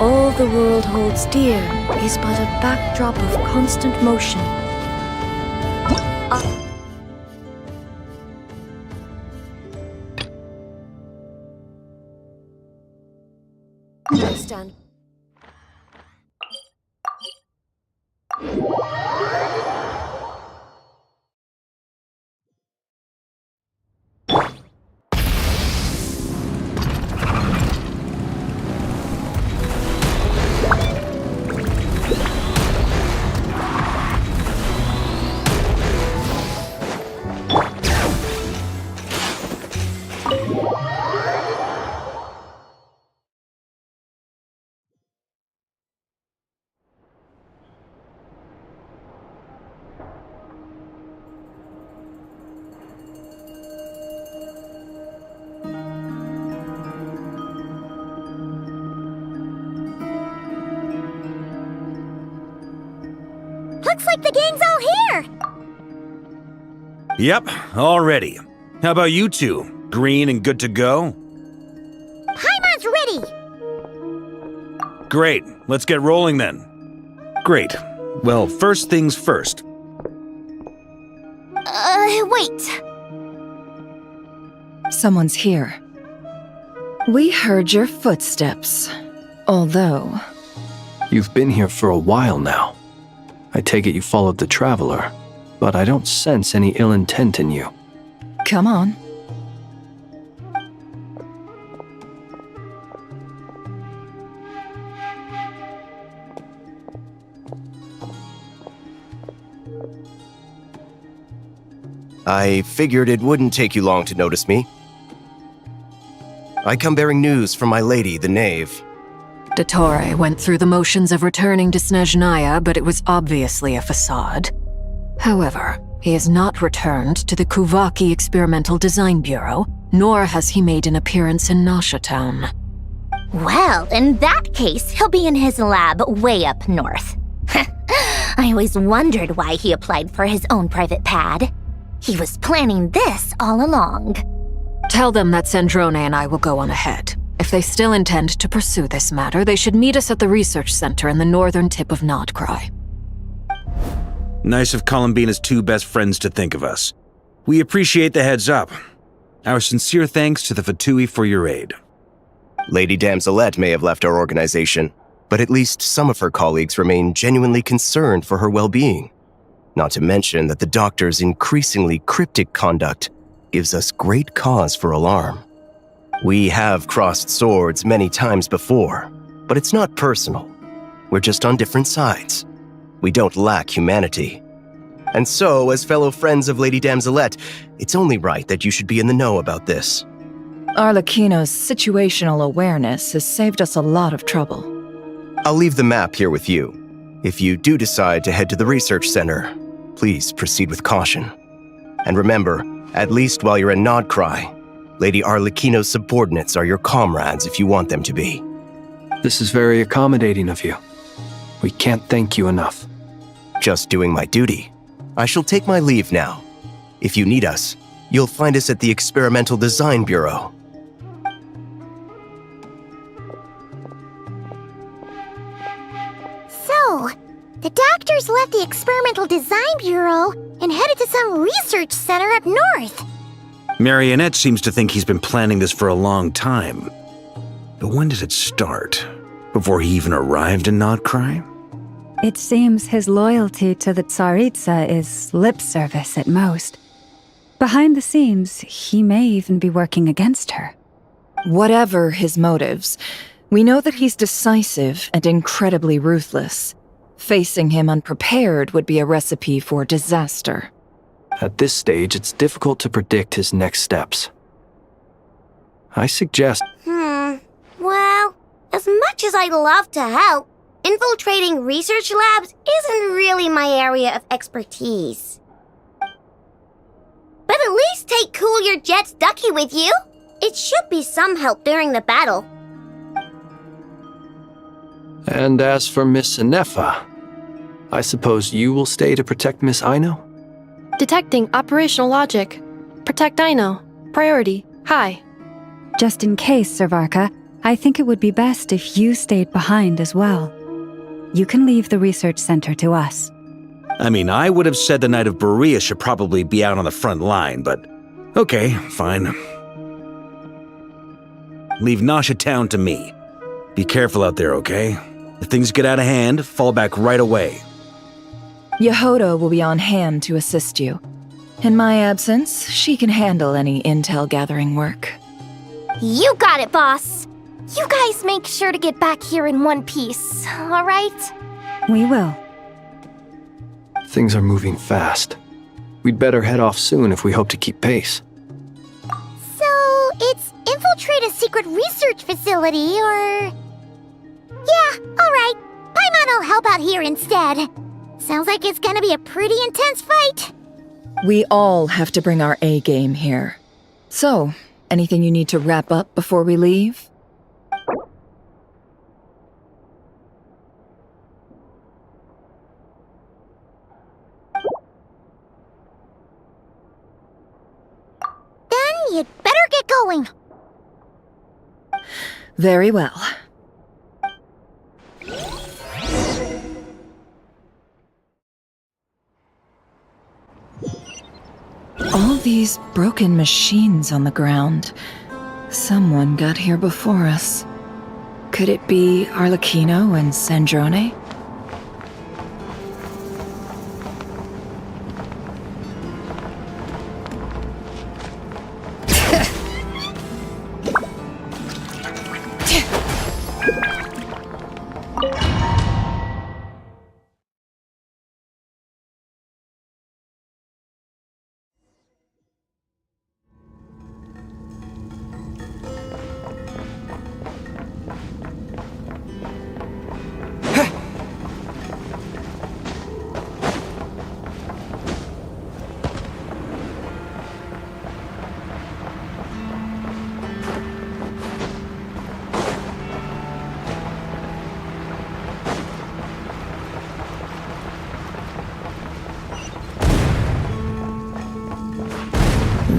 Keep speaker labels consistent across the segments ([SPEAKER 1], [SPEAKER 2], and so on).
[SPEAKER 1] All the world holds dear is but a backdrop of constant motion. Stand.
[SPEAKER 2] Looks like the gang's all here!
[SPEAKER 3] Yep, all ready. How about you two? Green and good to go?
[SPEAKER 2] Paimon's ready!
[SPEAKER 3] Great, let's get rolling then. Great. Well, first things first.
[SPEAKER 2] Wait.
[SPEAKER 4] Someone's here. We heard your footsteps. Although...
[SPEAKER 5] You've been here for a while now. I take it you followed the Traveler, but I don't sense any ill intent in you.
[SPEAKER 4] Come on.
[SPEAKER 6] I figured it wouldn't take you long to notice me. I come bearing news from my lady, the Knave.
[SPEAKER 7] Dottore went through the motions of returning to Snezhnaya, but it was obviously a facade. However, he has not returned to the Kuvaki Experimental Design Bureau, nor has he made an appearance in Nasha Town.
[SPEAKER 2] Well, in that case, he'll be in his lab way up north. I always wondered why he applied for his own private pad. He was planning this all along.
[SPEAKER 7] Tell them that Sandrone and I will go on ahead. If they still intend to pursue this matter, they should meet us at the research center in the northern tip of Notcry.
[SPEAKER 3] Nice of Columbina's two best friends to think of us. We appreciate the heads up. Our sincere thanks to the VIII for your aid.
[SPEAKER 6] Lady Damselette may have left our organization, but at least some of her colleagues remain genuinely concerned for her well-being. Not to mention that the doctor's increasingly cryptic conduct gives us great cause for alarm. We have crossed swords many times before, but it's not personal. We're just on different sides. We don't lack humanity. And so, as fellow friends of Lady Damselette, it's only right that you should be in the know about this.
[SPEAKER 4] Arlecchino's situational awareness has saved us a lot of trouble.
[SPEAKER 6] I'll leave the map here with you. If you do decide to head to the research center, please proceed with caution. And remember, at least while you're in Nodcry, Lady Arlecchino's subordinates are your comrades if you want them to be.
[SPEAKER 5] This is very accommodating of you. We can't thank you enough.
[SPEAKER 6] Just doing my duty. I shall take my leave now. If you need us, you'll find us at the Experimental Design Bureau.
[SPEAKER 8] So, the doctors left the Experimental Design Bureau and headed to some research center up north.
[SPEAKER 3] Marionette seems to think he's been planning this for a long time. But when did it start? Before he even arrived in Nodcry?
[SPEAKER 9] It seems his loyalty to the Tsaritsa is lip service at most. Behind the scenes, he may even be working against her.
[SPEAKER 4] Whatever his motives, we know that he's decisive and incredibly ruthless. Facing him unprepared would be a recipe for disaster.
[SPEAKER 5] At this stage, it's difficult to predict his next steps. I suggest...
[SPEAKER 8] Well, as much as I'd love to help, infiltrating research labs isn't really my area of expertise. But at least take Cool Your Jet's Ducky with you. It should be some help during the battle.
[SPEAKER 5] And as for Miss Inefa, I suppose you will stay to protect Miss Aino?
[SPEAKER 10] Detecting operational logic. Protect Aino. Priority. High.
[SPEAKER 9] Just in case, Servarka, I think it would be best if you stayed behind as well. You can leave the research center to us.
[SPEAKER 3] I mean, I would have said the Knight of Berea should probably be out on the front line, but okay, fine. Leave Nasha Town to me. Be careful out there, okay? If things get out of hand, fall back right away.
[SPEAKER 4] Yehoda will be on hand to assist you. In my absence, she can handle any intel gathering work.
[SPEAKER 8] You got it, boss. You guys make sure to get back here in one piece, all right?
[SPEAKER 9] We will.
[SPEAKER 5] Things are moving fast. We'd better head off soon if we hope to keep pace.
[SPEAKER 8] So, it's infiltrate a secret research facility, or... Yeah, all right. Paimon will help out here instead. Sounds like it's gonna be a pretty intense fight.
[SPEAKER 4] We all have to bring our A game here. So, anything you need to wrap up before we leave?
[SPEAKER 8] Then you'd better get going.
[SPEAKER 4] Very well. All these broken machines on the ground. Someone got here before us. Could it be Arlecchino and Sandrone?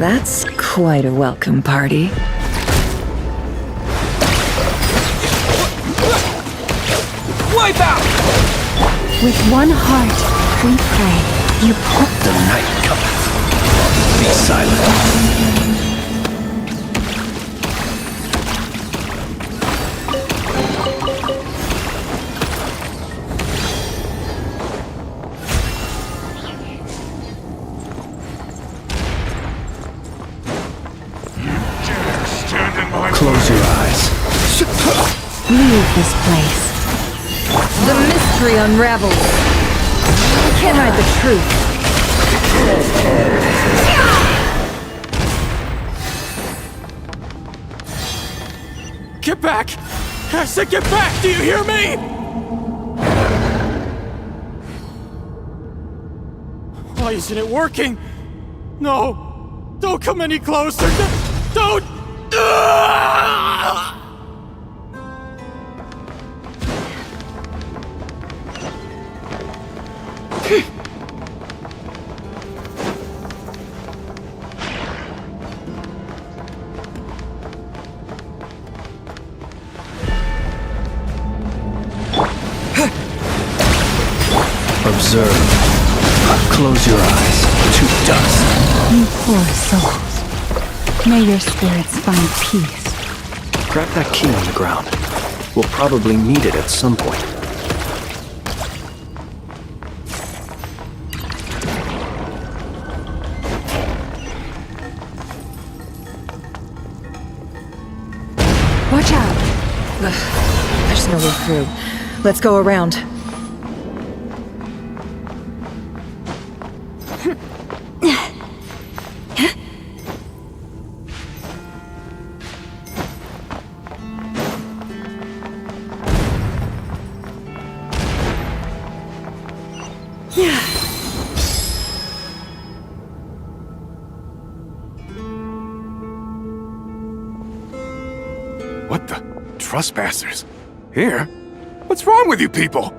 [SPEAKER 4] That's quite a welcome party.
[SPEAKER 3] Wipe out!
[SPEAKER 9] With one heart, we pray. You
[SPEAKER 3] The night cometh. Be silent.
[SPEAKER 9] this place.
[SPEAKER 4] The mystery unravels. You can't hide the truth.
[SPEAKER 11] Get back! I said get back! Do you hear me? Why isn't it working? No! Don't come any closer! Don't!
[SPEAKER 5] Observe. Close your eyes to dust.
[SPEAKER 9] You poor souls. May your spirits find peace.
[SPEAKER 5] Grab that key on the ground. We'll probably need it at some point.
[SPEAKER 9] Watch out!
[SPEAKER 4] There's no way through. Let's go around.
[SPEAKER 11] What the? Trespassers? Here? What's wrong with you people?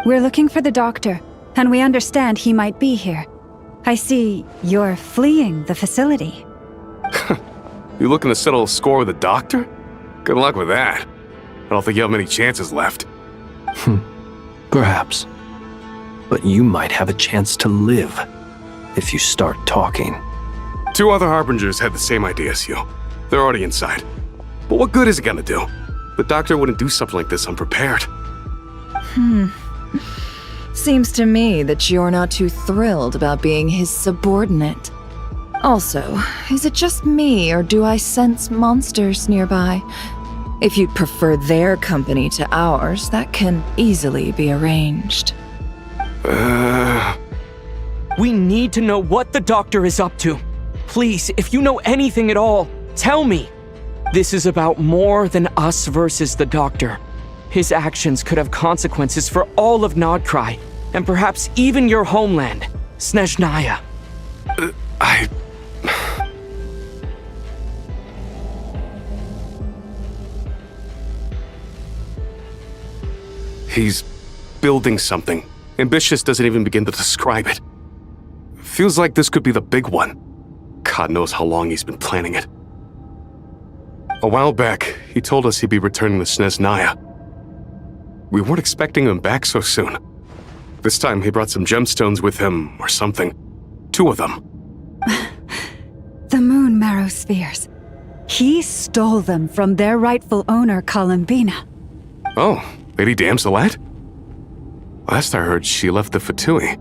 [SPEAKER 9] We're looking for the doctor, and we understand he might be here. I see you're fleeing the facility.
[SPEAKER 11] You looking to settle a score with the doctor? Good luck with that. I don't think you have many chances left.
[SPEAKER 5] Perhaps. But you might have a chance to live if you start talking.
[SPEAKER 11] 2 other Harbingers had the same idea as you. They're already inside. But what good is it gonna do? The doctor wouldn't do something like this unprepared.
[SPEAKER 4] Seems to me that you're not too thrilled about being his subordinate. Also, is it just me, or do I sense monsters nearby? If you'd prefer their company to ours, that can easily be arranged.
[SPEAKER 12] We need to know what the doctor is up to. Please, if you know anything at all, tell me. This is about more than us versus the doctor. His actions could have consequences for all of Nodcry, and perhaps even your homeland, Snezhnaya.
[SPEAKER 11] He's building something. Ambitious doesn't even begin to describe it. Feels like this could be the big one. God knows how long he's been planning it. A while back, he told us he'd be returning to Snezhnaya. We weren't expecting him back so soon. This time he brought some gemstones with him, or something. 2 of them.
[SPEAKER 9] The moon marrow spheres. He stole them from their rightful owner, Columbina.
[SPEAKER 11] Oh, Lady Damselette? Last I heard, she left the Fatui.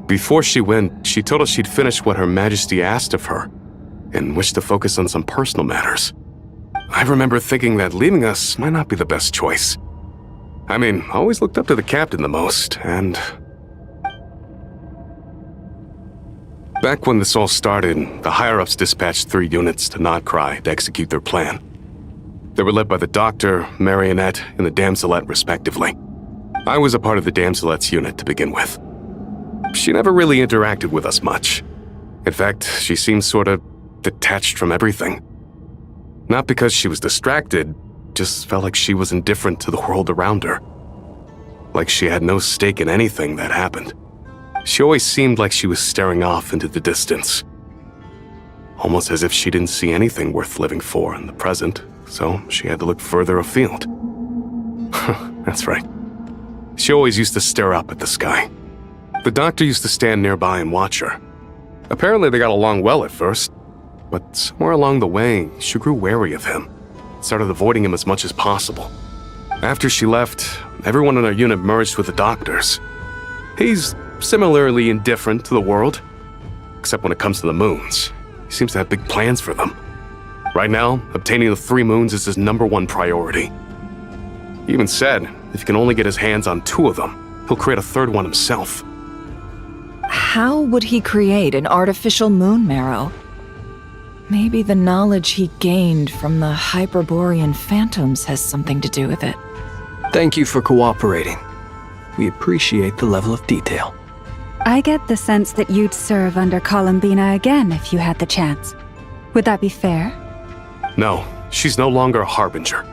[SPEAKER 11] Before she went, she told us she'd finished what Her Majesty asked of her, and wished to focus on some personal matters. I remember thinking that leaving us might not be the best choice. I mean, I always looked up to the captain the most, and... Back when this all started, the higher-ups dispatched 3 units to Nodcry to execute their plan. They were led by the Doctor, Marionette, and the Damselette, respectively. I was a part of the Damselette's unit to begin with. She never really interacted with us much. In fact, she seemed sort of detached from everything. Not because she was distracted, just felt like she was indifferent to the world around her. Like she had no stake in anything that happened. She always seemed like she was staring off into the distance. Almost as if she didn't see anything worth living for in the present, so she had to look further afield. That's right. She always used to stare up at the sky. The Doctor used to stand nearby and watch her. Apparently they got along well at first, but somewhere along the way, she grew wary of him, started avoiding him as much as possible. After she left, everyone in our unit merged with the Doctor's. He's similarly indifferent to the world, except when it comes to the moons. He seems to have big plans for them. Right now, obtaining the 3 moons is his #1 priority. He even said if he can only get his hands on 2 of them, he'll create a 3rd one himself.
[SPEAKER 4] How would he create an artificial moon marrow? Maybe the knowledge he gained from the Hyperborean phantoms has something to do with it.
[SPEAKER 5] Thank you for cooperating. We appreciate the level of detail.
[SPEAKER 9] I get the sense that you'd serve under Columbina again if you had the chance. Would that be fair?
[SPEAKER 11] No, she's no longer a harbinger.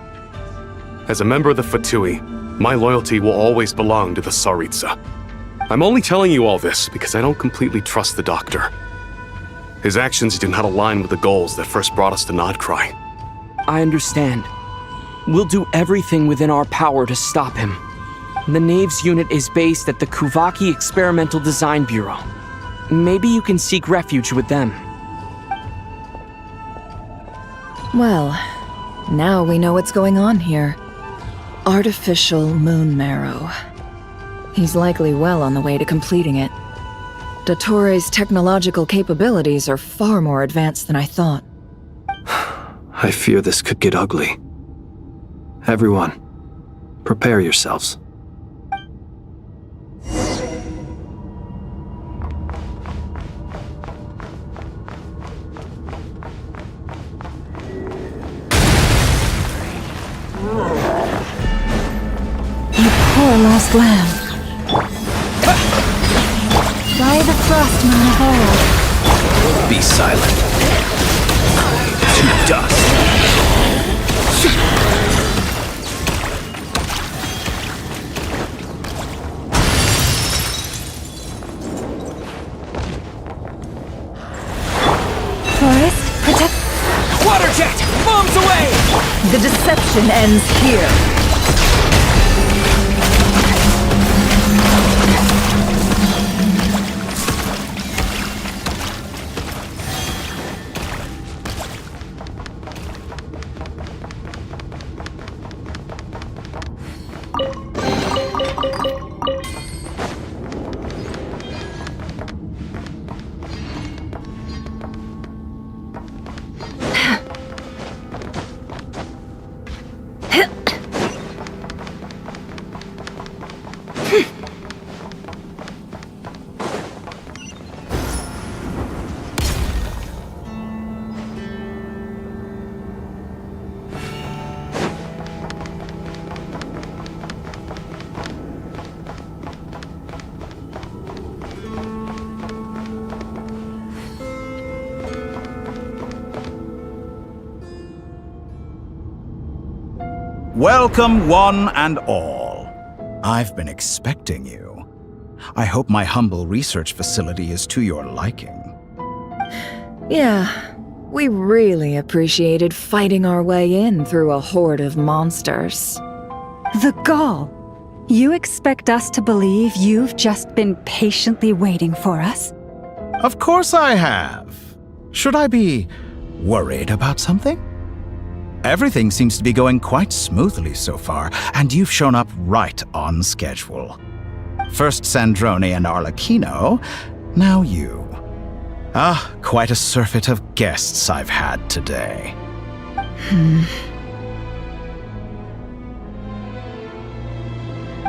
[SPEAKER 11] As a member of the Fatui, my loyalty will always belong to the Tsaritsa. I'm only telling you all this because I don't completely trust the Doctor. His actions do not align with the goals that first brought us to Nodcry.
[SPEAKER 12] I understand. We'll do everything within our power to stop him. The Knaves unit is based at the Kuvaki Experimental Design Bureau. Maybe you can seek refuge with them.
[SPEAKER 4] Well, now we know what's going on here. Artificial moon marrow. He's likely well on the way to completing it. Dottore's technological capabilities are far more advanced than I thought.
[SPEAKER 5] I fear this could get ugly. Everyone, prepare yourselves.
[SPEAKER 9] Poor lost lamb. By the frost moon of old.
[SPEAKER 3] Be silent. To dust.
[SPEAKER 9] Forest, protect.
[SPEAKER 12] Water jet! Bombs away!
[SPEAKER 4] The deception ends here.
[SPEAKER 13] Welcome, one and all. I've been expecting you. I hope my humble research facility is to your liking.
[SPEAKER 4] Yeah, we really appreciated fighting our way in through a horde of monsters.
[SPEAKER 9] The gall. You expect us to believe you've just been patiently waiting for us?
[SPEAKER 13] Of course I have. Should I be worried about something? Everything seems to be going quite smoothly so far, and you've shown up right on schedule. First Sandrone and Arlecchino, now you. Ah, quite a surfeit of guests I've had today.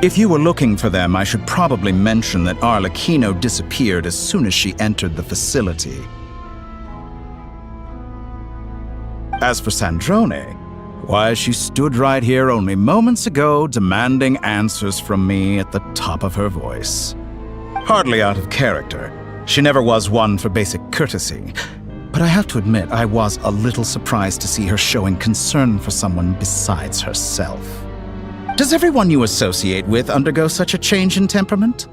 [SPEAKER 13] If you were looking for them, I should probably mention that Arlecchino disappeared as soon as she entered the facility. As for Sandrone, why, she stood right here only moments ago demanding answers from me at the top of her voice. Hardly out of character. She never was one for basic courtesy. But I have to admit, I was a little surprised to see her showing concern for someone besides herself. Does everyone you associate with undergo such a change in temperament?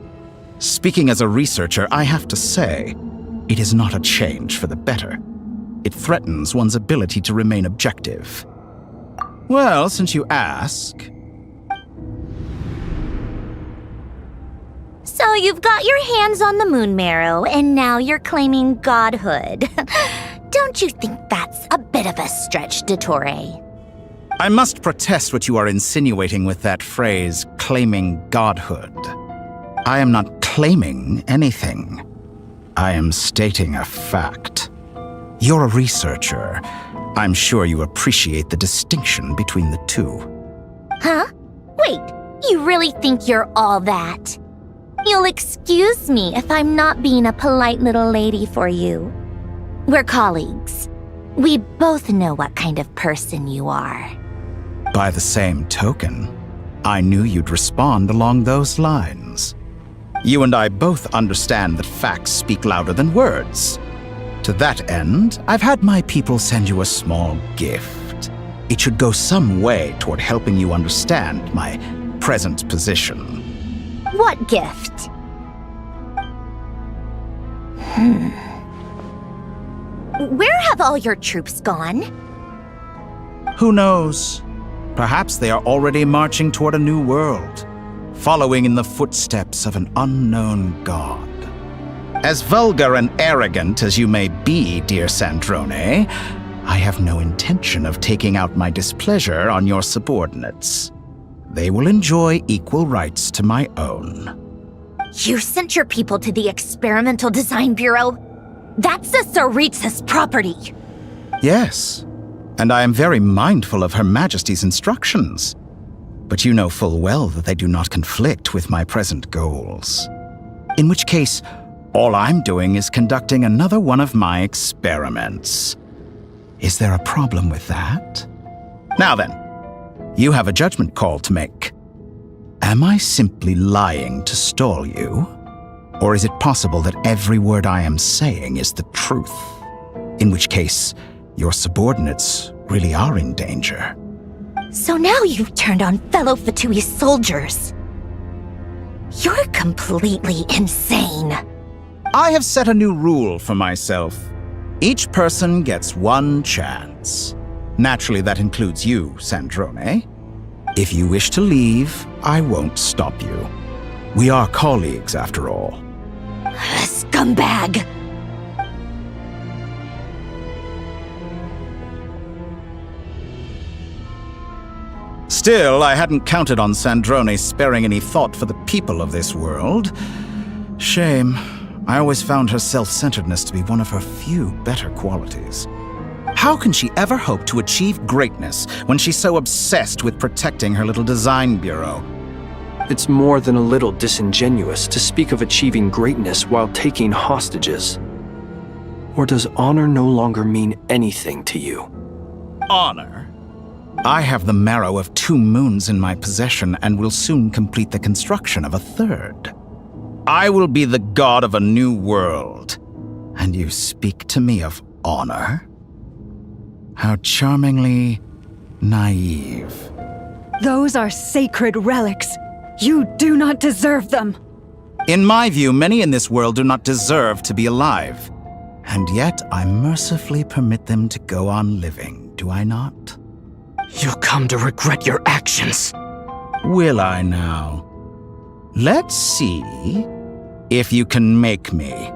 [SPEAKER 13] Speaking as a researcher, I have to say, it is not a change for the better. It threatens one's ability to remain objective. Well, since you ask...
[SPEAKER 2] So you've got your hands on the moon marrow, and now you're claiming godhood. Don't you think that's a bit of a stretch, Dottore?
[SPEAKER 13] I must protest what you are insinuating with that phrase, claiming godhood. I am not claiming anything. I am stating a fact. You're a researcher. I'm sure you appreciate the distinction between the two.
[SPEAKER 2] Huh? You really think you're all that? You'll excuse me if I'm not being a polite little lady for you. We're colleagues. We both know what kind of person you are.
[SPEAKER 13] By the same token, I knew you'd respond along those lines. You and I both understand that facts speak louder than words. To that end, I've had my people send you a small gift. It should go some way toward helping you understand my present position.
[SPEAKER 2] What gift? Where have all your troops gone?
[SPEAKER 13] Who knows? Perhaps they are already marching toward a new world, following in the footsteps of an unknown god. As vulgar and arrogant as you may be, dear Sandrone, I have no intention of taking out my displeasure on your subordinates. They will enjoy equal rights to my own.
[SPEAKER 2] You sent your people to the Experimental Design Bureau? That's the Tsaritsa's property.
[SPEAKER 13] Yes, and I am very mindful of Her Majesty's instructions. But you know full well that they do not conflict with my present goals. In which case, all I'm doing is conducting another one of my experiments. Is there a problem with that? Now then, you have a judgment call to make. Am I simply lying to stall you? Or is it possible that every word I am saying is the truth? In which case, your subordinates really are in danger.
[SPEAKER 2] So now you've turned on fellow Fatui soldiers. You're completely insane.
[SPEAKER 13] I have set a new rule for myself. Each person gets one chance. Naturally, that includes you, Sandrone. If you wish to leave, I won't stop you. We are colleagues, after all.
[SPEAKER 2] Scumbag!
[SPEAKER 13] Still, I hadn't counted on Sandrone sparing any thought for the people of this world. Shame. I always found her self-centeredness to be one of her few better qualities. How can she ever hope to achieve greatness when she's so obsessed with protecting her little design bureau?
[SPEAKER 5] It's more than a little disingenuous to speak of achieving greatness while taking hostages. Or does honor no longer mean anything to you?
[SPEAKER 13] Honor? I have the marrow of 2 moons in my possession and will soon complete the construction of a 3rd. I will be the god of a new world. And you speak to me of honor? How charmingly naive.
[SPEAKER 9] Those are sacred relics. You do not deserve them.
[SPEAKER 13] In my view, many in this world do not deserve to be alive. And yet I mercifully permit them to go on living, do I not?
[SPEAKER 12] You'll come to regret your actions.
[SPEAKER 13] Will I now? Let's see if you can make me.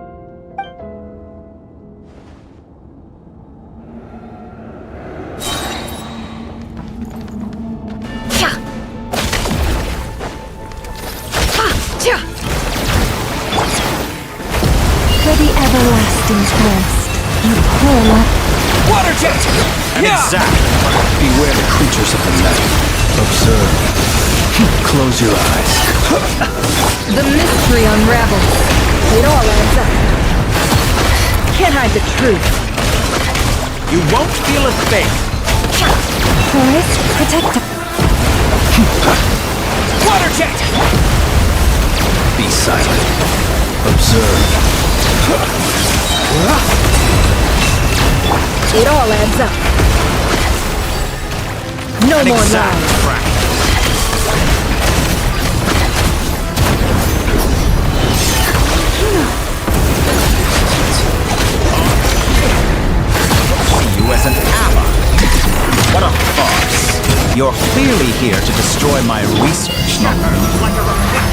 [SPEAKER 9] For the everlasting quest, you call up.
[SPEAKER 12] Water jet!
[SPEAKER 13] Exactly.
[SPEAKER 5] Beware the creatures of the night. Observe. Close your eyes.
[SPEAKER 4] The mystery unravels. It all adds up. Can't hide the truth.
[SPEAKER 13] You won't feel a thing.
[SPEAKER 9] Forest protector.
[SPEAKER 12] Water jet!
[SPEAKER 5] Be silent. Observe.
[SPEAKER 4] It all adds up. No more lies.
[SPEAKER 13] See you as an ally. What a farce. You're clearly here to destroy my research, not me.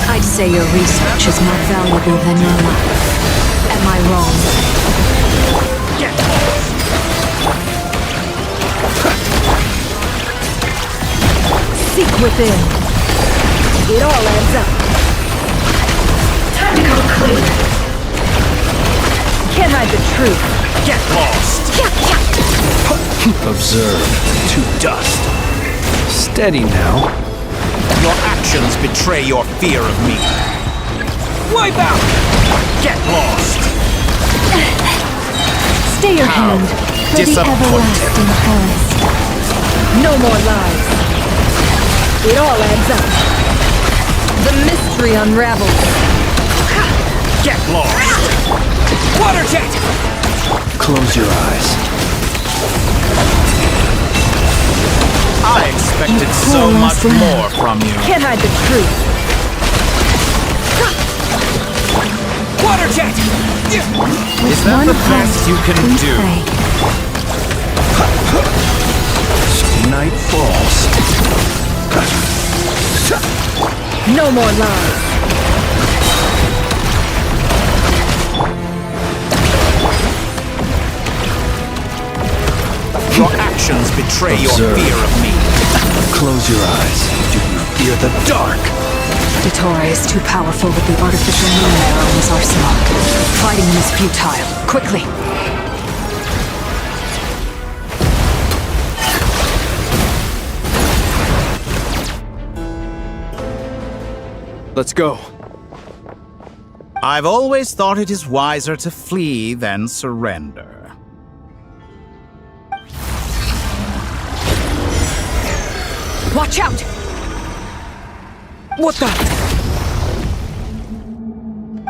[SPEAKER 7] I'd say your research is more valuable than your life. Am I wrong?
[SPEAKER 4] Seek within. It all adds up. Time to come clean. Can't hide the truth.
[SPEAKER 13] Get lost.
[SPEAKER 5] Observe. To dust. Steady now.
[SPEAKER 13] Your actions betray your fear of me.
[SPEAKER 12] Wipe out!
[SPEAKER 13] Get lost!
[SPEAKER 9] Stay your
[SPEAKER 13] How
[SPEAKER 9] hand for the
[SPEAKER 13] disappointing.
[SPEAKER 9] everlasting past.
[SPEAKER 4] No more lies. It all adds up. The mystery unravels.
[SPEAKER 13] Get lost!
[SPEAKER 12] Water jet!
[SPEAKER 5] Close your eyes.
[SPEAKER 13] I expected so
[SPEAKER 9] Poor
[SPEAKER 13] much
[SPEAKER 9] last
[SPEAKER 13] more from you.
[SPEAKER 4] Can't hide the truth.
[SPEAKER 12] Water jet!
[SPEAKER 13] Is that the best you can
[SPEAKER 9] Please
[SPEAKER 13] do?
[SPEAKER 9] pray.
[SPEAKER 5] Night falls.
[SPEAKER 4] No more lies.
[SPEAKER 13] Your actions betray your
[SPEAKER 5] Observe.
[SPEAKER 13] fear of me.
[SPEAKER 5] Close your eyes. Do you fear the dark?
[SPEAKER 7] Dottore is too powerful with the artificial moon arrow in his arsenal. Fighting him is futile. Quickly!
[SPEAKER 5] Let's go.
[SPEAKER 13] I've always thought it is wiser to flee than surrender.
[SPEAKER 12] Watch out! What the?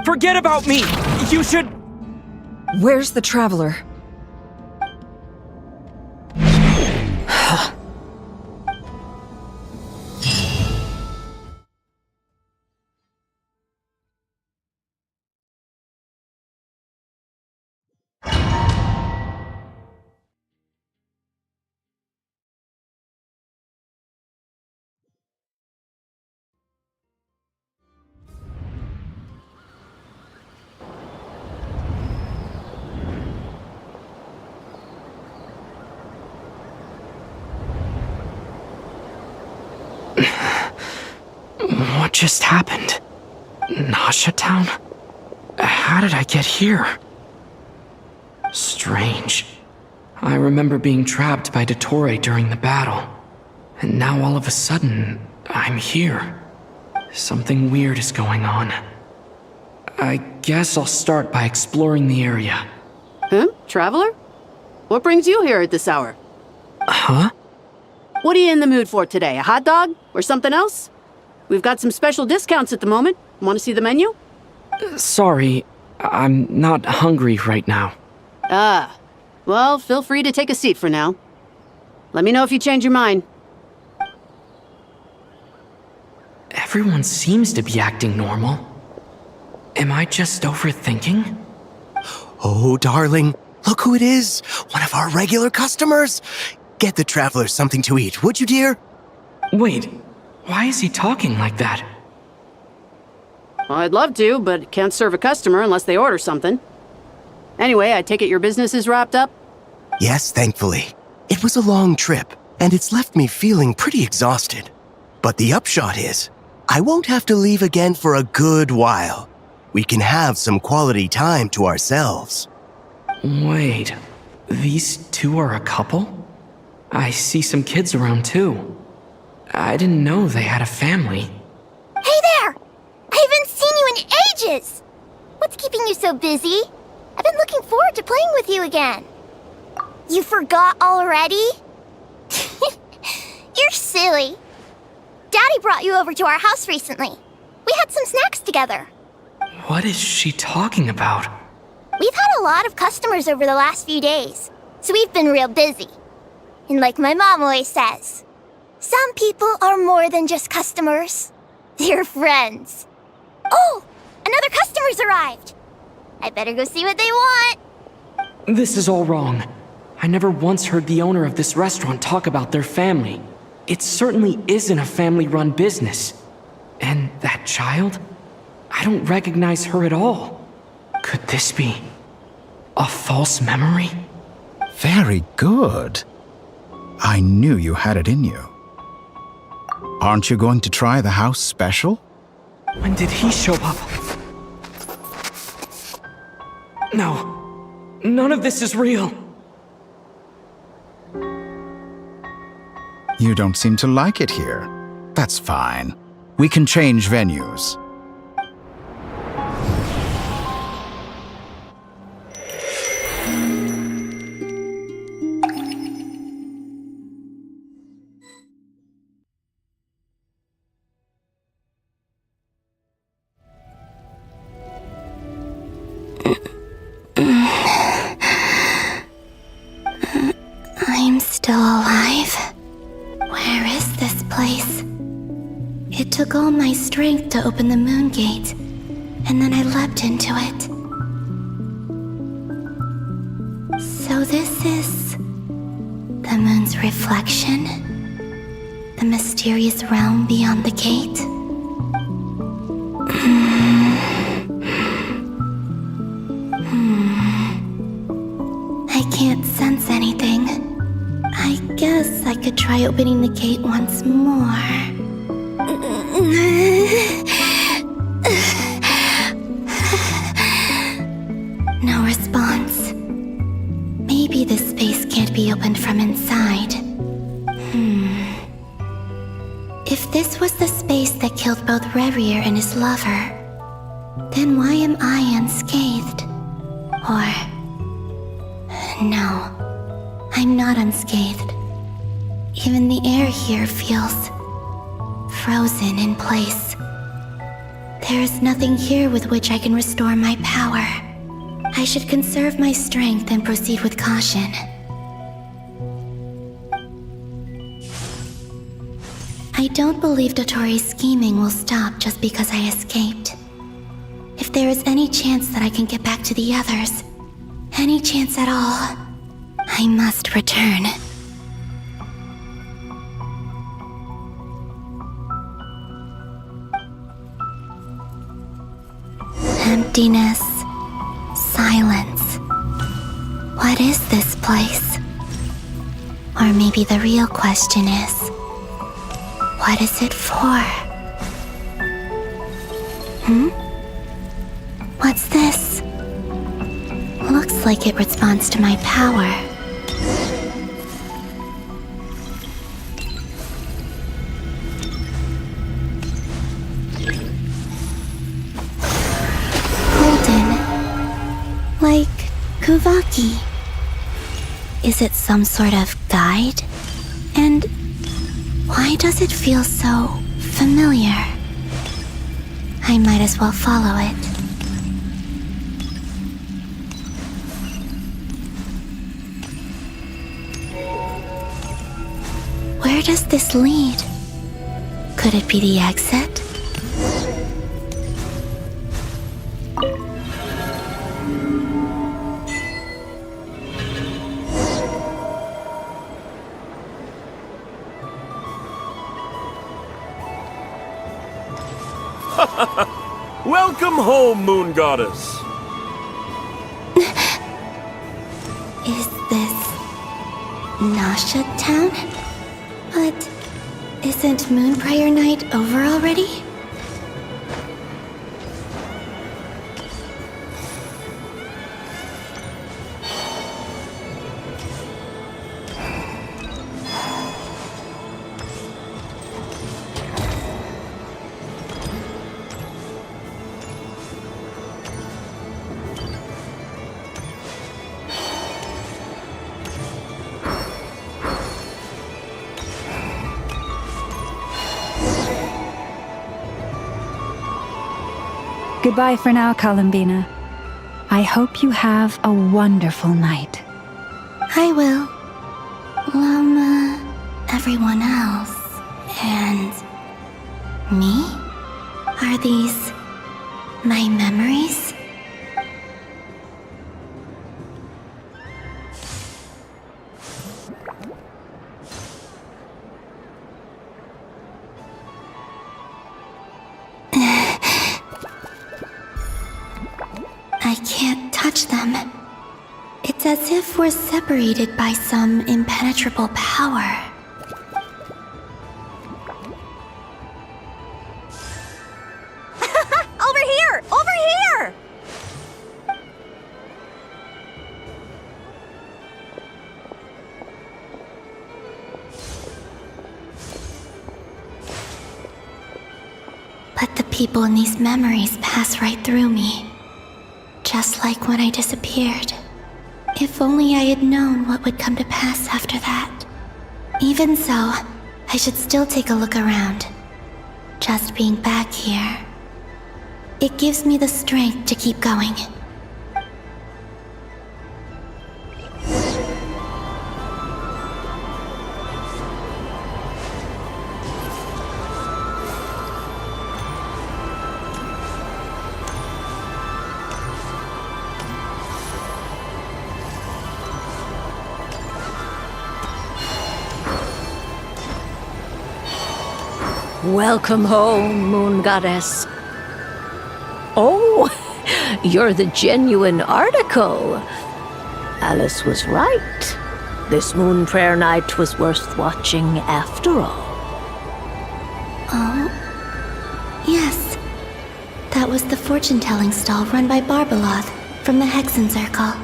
[SPEAKER 12] Forget about me! You should...
[SPEAKER 4] Where's the traveler?
[SPEAKER 12] What just happened? Nasha Town? How did I get here? Strange. I remember being trapped by Dottore during the battle. And now all of a sudden, I'm here. Something weird is going on. I guess I'll start by exploring the area.
[SPEAKER 14] Huh? Traveler? What brings you here at this hour?
[SPEAKER 12] Huh?
[SPEAKER 14] What are you in the mood for today? A hot dog? Or something else? We've got some special discounts at the moment. Want to see the menu?
[SPEAKER 12] Sorry, I'm not hungry right now.
[SPEAKER 14] Ah. Well, feel free to take a seat for now. Let me know if you change your mind.
[SPEAKER 12] Everyone seems to be acting normal. Am I just overthinking?
[SPEAKER 6] Oh, darling, look who it is. One of our regular customers. Get the traveler something to eat, would you, dear?
[SPEAKER 12] Wait, why is he talking like that?
[SPEAKER 14] Well, I'd love to, but can't serve a customer unless they order something. Anyway, I take it your business is wrapped up?
[SPEAKER 6] Yes, thankfully. It was a long trip, and it's left me feeling pretty exhausted. But the upshot is, I won't have to leave again for a good while. We can have some quality time to ourselves.
[SPEAKER 12] Wait, these two are a couple? I see some kids around too. I didn't know they had a family.
[SPEAKER 8] Hey there! I haven't seen you in ages! What's keeping you so busy? I've been looking forward to playing with you again. You forgot already? You're silly. Daddy brought you over to our house recently. We had some snacks together.
[SPEAKER 12] What is she talking about?
[SPEAKER 8] We've had a lot of customers over the last few days, so we've been real busy. And like my mom always says, some people are more than just customers. They're friends. Oh, another customer's arrived. I better go see what they want.
[SPEAKER 12] This is all wrong. I never once heard the owner of this restaurant talk about their family. It certainly isn't a family-run business. And that child? I don't recognize her at all. Could this be a false memory?
[SPEAKER 13] Very good. I knew you had it in you. Aren't you going to try the house special?
[SPEAKER 12] When did he show up? No, none of this is real.
[SPEAKER 13] You don't seem to like it here. That's fine. We can change venues.
[SPEAKER 8] I'm still alive. Where is this place? It took all my strength to open the moon gate, and then I leapt into it. So this is the moon's reflection? The mysterious realm beyond the gate? I can't sense anything. I guess I could try opening the gate once more. No response. Maybe this space can't be opened from inside. If this was the space that killed both Revier and his lover, then why am I unscathed? Or... no, I'm not unscathed. Even the air here feels frozen in place. There is nothing here with which I can restore my power. I should conserve my strength and proceed with caution. I don't believe Dotori's scheming will stop just because I escaped. If there is any chance that I can get back to the others, any chance at all, I must return. Emptiness, silence. What is this place? Or maybe the real question is, what is it for? What's this? Looks like it responds to my power. Golden. Like Kuvaki. Is it some sort of guide? And why does it feel so familiar? I might as well follow it. Where does this lead? Could it be the exit?
[SPEAKER 15] Welcome home, Moon Goddess!
[SPEAKER 8] Is this Nasha Town? But isn't Moonbriar Night over already?
[SPEAKER 9] Goodbye for now, Columbina. I hope you have a wonderful night.
[SPEAKER 8] I will. Everyone else. And... me? Are these... my memories? I can't touch them. It's as if we're separated by some impenetrable power.
[SPEAKER 2] Over here! Over here!
[SPEAKER 16] people in these memories pass right through me. Just like when I disappeared. If only I had known what would come to pass after that. Even so, I should still take a look around. Just being back here, it gives me the strength to keep going.
[SPEAKER 17] Welcome home, Moon Goddess. Oh, you're the genuine article. Alice was right. This moon prayer night was worth watching after all.
[SPEAKER 16] Oh, yes. That was the fortune-telling stall run by Barbeloth from the Hexen Circle.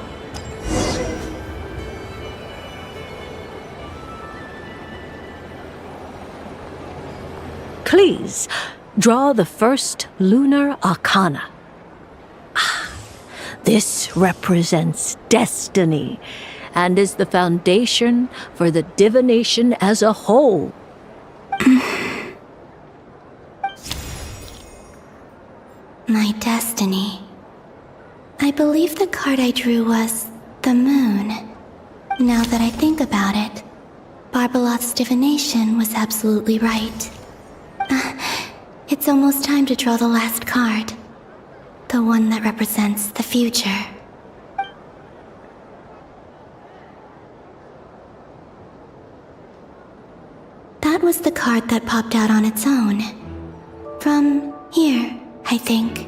[SPEAKER 17] Please, draw the first lunar arcana. This represents destiny and is the foundation for the divination as a whole.
[SPEAKER 16] My destiny. I believe the card I drew was the moon. Now that I think about it, Barbeloth's divination was absolutely right. It's almost time to draw the last card. The one that represents the future. That was the card that popped out on its own. From here, I think.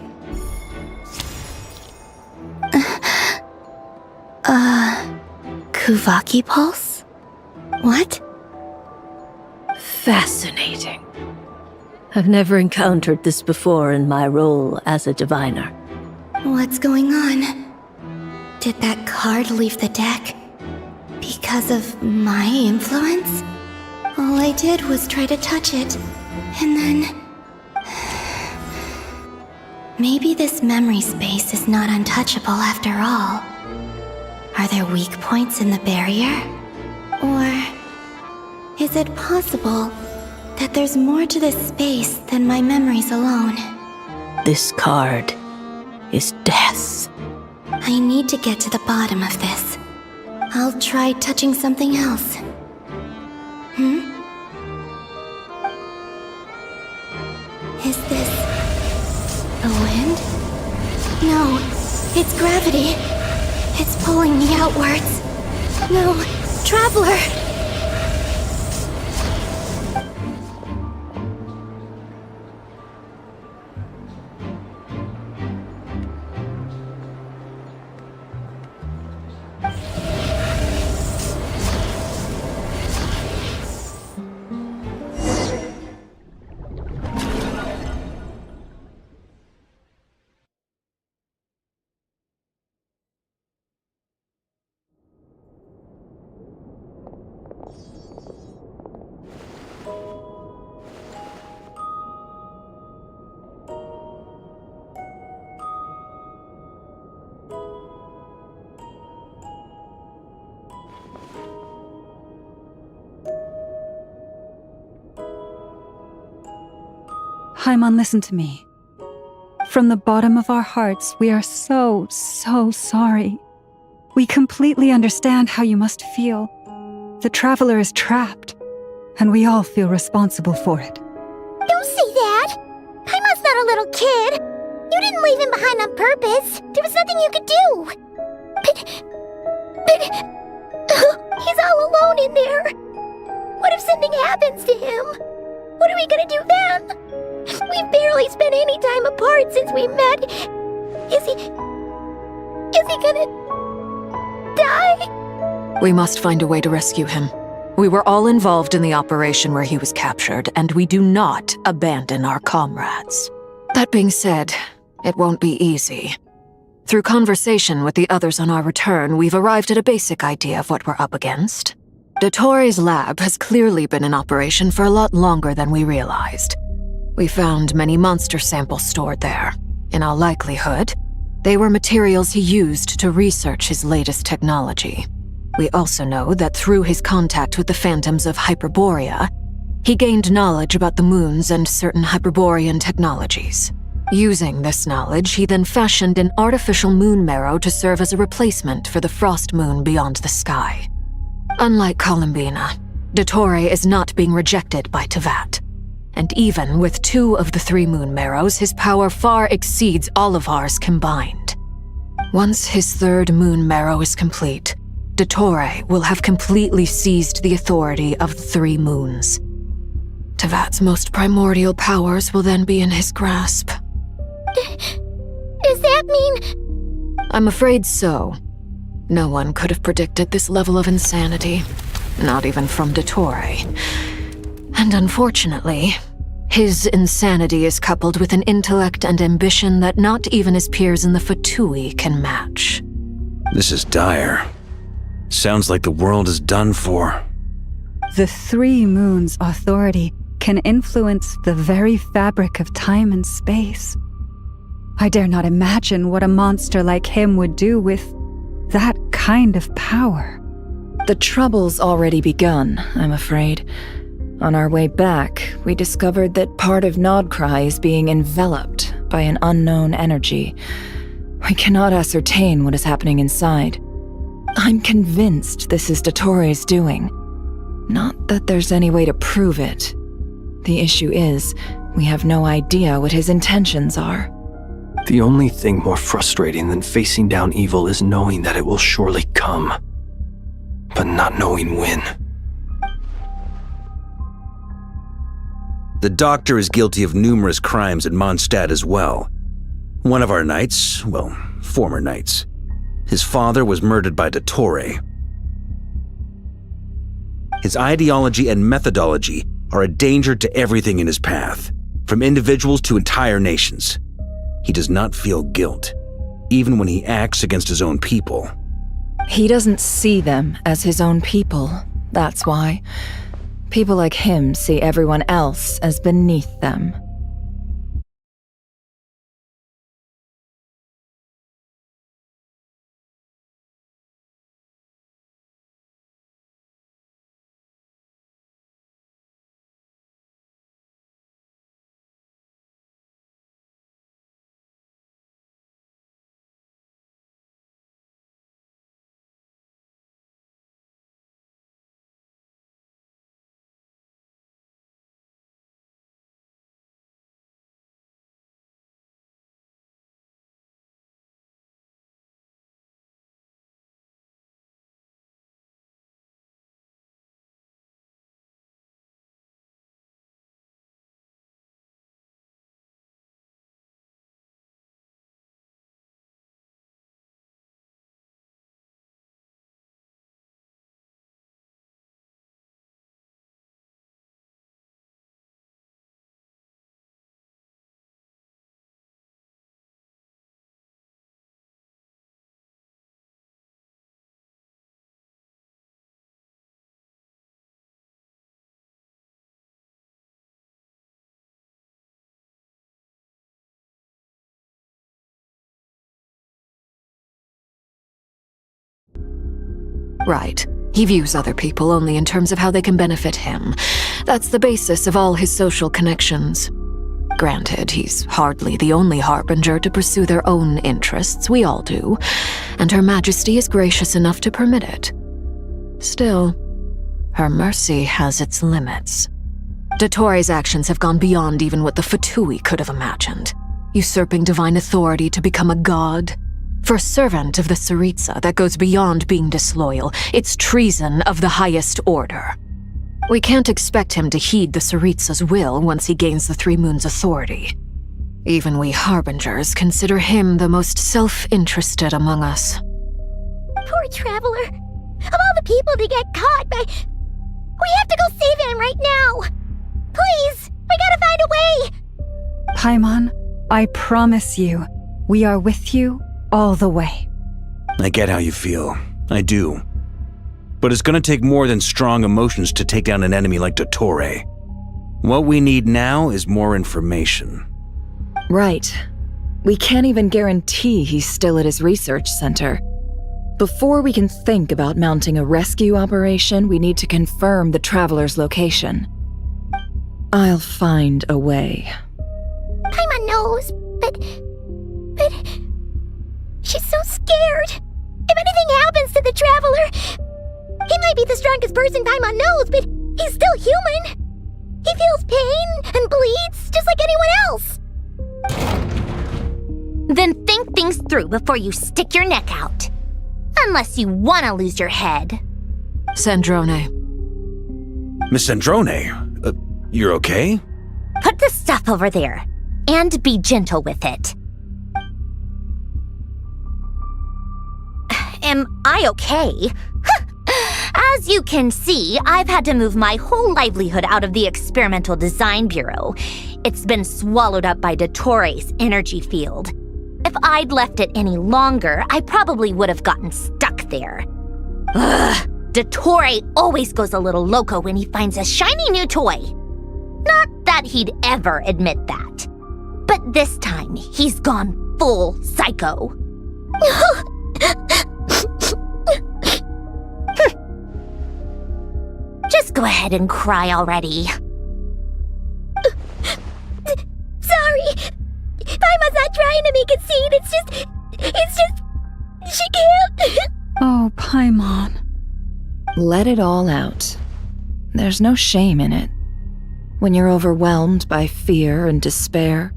[SPEAKER 16] Kuvaki Pulse? What?
[SPEAKER 17] Fascinating. I've never encountered this before in my role as a diviner.
[SPEAKER 16] What's going on? Did that card leave the deck? Because of my influence? All I did was try to touch it, and then... Maybe this memory space is not untouchable after all. Are there weak points in the barrier? Or... is it possible that there's more to this space than my memories alone?
[SPEAKER 17] This card is death.
[SPEAKER 16] I need to get to the bottom of this. I'll try touching something else. Is this... the wind? No, it's gravity. It's pulling me outwards. No, Traveler!
[SPEAKER 9] Paimon, listen to me. From the bottom of our hearts, we are so sorry. We completely understand how you must feel. The Traveler is trapped, and we all feel responsible for it.
[SPEAKER 8] Don't say that! Paimon's not a little kid! You didn't leave him behind on purpose! There was nothing you could do! But... he's all alone in there! What if something happens to him? What are we gonna do then? We've barely spent any time apart since we met. Is he gonna... die?
[SPEAKER 7] We must find a way to rescue him. We were all involved in the operation where he was captured, and we do not abandon our comrades. That being said, it won't be easy. Through conversation with the others on our return, we've arrived at a basic idea of what we're up against. Dottore lab has clearly been in operation for a lot longer than we realized. We found many monster samples stored there. In all likelihood, they were materials he used to research his latest technology. We also know that through his contact with the phantoms of Hyperborea, he gained knowledge about the moons and certain Hyperborean technologies. Using this knowledge, he then fashioned an artificial moon marrow to serve as a replacement for the frost moon beyond the sky. Unlike Columbina, Dottore is not being rejected by Teyvat. And even with 2 of the 3 moon marrows, his power far exceeds all of ours combined. Once his 3rd moon marrow is complete, Dottore will have completely seized the authority of the 3 moons. Teyvat's most primordial powers will then be in his grasp.
[SPEAKER 8] Does that mean...
[SPEAKER 7] I'm afraid so. No one could have predicted this level of insanity. Not even from Dottore. And unfortunately, his insanity is coupled with an intellect and ambition that not even his peers in the VIII can match.
[SPEAKER 3] This is dire. Sounds like the world is done for.
[SPEAKER 9] The 3 moons' authority can influence the very fabric of time and space. I dare not imagine what a monster like him would do with that kind of power.
[SPEAKER 4] The trouble's already begun, I'm afraid. On our way back, we discovered that part of Nodcry is being enveloped by an unknown energy. We cannot ascertain what is happening inside. I'm convinced this is Dottore's doing. Not that there's any way to prove it. The issue is, we have no idea what his intentions are.
[SPEAKER 5] The only thing more frustrating than facing down evil is knowing that it will surely come, but not knowing when.
[SPEAKER 3] The Doctor is guilty of numerous crimes at Mondstadt as well. One of our knights, well, former knights, his father was murdered by Dottore. His ideology and methodology are a danger to everything in his path, from individuals to entire nations. He does not feel guilt, even when he acts against his own people.
[SPEAKER 4] He doesn't see them as his own people, that's why. People like him see everyone else as beneath them.
[SPEAKER 7] Right. He views other people only in terms of how they can benefit him. That's the basis of all his social connections. Granted, he's hardly the only harbinger to pursue their own interests. We all do. And Her Majesty is gracious enough to permit it. Still, her mercy has its limits. Dottore's actions have gone beyond even what the VIII could have imagined. Usurping divine authority to become a god. For a servant of the Tsaritsa, that goes beyond being disloyal. It's treason of the highest order. We can't expect him to heed the Tsaritsa's will once he gains the 3 Moons' authority. Even we Harbingers consider him the most self-interested among us.
[SPEAKER 8] Poor Traveler. Of all the people to get caught by... We have to go save him right now! Please! We gotta find a way!
[SPEAKER 9] Paimon, I promise you, we are with you all the way.
[SPEAKER 3] I get how you feel. I do. But it's gonna take more than strong emotions to take down an enemy like Dottore. What we need now is more information.
[SPEAKER 4] Right. We can't even guarantee he's still at his research center. Before we can think about mounting a rescue operation, we need to confirm the Traveler's location. I'll find a way.
[SPEAKER 8] Paimon knows, but... She's so scared. If anything happens to the Traveler... He might be the strongest person Paimon knows, but he's still human. He feels pain and bleeds just like anyone else.
[SPEAKER 2] Then think things through before you stick your neck out. Unless you want to lose your head.
[SPEAKER 7] Sandrone.
[SPEAKER 3] Miss Sandrone, you're okay?
[SPEAKER 2] Put the stuff over there, and be gentle with it. Am I okay? As you can see, I've had to move my whole livelihood out of the Experimental Design Bureau. It's been swallowed up by Dottoro's energy field. If I'd left it any longer, I probably would have gotten stuck there. Ugh, Dottore always goes a little loco when he finds a shiny new toy. Not that he'd ever admit that. But this time, he's gone full psycho. Just go ahead and cry already.
[SPEAKER 8] Sorry. Paimon's not trying to make it scene. It's just... She can't.
[SPEAKER 9] Oh, Paimon.
[SPEAKER 4] Let it all out. There's no shame in it. When you're overwhelmed by fear and despair,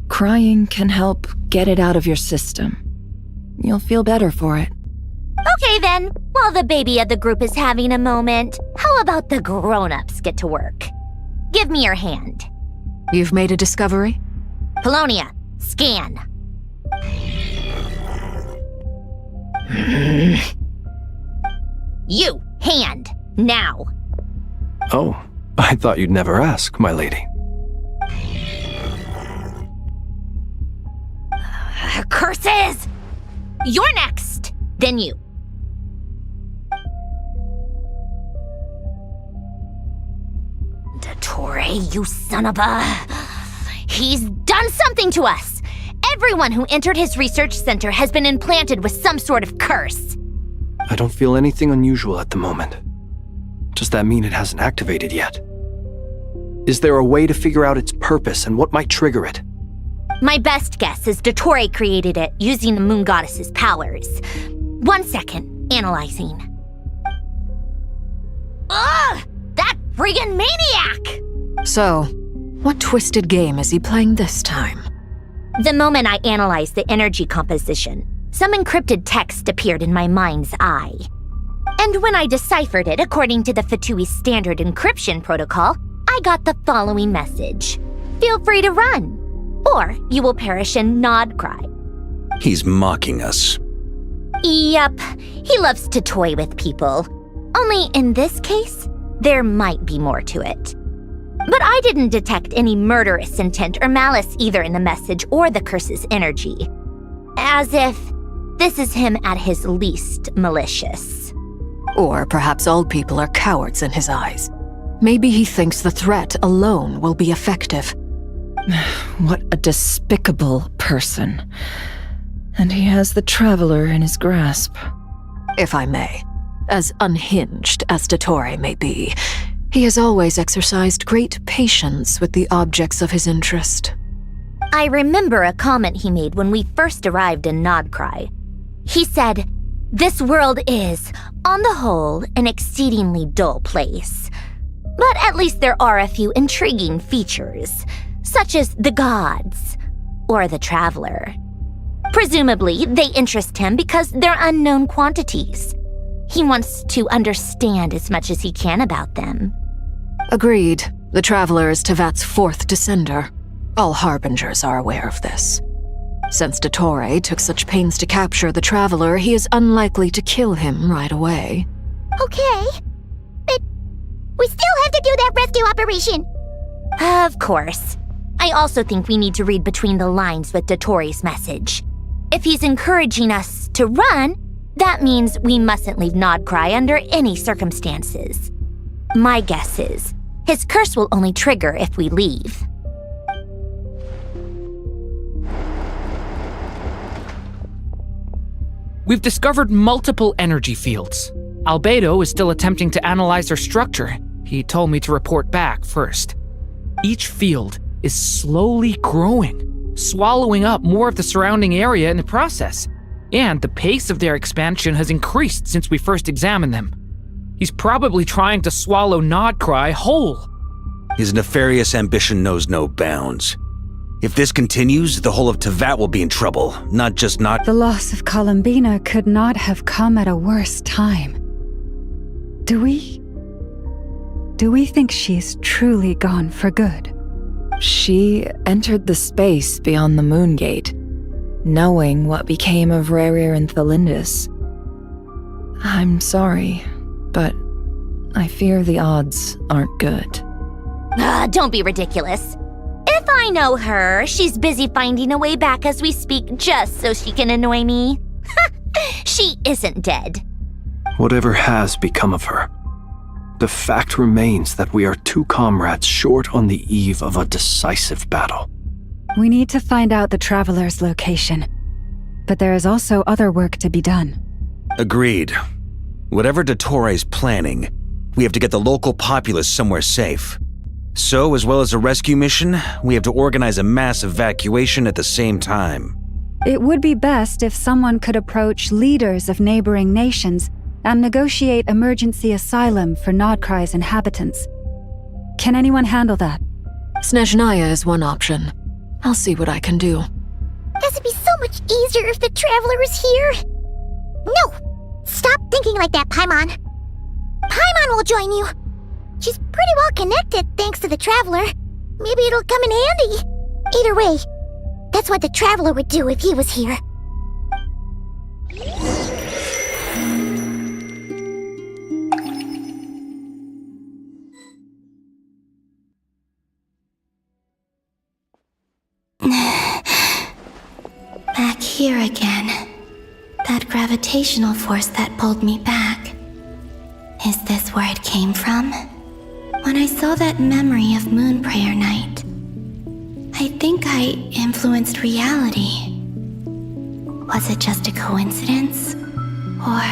[SPEAKER 4] crying can help get it out of your system. You'll feel better for it.
[SPEAKER 2] Okay then, while the baby of the group is having a moment, how about the grown-ups get to work? Give me your hand.
[SPEAKER 7] You've made a discovery?
[SPEAKER 2] Polonia, scan. You, hand, now.
[SPEAKER 5] Oh, I thought you'd never ask, my lady.
[SPEAKER 2] Curses! You're next, then you. Dottore, you son of a... He's done something to us! Everyone who entered his research center has been implanted with some sort of curse.
[SPEAKER 5] I don't feel anything unusual at the moment. Does that mean it hasn't activated yet? Is there a way to figure out its purpose and what might trigger it?
[SPEAKER 2] My best guess is Dottore created it using the Moon Goddess's powers. 1 second, analyzing. Ugh! That friggin' maniac!
[SPEAKER 7] So, what twisted game is he playing this time?
[SPEAKER 2] The moment I analyzed the energy composition, some encrypted text appeared in my mind's eye. And when I deciphered it according to the VIII standard encryption protocol, I got the following message. Feel free to run, or you will perish in nod cry.
[SPEAKER 3] He's mocking us.
[SPEAKER 2] Yep, he loves to toy with people. Only in this case, there might be more to it. But I didn't detect any murderous intent or malice either in the message or the curse's energy. As if this is him at his least malicious.
[SPEAKER 7] Or perhaps all people are cowards in his eyes. Maybe he thinks the threat alone will be effective.
[SPEAKER 4] What a despicable person. And he has the Traveler in his grasp.
[SPEAKER 7] If I may, as unhinged as Dottore may be, he has always exercised great patience with the objects of his interest.
[SPEAKER 2] I remember a comment he made when we first arrived in Nodcry. He said, "This world is, on the whole, an exceedingly dull place. But at least there are a few intriguing features, such as the gods, or the Traveler. Presumably, they interest him because they're unknown quantities. He wants to understand as much as he can about them."
[SPEAKER 7] Agreed. The Traveler is Tevat's 4th descender. All Harbingers are aware of this. Since Dottore took such pains to capture the Traveler, he is unlikely to kill him right away.
[SPEAKER 8] Okay, but we still have to do that rescue operation.
[SPEAKER 2] Of course. I also think we need to read between the lines with Dottore's message. If he's encouraging us to run, that means we mustn't leave Nodcry under any circumstances. My guess is, His curse will only trigger if we leave.
[SPEAKER 18] We've discovered multiple energy fields. Albedo is still attempting to analyze their structure. He told me to report back first. Each field is slowly growing, swallowing up more of the surrounding area in the process. And the pace of their expansion has increased since we first examined them. He's probably trying to swallow Nodcry whole.
[SPEAKER 3] His nefarious ambition knows no bounds. If this continues, the whole of Teyvat will be in trouble, not just
[SPEAKER 9] The loss of Columbina could not have come at a worse time. Do we think she's truly gone for good?
[SPEAKER 4] She entered the space beyond the Moon Gate, knowing what became of Rerir and Thelindis. I'm sorry, but I fear the odds aren't good.
[SPEAKER 2] Don't be ridiculous. If I know her, she's busy finding a way back as we speak just so she can annoy me. She isn't dead.
[SPEAKER 5] Whatever has become of her, the fact remains that we are two comrades short on the eve of a decisive battle.
[SPEAKER 9] We need to find out the Traveler's location. But there is also other work to be done.
[SPEAKER 3] Agreed. Whatever Dottore planning, we have to get the local populace somewhere safe. So, as well as a rescue mission, we have to organize a mass evacuation at the same time.
[SPEAKER 9] It would be best if someone could approach leaders of neighboring nations and negotiate emergency asylum for Nodcry's inhabitants. Can anyone handle that?
[SPEAKER 7] Snezhnaya is one option. I'll see what I can do.
[SPEAKER 8] This would be so much easier if the Traveler was here. No! Stop thinking like that, Paimon. Paimon will join you. She's pretty well connected thanks to the Traveler. Maybe it'll come in handy. Either way, that's what the Traveler would do if he was here.
[SPEAKER 16] Back here again. That gravitational force that pulled me back. Is this where it came from? When I saw that memory of Moon Prayer Night, I think I influenced reality. Was it just a coincidence? Or,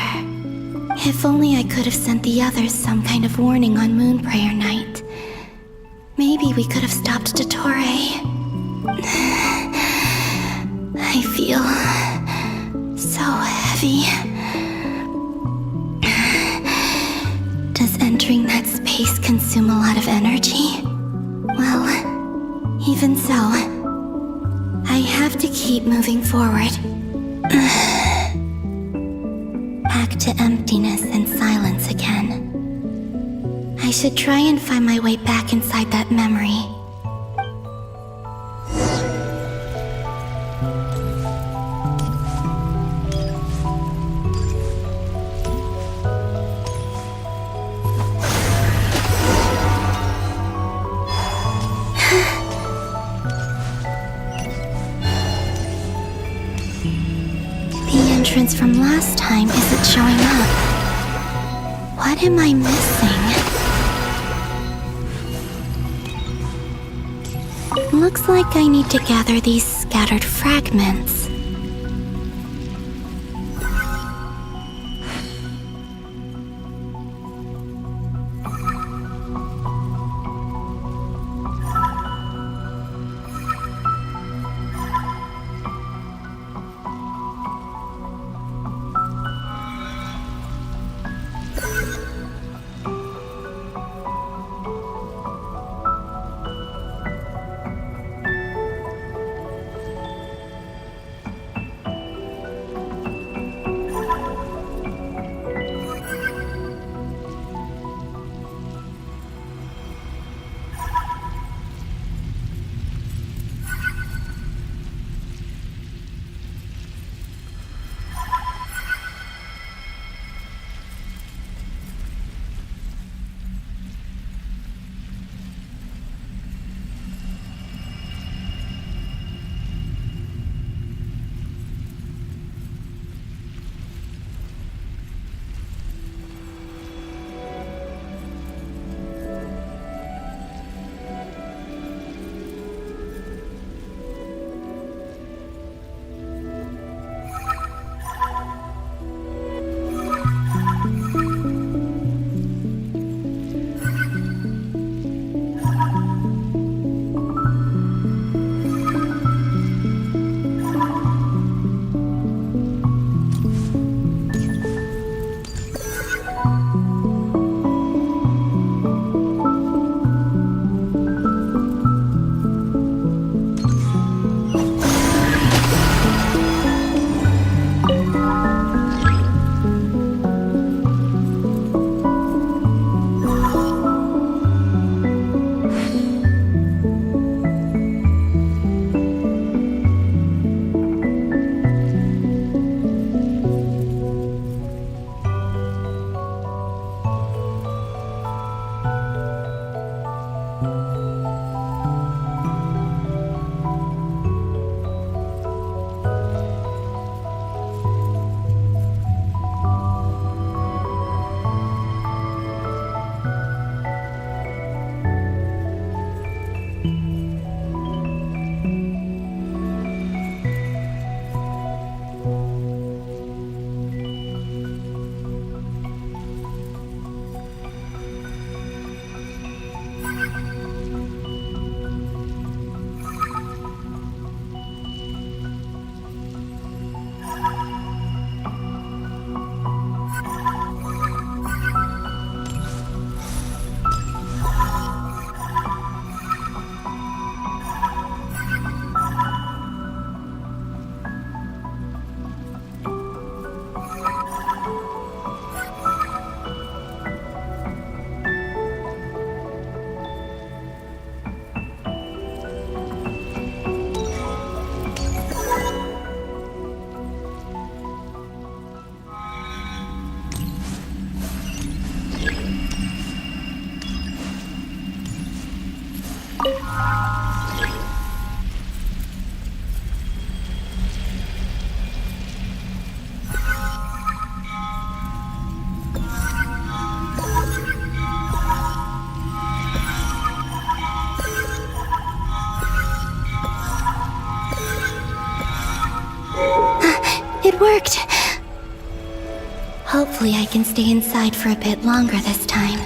[SPEAKER 16] if only I could have sent the others some kind of warning on Moon Prayer Night. Maybe we could have stopped Dottore. I feel so heavy. Does entering that space consume a lot of energy? Well, even so, I have to keep moving forward. Back to emptiness and silence again. I should try and find my way back inside that memory. From last time isn't showing up. What am I missing? Looks like I need to gather these scattered fragments. It worked! Hopefully I can stay inside for a bit longer this time.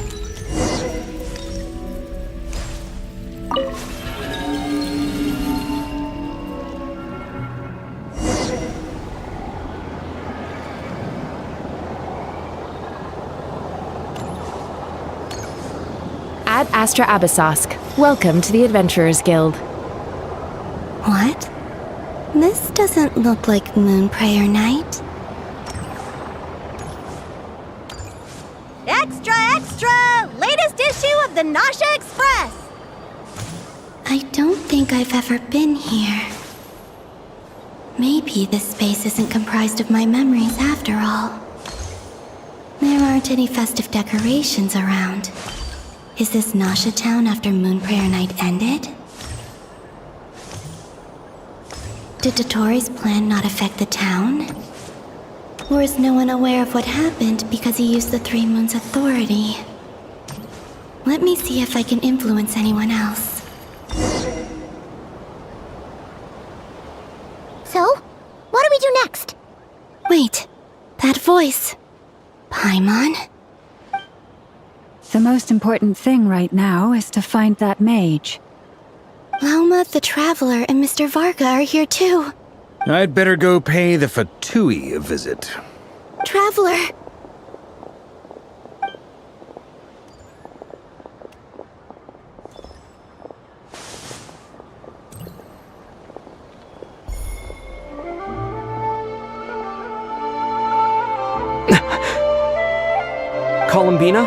[SPEAKER 19] Ad Astra Abyssosk. Welcome to the Adventurers Guild.
[SPEAKER 16] What? This doesn't look like Moon Prayer Night.
[SPEAKER 20] Extra, extra! Latest issue of the Nausea Express!
[SPEAKER 16] I don't think I've ever been here. Maybe this space isn't comprised of my memories after all. There aren't any festive decorations around. Is this Nausea Town after Moon Prayer Night ended? Did Dotori's plan not affect the town? Or is no one aware of what happened because he used the Three Moons' authority? Let me see if I can influence anyone else.
[SPEAKER 8] So, what do we do next?
[SPEAKER 16] Wait, that voice. Paimon?
[SPEAKER 9] The most important thing right now is to find that mage.
[SPEAKER 16] Lauma the Traveler and Mr. Varga are here too.
[SPEAKER 3] I'd better go pay the Fatui a visit.
[SPEAKER 16] Traveler!
[SPEAKER 12] Columbina?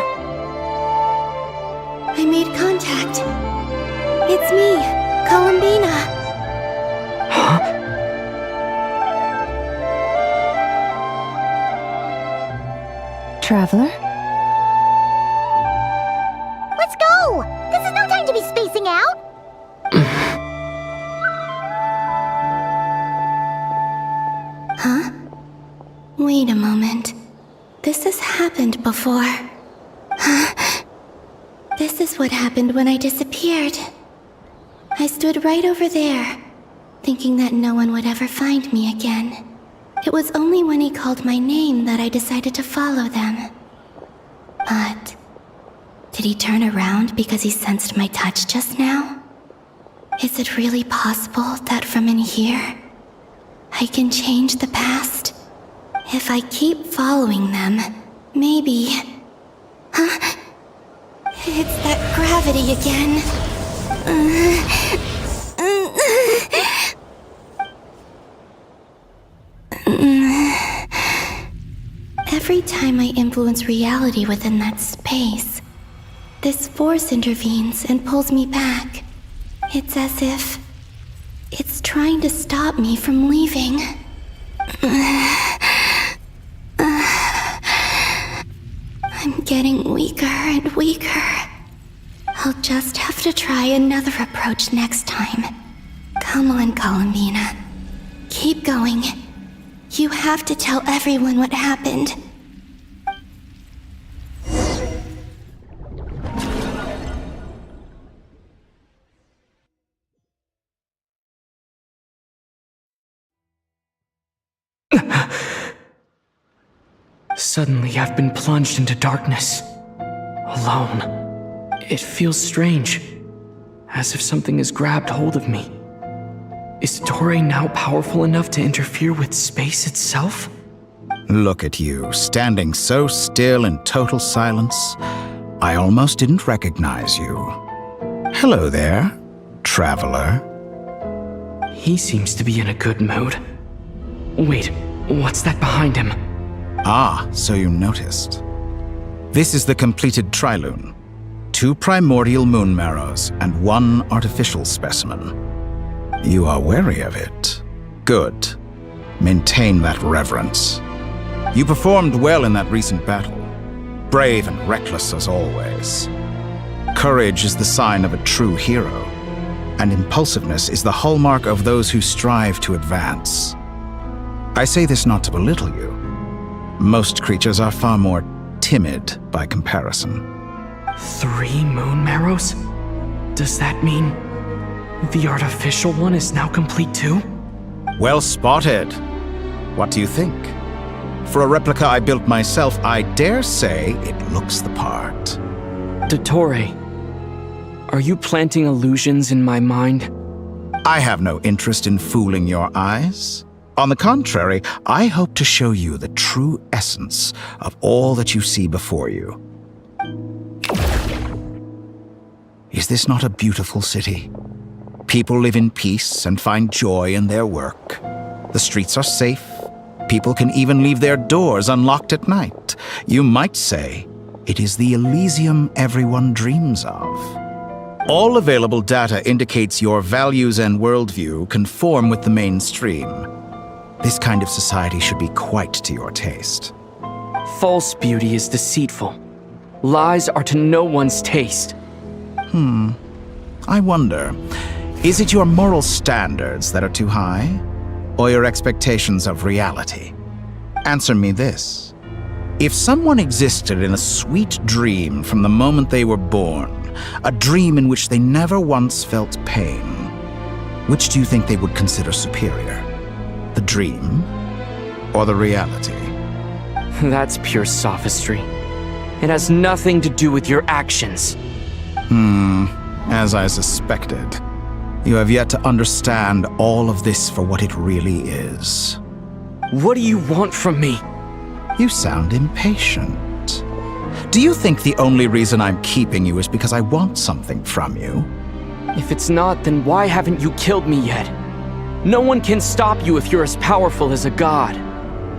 [SPEAKER 16] I made contact. It's me, Columbina.
[SPEAKER 12] Huh?
[SPEAKER 9] Traveler?
[SPEAKER 8] Let's go! This is no time to be spacing out!
[SPEAKER 16] Huh? Wait a moment. This has happened before. Huh? This is what happened when I disappeared. I stood right over there, thinking that no one would ever find me again. It was only when he called my name that I decided to follow them. But did he turn around because he sensed my touch just now? Is it really possible that from in here, I can change the past? If I keep following them, maybe... Huh? It's that gravity again. Every time I influence reality within that space, this force intervenes and pulls me back. It's as if it's trying to stop me from leaving. I'm getting weaker and weaker. I'll just have to try another approach next time. Come on, Columbina. Keep going. You have to tell everyone what happened.
[SPEAKER 12] Suddenly, I've been plunged into darkness. Alone. It feels strange. As if something has grabbed hold of me. Is Dore now powerful enough to interfere with space itself?
[SPEAKER 13] Look at you, standing so still in total silence. I almost didn't recognize you. Hello there, traveler.
[SPEAKER 12] He seems to be in a good mood. Wait, what's that behind him?
[SPEAKER 13] Ah, so you noticed. This is the completed Trilune. 2 primordial moon marrows and 1 artificial specimen. You are wary of it. Good. Maintain that reverence. You performed well in that recent battle. Brave and reckless as always. Courage is the sign of a true hero, and impulsiveness is the hallmark of those who strive to advance. I say this not to belittle you. Most creatures are far more timid by comparison.
[SPEAKER 12] 3 moon marrows? Does that mean the artificial one is now complete too?
[SPEAKER 13] Well spotted. What do you think? For a replica I built myself, I dare say it looks the part.
[SPEAKER 12] Dottore, are you planting illusions in my mind?
[SPEAKER 13] I have no interest in fooling your eyes. On the contrary, I hope to show you the true essence of all that you see before you. Is this not a beautiful city? People live in peace and find joy in their work. The streets are safe. People can even leave their doors unlocked at night. You might say it is the Elysium everyone dreams of. All available data indicates your values and worldview conform with the mainstream. This kind of society should be quite to your taste.
[SPEAKER 12] False beauty is deceitful. Lies are to no one's taste.
[SPEAKER 13] I wonder, is it your moral standards that are too high? Or your expectations of reality? Answer me this. If someone existed in a sweet dream from the moment they were born, a dream in which they never once felt pain, which do you think they would consider superior? The dream or the reality?
[SPEAKER 12] That's pure sophistry. It has nothing to do with your actions.
[SPEAKER 13] As I suspected. You have yet to understand all of this for what it really is.
[SPEAKER 12] What do you want from me?
[SPEAKER 13] You sound impatient. Do you think the only reason I'm keeping you is because I want something from you?
[SPEAKER 12] If it's not, then why haven't you killed me yet? No one can stop you if you're as powerful as a god.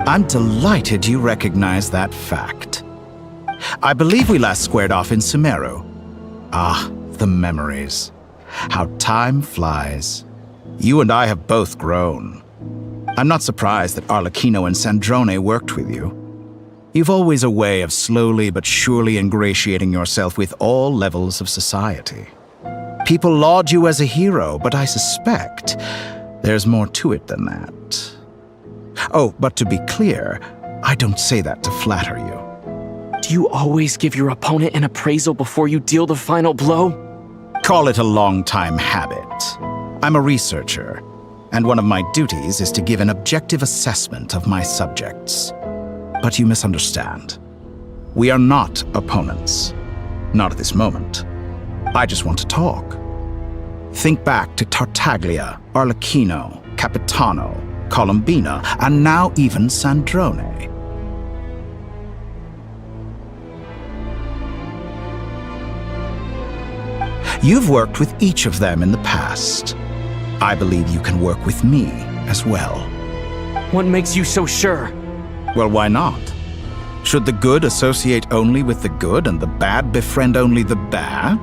[SPEAKER 13] I'm delighted you recognize that fact. I believe we last squared off in Sumeru. Ah, the memories. How time flies. You and I have both grown. I'm not surprised that Arlecchino and Sandrone worked with you. You've always a way of slowly but surely ingratiating yourself with all levels of society. People laud you as a hero, but I suspect there's more to it than that. Oh, but to be clear, I don't say that to flatter you.
[SPEAKER 12] Do you always give your opponent an appraisal before you deal the final blow?
[SPEAKER 13] Call it a long-time habit. I'm a researcher, and one of my duties is to give an objective assessment of my subjects. But you misunderstand. We are not opponents. Not at this moment. I just want to talk. Think back to Tartaglia, Arlecchino, Capitano, Colombina, and now even Sandrone. You've worked with each of them in the past. I believe you can work with me as well.
[SPEAKER 12] What makes you so sure?
[SPEAKER 13] Well, why not? Should the good associate only with the good and the bad befriend only the bad?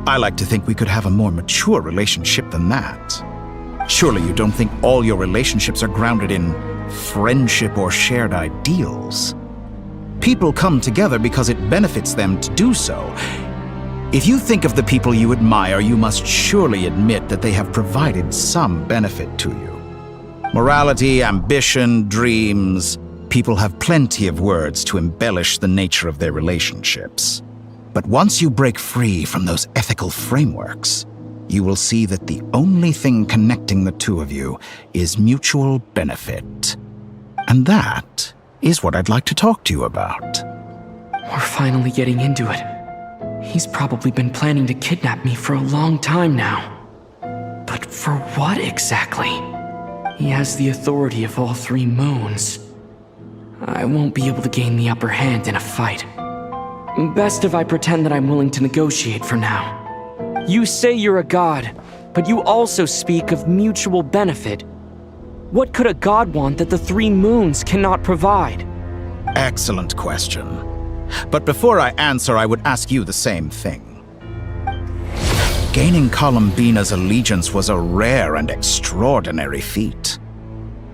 [SPEAKER 13] I like to think we could have a more mature relationship than that. Surely you don't think all your relationships are grounded in friendship or shared ideals? People come together because it benefits them to do so. If you think of the people you admire, you must surely admit that they have provided some benefit to you. Morality, ambition, dreams. People have plenty of words to embellish the nature of their relationships. But once you break free from those ethical frameworks, you will see that the only thing connecting the two of you is mutual benefit. And that is what I'd like to talk to you about.
[SPEAKER 12] We're finally getting into it. He's probably been planning to kidnap me for a long time now. But for what exactly? He has the authority of all three moons. I won't be able to gain the upper hand in a fight. Best if I pretend that I'm willing to negotiate for now. You say you're a god, but you also speak of mutual benefit. What could a god want that the three moons cannot provide?
[SPEAKER 13] Excellent question. But before I answer, I would ask you the same thing. Gaining Colombina's allegiance was a rare and extraordinary feat.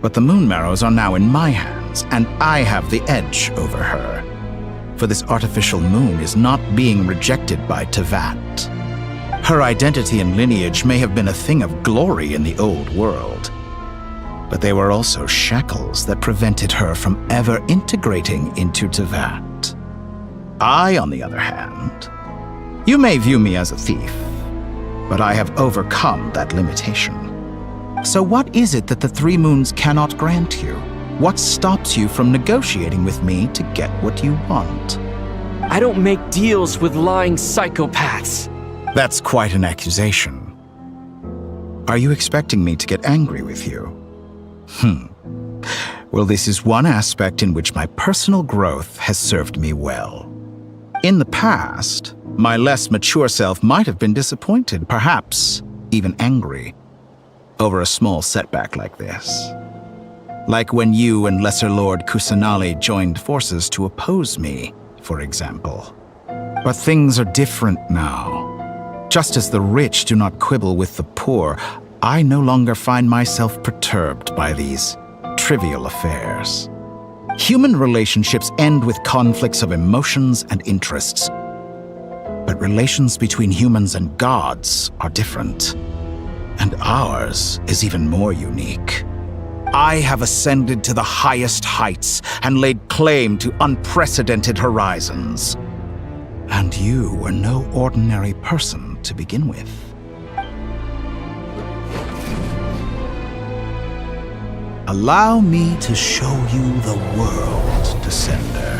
[SPEAKER 13] But the Moon Marrows are now in my hands, and I have the edge over her. For this artificial moon is not being rejected by Teyvat. Her identity and lineage may have been a thing of glory in the old world, but they were also shackles that prevented her from ever integrating into Teyvat. I, on the other hand, you may view me as a thief, but I have overcome that limitation. So what is it that the Three Moons cannot grant you? What stops you from negotiating with me to get what you want?
[SPEAKER 12] I don't make deals with lying psychopaths.
[SPEAKER 13] That's quite an accusation. Are you expecting me to get angry with you? Well, this is one aspect in which my personal growth has served me well. In the past, my less mature self might have been disappointed, perhaps even angry, over a small setback like this. Like when you and Lesser Lord Kusanali joined forces to oppose me, for example. But things are different now. Just as the rich do not quibble with the poor, I no longer find myself perturbed by these trivial affairs. Human relationships end with conflicts of emotions and interests. But relations between humans and gods are different. And ours is even more unique. I have ascended to the highest heights and laid claim to unprecedented horizons. And you were no ordinary person to begin with. Allow me to show you the world, Descender.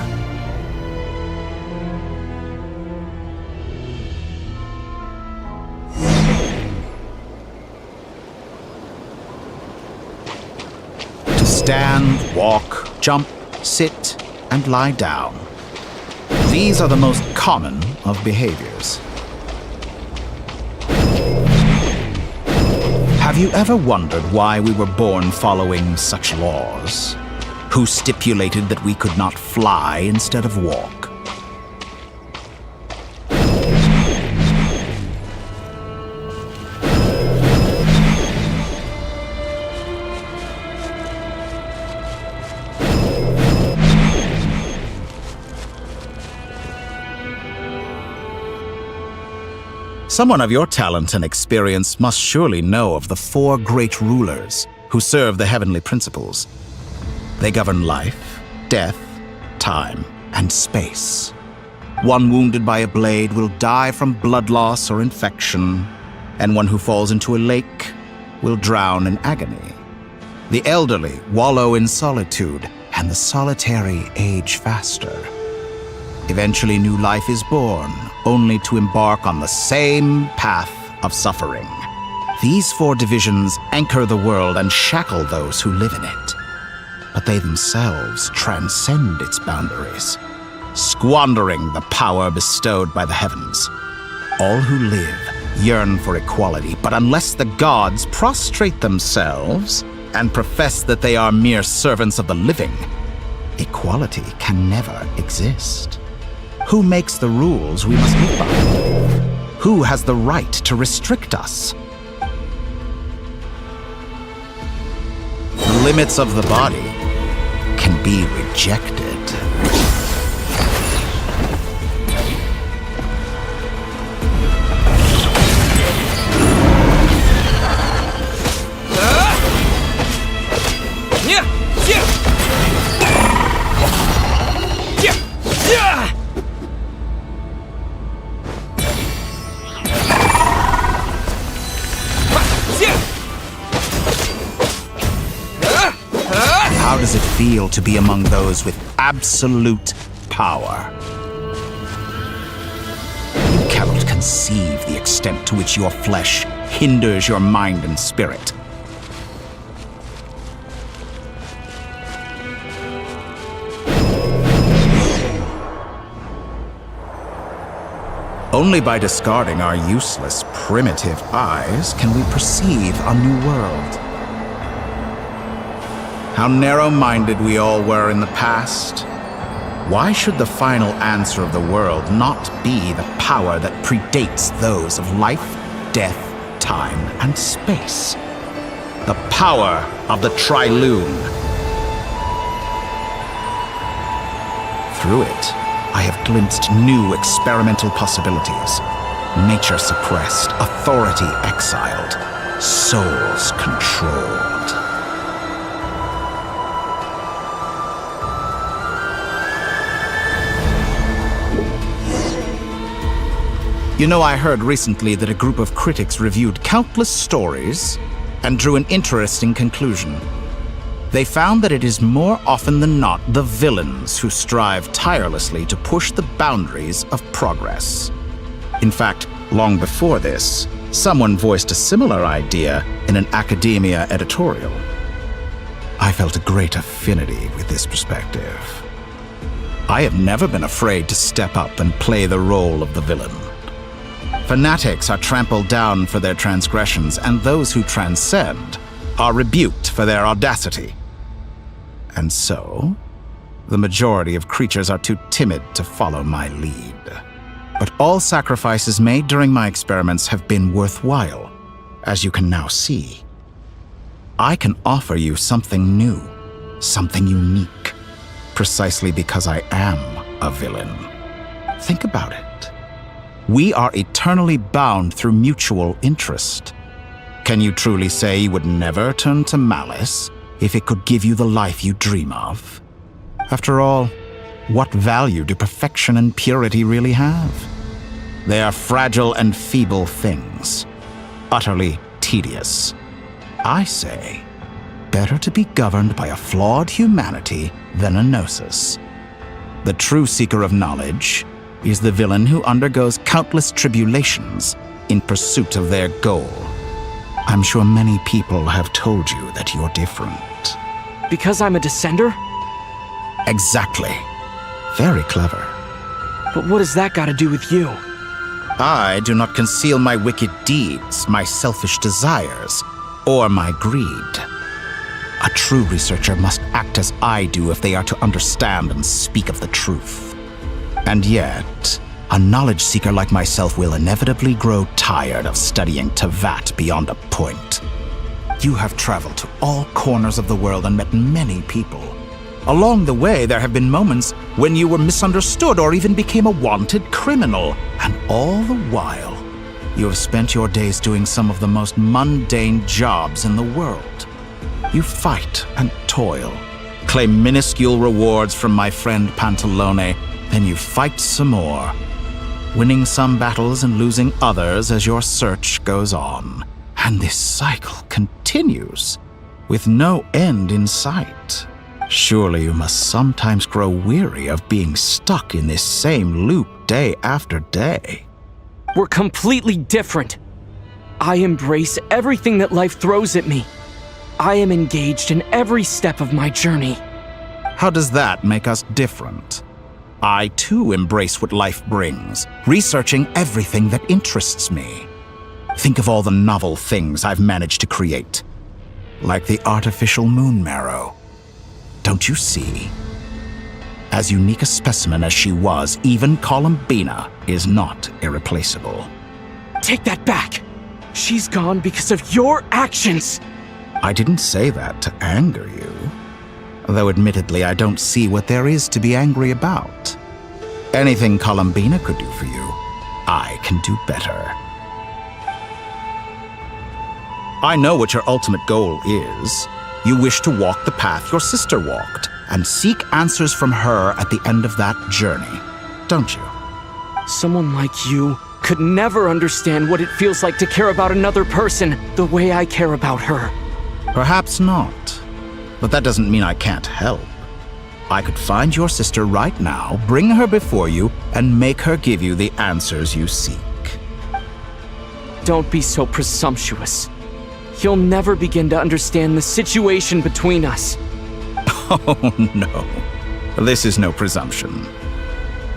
[SPEAKER 13] To stand, walk, jump, sit, and lie down. These are the most common of behaviors. Have you ever wondered why we were born following such laws? Who stipulated that we could not fly instead of walk? Someone of your talent and experience must surely know of the four great rulers who serve the heavenly principles. They govern life, death, time, and space. One wounded by a blade will die from blood loss or infection, and one who falls into a lake will drown in agony. The elderly wallow in solitude, and the solitary age faster. Eventually, new life is born, only to embark on the same path of suffering. These four divisions anchor the world and shackle those who live in it. But they themselves transcend its boundaries, squandering the power bestowed by the heavens. All who live yearn for equality, but unless the gods prostrate themselves and profess that they are mere servants of the living, equality can never exist. Who makes the rules we must live by? Who has the right to restrict us? The limits of the body can be rejected. How does it feel to be among those with absolute power? You cannot conceive the extent to which your flesh hinders your mind and spirit. Only by discarding our useless, primitive eyes can we perceive a new world. How narrow-minded we all were in the past. Why should the final answer of the world not be the power that predates those of life, death, time, and space? The power of the Trilune. Through it, I have glimpsed new experimental possibilities. Nature suppressed, authority exiled, souls controlled. You know, I heard recently that a group of critics reviewed countless stories and drew an interesting conclusion. They found that it is more often than not the villains who strive tirelessly to push the boundaries of progress. In fact, long before this, someone voiced a similar idea in an academia editorial. I felt a great affinity with this perspective. I have never been afraid to step up and play the role of the villain. Fanatics are trampled down for their transgressions, and those who transcend are rebuked for their audacity. And so, the majority of creatures are too timid to follow my lead. But all sacrifices made during my experiments have been worthwhile, as you can now see. I can offer you something new, something unique, precisely because I am a villain. Think about it. We are eternally bound through mutual interest. Can you truly say you would never turn to malice if it could give you the life you dream of? After all, what value do perfection and purity really have? They are fragile and feeble things, utterly tedious. I say, better to be governed by a flawed humanity than a gnosis. The true seeker of knowledge is the villain who undergoes countless tribulations in pursuit of their goal. I'm sure many people have told you that you're different.
[SPEAKER 12] Because I'm a descender?
[SPEAKER 13] Exactly. Very clever.
[SPEAKER 12] But what does that got to do with you?
[SPEAKER 13] I do not conceal my wicked deeds, my selfish desires, or my greed. A true researcher must act as I do if they are to understand and speak of the truth. And yet, a knowledge seeker like myself will inevitably grow tired of studying Tevat beyond a point. You have traveled to all corners of the world and met many people. Along the way, there have been moments when you were misunderstood or even became a wanted criminal. And all the while, you have spent your days doing some of the most mundane jobs in the world. You fight and toil, claim minuscule rewards from my friend Pantalone, then you fight some more, winning some battles and losing others as your search goes on. And this cycle continues, with no end in sight. Surely you must sometimes grow weary of being stuck in this same loop day after day.
[SPEAKER 12] We're completely different. I embrace everything that life throws at me. I am engaged in every step of my journey.
[SPEAKER 13] How does that make us different? I too embrace what life brings, researching everything that interests me. Think of all the novel things I've managed to create, like the artificial moon marrow. Don't you see? As unique a specimen as she was, even Columbina is not irreplaceable.
[SPEAKER 12] Take that back! She's gone because of your actions!
[SPEAKER 13] I didn't say that to anger you. Though admittedly, I don't see what there is to be angry about. Anything Columbina could do for you, I can do better. I know what your ultimate goal is. You wish to walk the path your sister walked, and seek answers from her at the end of that journey, don't you?
[SPEAKER 12] Someone like you could never understand what it feels like to care about another person the way I care about her.
[SPEAKER 13] Perhaps not. But that doesn't mean I can't help. I could find your sister right now, bring her before you, and make her give you the answers you seek.
[SPEAKER 12] Don't be so presumptuous. You'll never begin to understand the situation between us.
[SPEAKER 13] Oh no, this is no presumption.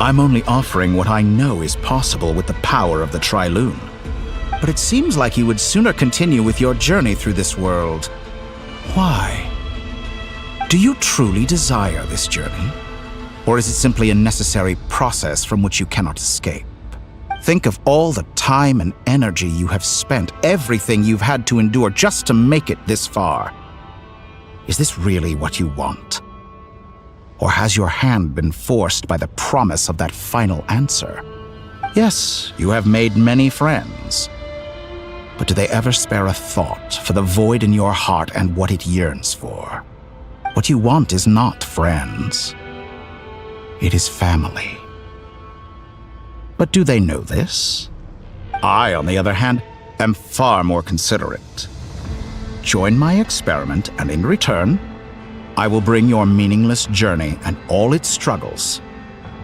[SPEAKER 13] I'm only offering what I know is possible with the power of the Trilune. But it seems like you would sooner continue with your journey through this world. Why? Do you truly desire this journey? Or is it simply a necessary process from which you cannot escape? Think of all the time and energy you have spent, everything you've had to endure just to make it this far. Is this really what you want? Or has your hand been forced by the promise of that final answer? Yes, you have made many friends. But do they ever spare a thought for the void in your heart and what it yearns for? What you want is not friends. It is family. But do they know this? I, on the other hand, am far more considerate. join my experiment, and in return, I will bring your meaningless journey and all its struggles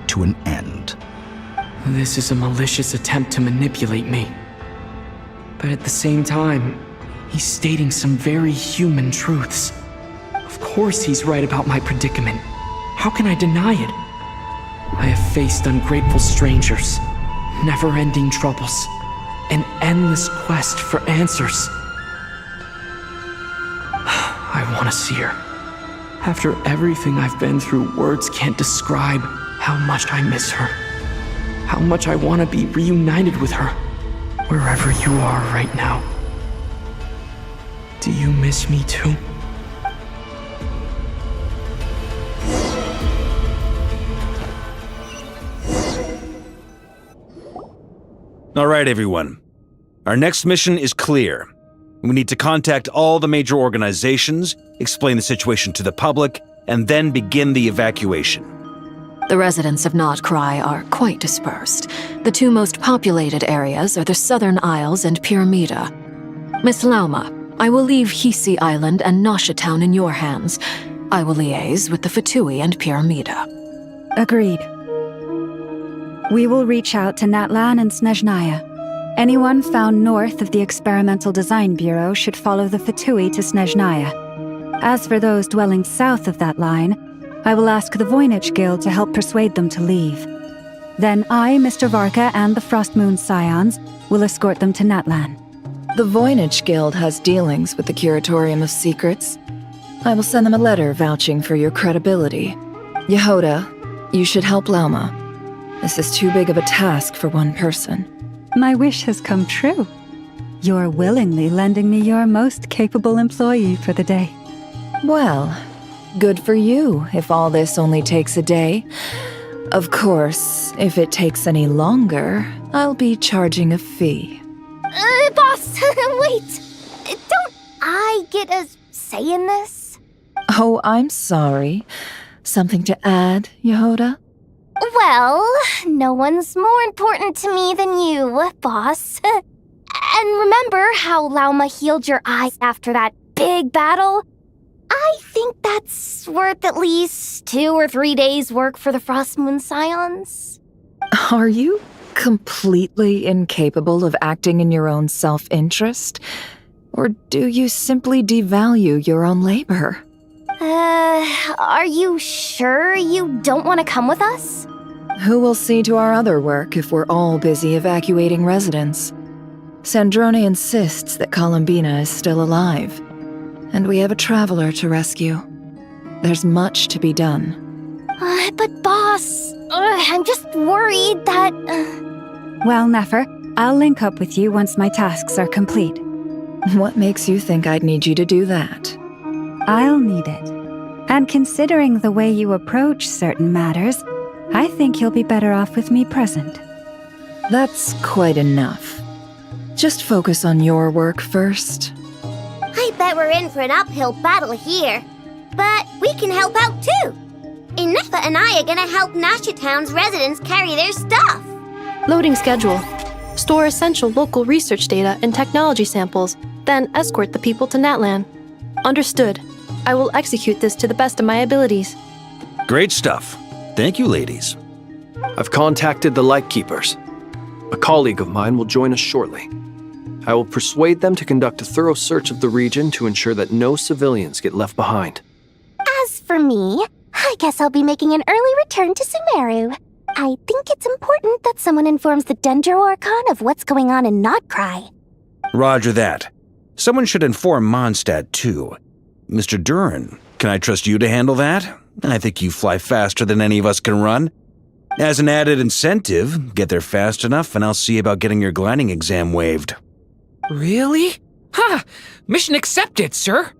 [SPEAKER 13] to an end.
[SPEAKER 12] This is a malicious attempt to manipulate me. But at the same time, he's stating some very human truths. Of course he's right about my predicament. How can I deny it? I have faced ungrateful strangers, never-ending troubles, an endless quest for answers. I want to see her. After everything I've been through, words can't describe how much I miss her. How much I want to be reunited with her, wherever you are right now. Do you miss me too?
[SPEAKER 3] All right, everyone. Our next mission is clear. We need to contact all the major organizations, explain the situation to the public, and then begin the evacuation.
[SPEAKER 7] The residents of Notcry are quite dispersed. The two most populated areas are the Southern Isles and Pyramida. Miss Lauma, I will leave Hisi Island and Nasha Town in your hands. I will liaise with the VIII and Pyramida.
[SPEAKER 9] Agreed. We will reach out to Natlan and Snezhnaya. Anyone found north of the Experimental Design Bureau should follow the VIII to Snezhnaya. As for those dwelling south of that line, I will ask the Voynich Guild to help persuade them to leave. Then I, Mr. Varka, and the Frostmoon Scions will escort them to Natlan.
[SPEAKER 4] The Voynich Guild has dealings with the Curatorium of Secrets. I will send them a letter vouching for your credibility. Yehoda, you should help Lauma. This is too big of a task for one person.
[SPEAKER 9] My wish has come true. You're willingly lending me your most capable employee for the day.
[SPEAKER 4] Well, good for you if all this only takes a day. Of course, if it takes any longer, I'll be charging a fee.
[SPEAKER 8] Boss, wait! Don't I get a say in this?
[SPEAKER 4] Oh, I'm sorry. Something to add, Yehoda?
[SPEAKER 8] Well, no one's more important to me than you, boss. And remember how Lauma healed your eyes after that big battle? I think that's worth at least 2 or 3 days' work for the Frostmoon Scions.
[SPEAKER 4] Are you completely incapable of acting in your own self-interest? Or do you simply devalue your own labor?
[SPEAKER 8] Are you sure you don't want to come with us?
[SPEAKER 4] Who will see to our other work if we're all busy evacuating residents? Sandrone insists that Columbina is still alive, and we have a traveler to rescue. There's much to be done.
[SPEAKER 8] But boss, I'm just worried that...
[SPEAKER 9] Well, Nefer, I'll link up with you once my tasks are complete.
[SPEAKER 4] What makes you think I'd need you to do that?
[SPEAKER 9] I'll need it. And considering the way you approach certain matters, I think you'll be better off with me present.
[SPEAKER 4] That's quite enough. Just focus on your work first.
[SPEAKER 8] I bet we're in for an uphill battle here. But we can help out too. Inefa and I are gonna help Nasha Town's residents carry their stuff.
[SPEAKER 10] Loading schedule. Store essential local research data and technology samples, then escort the people to Natlan. Understood. I will execute this to the best of my abilities.
[SPEAKER 3] Great stuff. Thank you, ladies.
[SPEAKER 5] I've contacted the Lightkeepers. A colleague of mine will join us shortly. I will persuade them to conduct a thorough search of the region to ensure that no civilians get left behind.
[SPEAKER 8] As for me, I guess I'll be making an early return to Sumeru. I think it's important that someone informs the Dendro Archon of what's going on in Notcry.
[SPEAKER 3] Roger that. Someone should inform Mondstadt, too. Mr. Durin, can I trust you to handle that? I think you fly faster than any of us can run. As an added incentive, get there fast enough and I'll see about getting your gliding exam waived.
[SPEAKER 18] Really? Ha! Mission accepted, sir!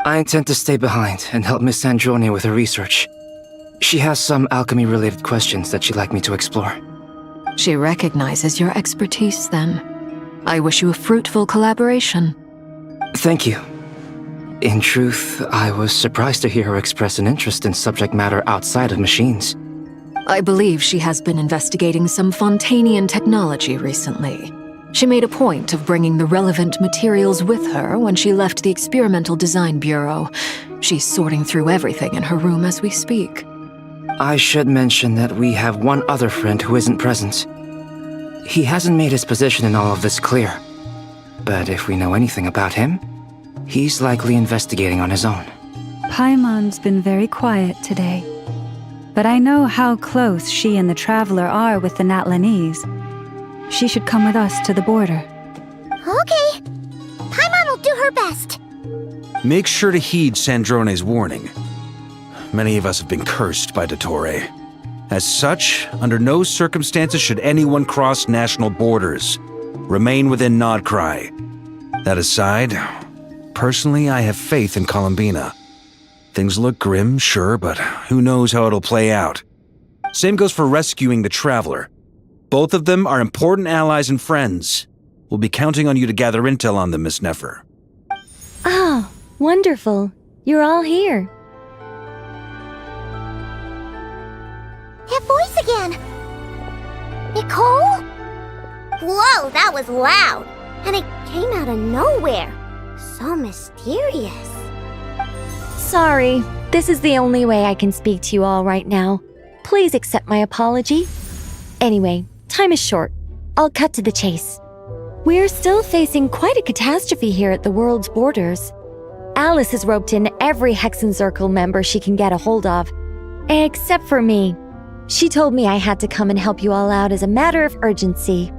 [SPEAKER 2] I intend to stay behind and help Miss Sandrone with her research. She has some alchemy-related questions that she'd like me to explore.
[SPEAKER 7] She recognizes your expertise, then. I wish you a fruitful collaboration.
[SPEAKER 2] Thank you. In truth, I was surprised to hear her express an interest in subject matter outside of machines.
[SPEAKER 7] I believe she has been investigating some Fontanian technology recently. She made a point of bringing the relevant materials with her when she left the Experimental Design Bureau. She's sorting through everything in her room as we speak.
[SPEAKER 21] I should mention that we have one other friend who isn't present. He hasn't made his position in all of this clear. But if we know anything about him, he's likely investigating on his own.
[SPEAKER 9] Paimon's been very quiet today. But I know how close she and the Traveler are with the Natlanese. She should come with us to the border.
[SPEAKER 8] Okay. Paimon will do her best.
[SPEAKER 3] Make sure to heed Sandrone's warning. Many of us have been cursed by Dottore. As such, under no circumstances should anyone cross national borders. Remain within Nodcry. That aside, personally I have faith in Columbina. Things look grim, sure, but who knows how it'll play out. Same goes for rescuing the Traveler. Both of them are important allies and friends. We'll be counting on you to gather intel on them, Miss Nefer.
[SPEAKER 1] Oh, wonderful. You're all here.
[SPEAKER 8] That voice again! Nicole? Whoa, that was loud! And it came out of nowhere. So mysterious.
[SPEAKER 1] Sorry, this is the only way I can speak to you all right now. Please accept my apology. Anyway, time is short. I'll cut to the chase. We're still facing quite a catastrophe here at the world's borders. Alice has roped in every Hexen Circle member she can get a hold of. Except for me. She told me I had to come and help you all out as a matter of urgency.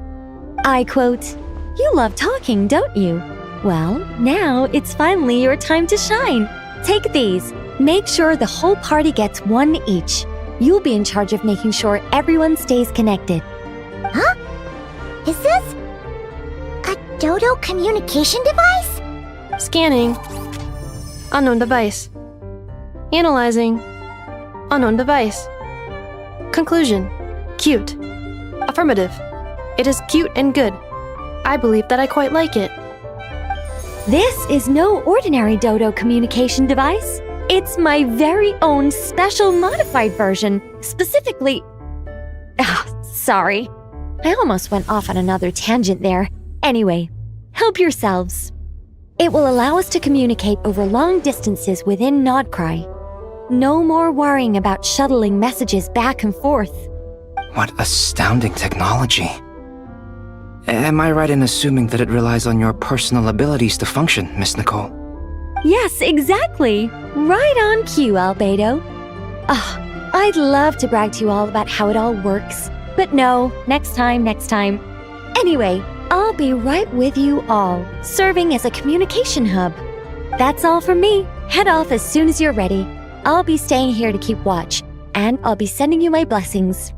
[SPEAKER 1] I quote, "You love talking, don't you? Well, now it's finally your time to shine. Take these. Make sure the whole party gets one each. You'll be in charge of making sure everyone stays connected."
[SPEAKER 8] Huh? Is this a Dodo communication device?
[SPEAKER 10] Scanning. Unknown device. Analyzing. Unknown device. Conclusion. Cute. Affirmative. It is cute and good. I believe that I quite like it.
[SPEAKER 1] This is no ordinary Dodo communication device. It's my very own special modified version, specifically... sorry. I almost went off on another tangent there. Anyway, help yourselves. It will allow us to communicate over long distances within Nodcry. No more worrying about shuttling messages back and forth.
[SPEAKER 21] What astounding technology. Am I right in assuming that it relies on your personal abilities to function, Miss Nicole?
[SPEAKER 1] Yes, exactly. Right on cue, Albedo. I'd love to brag to you all about how it all works. But no, next time. Anyway, I'll be right with you all, serving as a communication hub. That's all from me. Head off as soon as you're ready. I'll be staying here to keep watch, and I'll be sending you my blessings.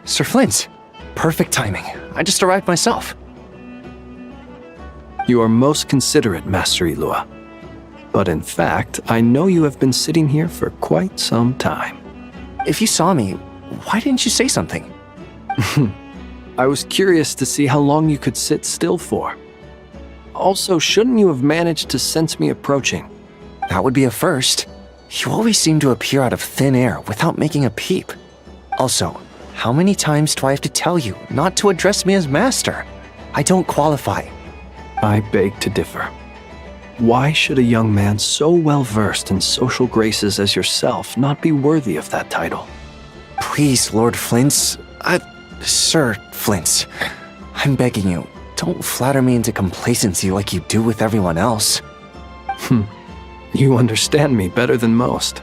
[SPEAKER 21] Sir Flint. Perfect timing. I just arrived myself.
[SPEAKER 5] You are most considerate, Master Ilua. But in fact, I know you have been sitting here for quite some time.
[SPEAKER 21] If you saw me, why didn't you say something?
[SPEAKER 5] I was curious to see how long you could sit still for. Also, shouldn't you have managed to sense me approaching?
[SPEAKER 21] That would be a first. You always seem to appear out of thin air without making a peep. Also, how many times do I have to tell you not to address me as master? I don't qualify.
[SPEAKER 5] I beg to differ. Why should a young man so well versed in social graces as yourself not be worthy of that title?
[SPEAKER 21] Please, Lord Flint's... Sir Flint's. I'm begging you, don't flatter me into complacency like you do with everyone else.
[SPEAKER 5] You understand me better than most.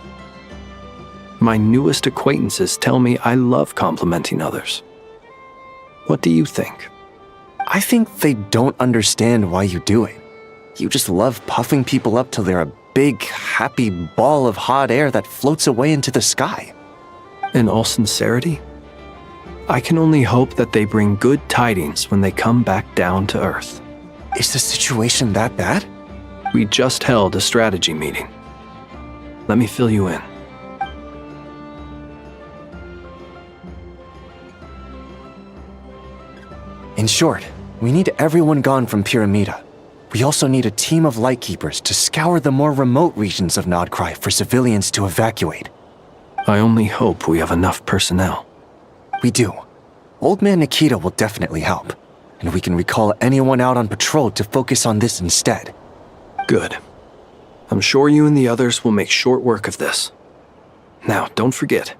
[SPEAKER 5] My newest acquaintances tell me I love complimenting others. What do you think?
[SPEAKER 21] I think they don't understand why you do it.
[SPEAKER 11] You just love puffing people up till they're a big, happy ball of hot air that floats away into the sky.
[SPEAKER 5] In all sincerity, I can only hope that they bring good tidings when they come back down to Earth.
[SPEAKER 11] Is the situation that bad?
[SPEAKER 5] We just held a strategy meeting. Let me fill you in.
[SPEAKER 11] In short, we need everyone gone from Pyramida. We also need a team of Lightkeepers to scour the more remote regions of Nodcry for civilians to evacuate.
[SPEAKER 5] I only hope we have enough personnel.
[SPEAKER 11] We do. Old Man Nikita will definitely help, and we can recall anyone out on patrol to focus on this instead.
[SPEAKER 5] Good. I'm sure you and the others will make short work of this. Now, don't forget,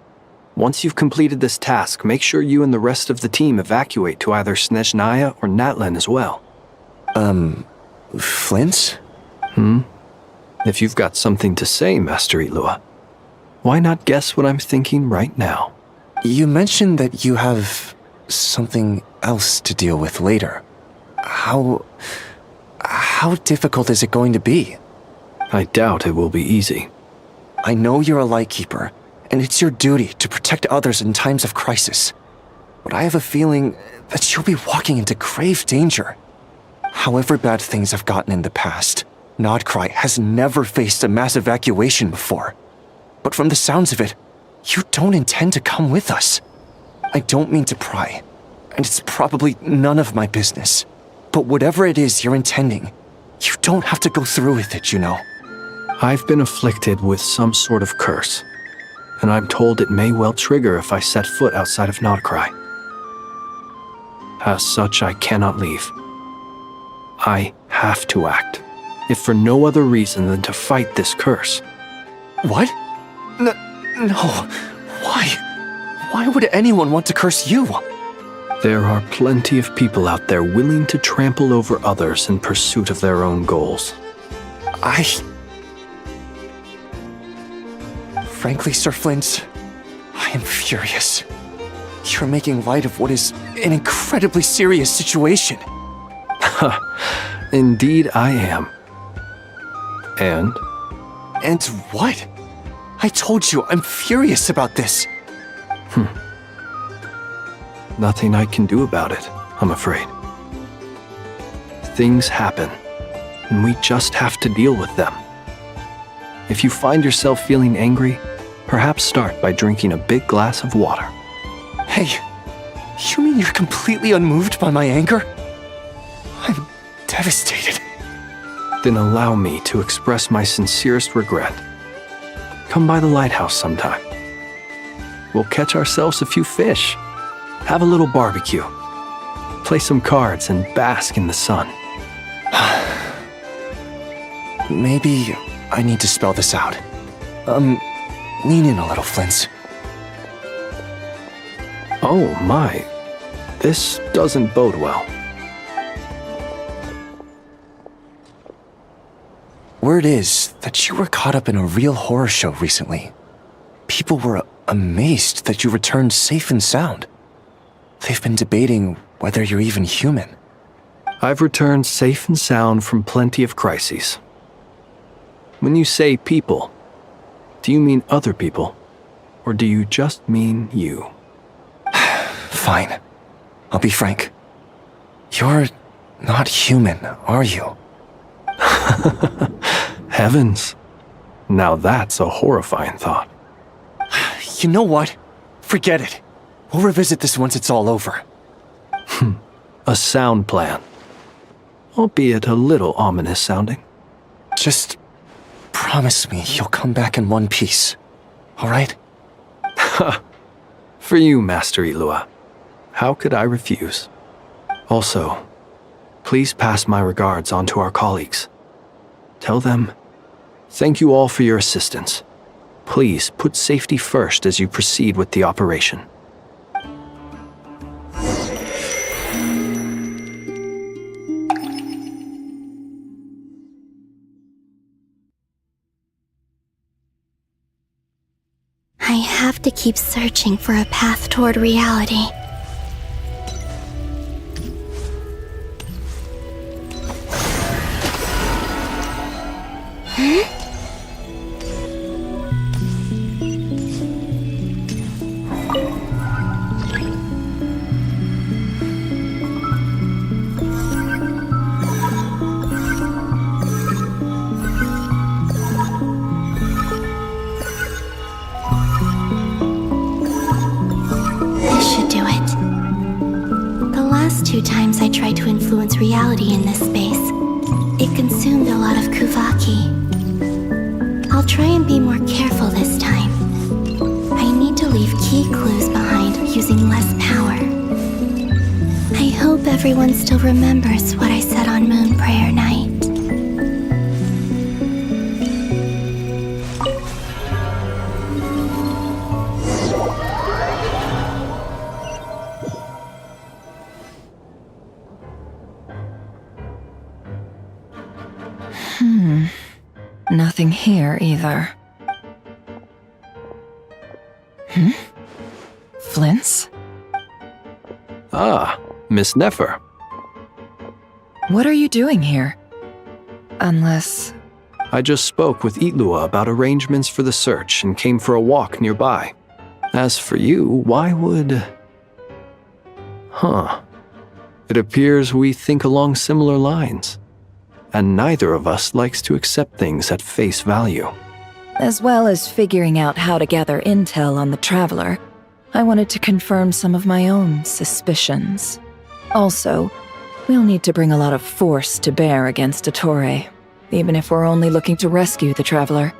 [SPEAKER 5] once you've completed this task, make sure you and the rest of the team evacuate to either Snezhnaya or Natlan as well.
[SPEAKER 11] Flint?
[SPEAKER 5] If you've got something to say, Master Ilua, why not guess what I'm thinking right now?
[SPEAKER 11] You mentioned that you have something else to deal with later. How difficult is it going to be?
[SPEAKER 5] I doubt it will be easy.
[SPEAKER 11] I know you're a Lightkeeper, and it's your duty to protect others in times of crisis. But I have a feeling that you'll be walking into grave danger. However bad things have gotten in the past, Nodcry has never faced a mass evacuation before. But from the sounds of it, you don't intend to come with us. I don't mean to pry, and it's probably none of my business. But whatever it is you're intending, you don't have to go through with it, you know.
[SPEAKER 5] I've been afflicted with some sort of curse, and I'm told it may well trigger if I set foot outside of Nodcry. As such, I cannot leave. I have to act, if for no other reason than to fight this curse.
[SPEAKER 11] What? No. Why? Why would anyone want to curse you?
[SPEAKER 5] There are plenty of people out there willing to trample over others in pursuit of their own goals.
[SPEAKER 11] Frankly, Sir Flint, I am furious. You're making light of what is an incredibly serious situation.
[SPEAKER 5] Indeed I am. And?
[SPEAKER 11] And what? I told you, I'm furious about this.
[SPEAKER 5] Nothing I can do about it, I'm afraid. Things happen, and we just have to deal with them. If you find yourself feeling angry, perhaps start by drinking a big glass of water.
[SPEAKER 11] Hey, you mean you're completely unmoved by my anger? I'm devastated.
[SPEAKER 5] Then allow me to express my sincerest regret. Come by the lighthouse sometime. We'll catch ourselves a few fish, have a little barbecue, play some cards, and bask in the sun.
[SPEAKER 11] Maybe I need to spell this out. Lean in a little, Flint.
[SPEAKER 5] Oh my, this doesn't bode well.
[SPEAKER 11] Word is that you were caught up in a real horror show recently. People were amazed that you returned safe and sound. They've been debating whether you're even human.
[SPEAKER 5] I've returned safe and sound from plenty of crises. When you say people, do you mean other people, or do you just mean you?
[SPEAKER 11] Fine. I'll be frank. You're not human, are you?
[SPEAKER 5] Heavens. Now that's a horrifying thought.
[SPEAKER 11] You know what? Forget it. We'll revisit this once it's all over.
[SPEAKER 5] A sound plan. Albeit a little ominous sounding.
[SPEAKER 11] Just promise me you'll come back in one piece, all right?
[SPEAKER 5] For you, Master Ilua. How could I refuse? Also, please pass my regards on to our colleagues. Tell them, thank you all for your assistance. Please put safety first as you proceed with the operation.
[SPEAKER 16] I have to keep searching for a path toward reality. 2 times I tried to influence reality in this space, it consumed a lot of Kuvaki. I'll try and be more careful this time. I need to leave key clues behind using less power. I hope everyone still remembers what I said on Moon Prayer Night.
[SPEAKER 4] Nothing here either. Flints?
[SPEAKER 5] Ah, Miss Nefer.
[SPEAKER 4] What are you doing here? Unless...
[SPEAKER 5] I just spoke with Itlua about arrangements for the search and came for a walk nearby. As for you, why would... It appears we think along similar lines. And neither of us likes to accept things at face value.
[SPEAKER 4] As well as figuring out how to gather intel on the Traveler, I wanted to confirm some of my own suspicions. Also, we'll need to bring a lot of force to bear against Ettore, even if we're only looking to rescue the Traveler.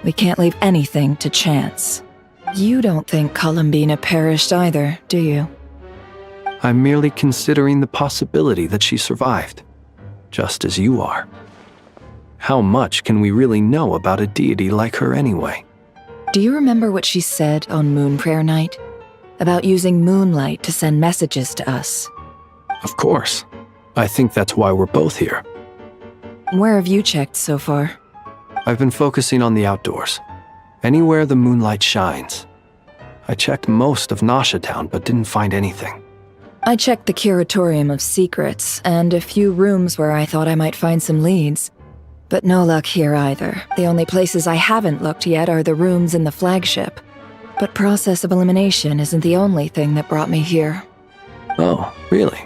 [SPEAKER 4] We can't leave anything to chance. You don't think Columbina perished either, do you?
[SPEAKER 5] I'm merely considering the possibility that she survived, just as you are. How much can we really know about a deity like her anyway?
[SPEAKER 4] Do you remember what she said on Moon Prayer Night? About using moonlight to send messages to us?
[SPEAKER 5] Of course. I think that's why we're both here.
[SPEAKER 4] Where have you checked so far?
[SPEAKER 5] I've been focusing on the outdoors. Anywhere the moonlight shines. I checked most of Nasha Town, but didn't find anything.
[SPEAKER 4] I checked the Curatorium of Secrets, and a few rooms where I thought I might find some leads. But no luck here either. The only places I haven't looked yet are the rooms in the flagship. But process of elimination isn't the only thing that brought me here.
[SPEAKER 5] Oh, really?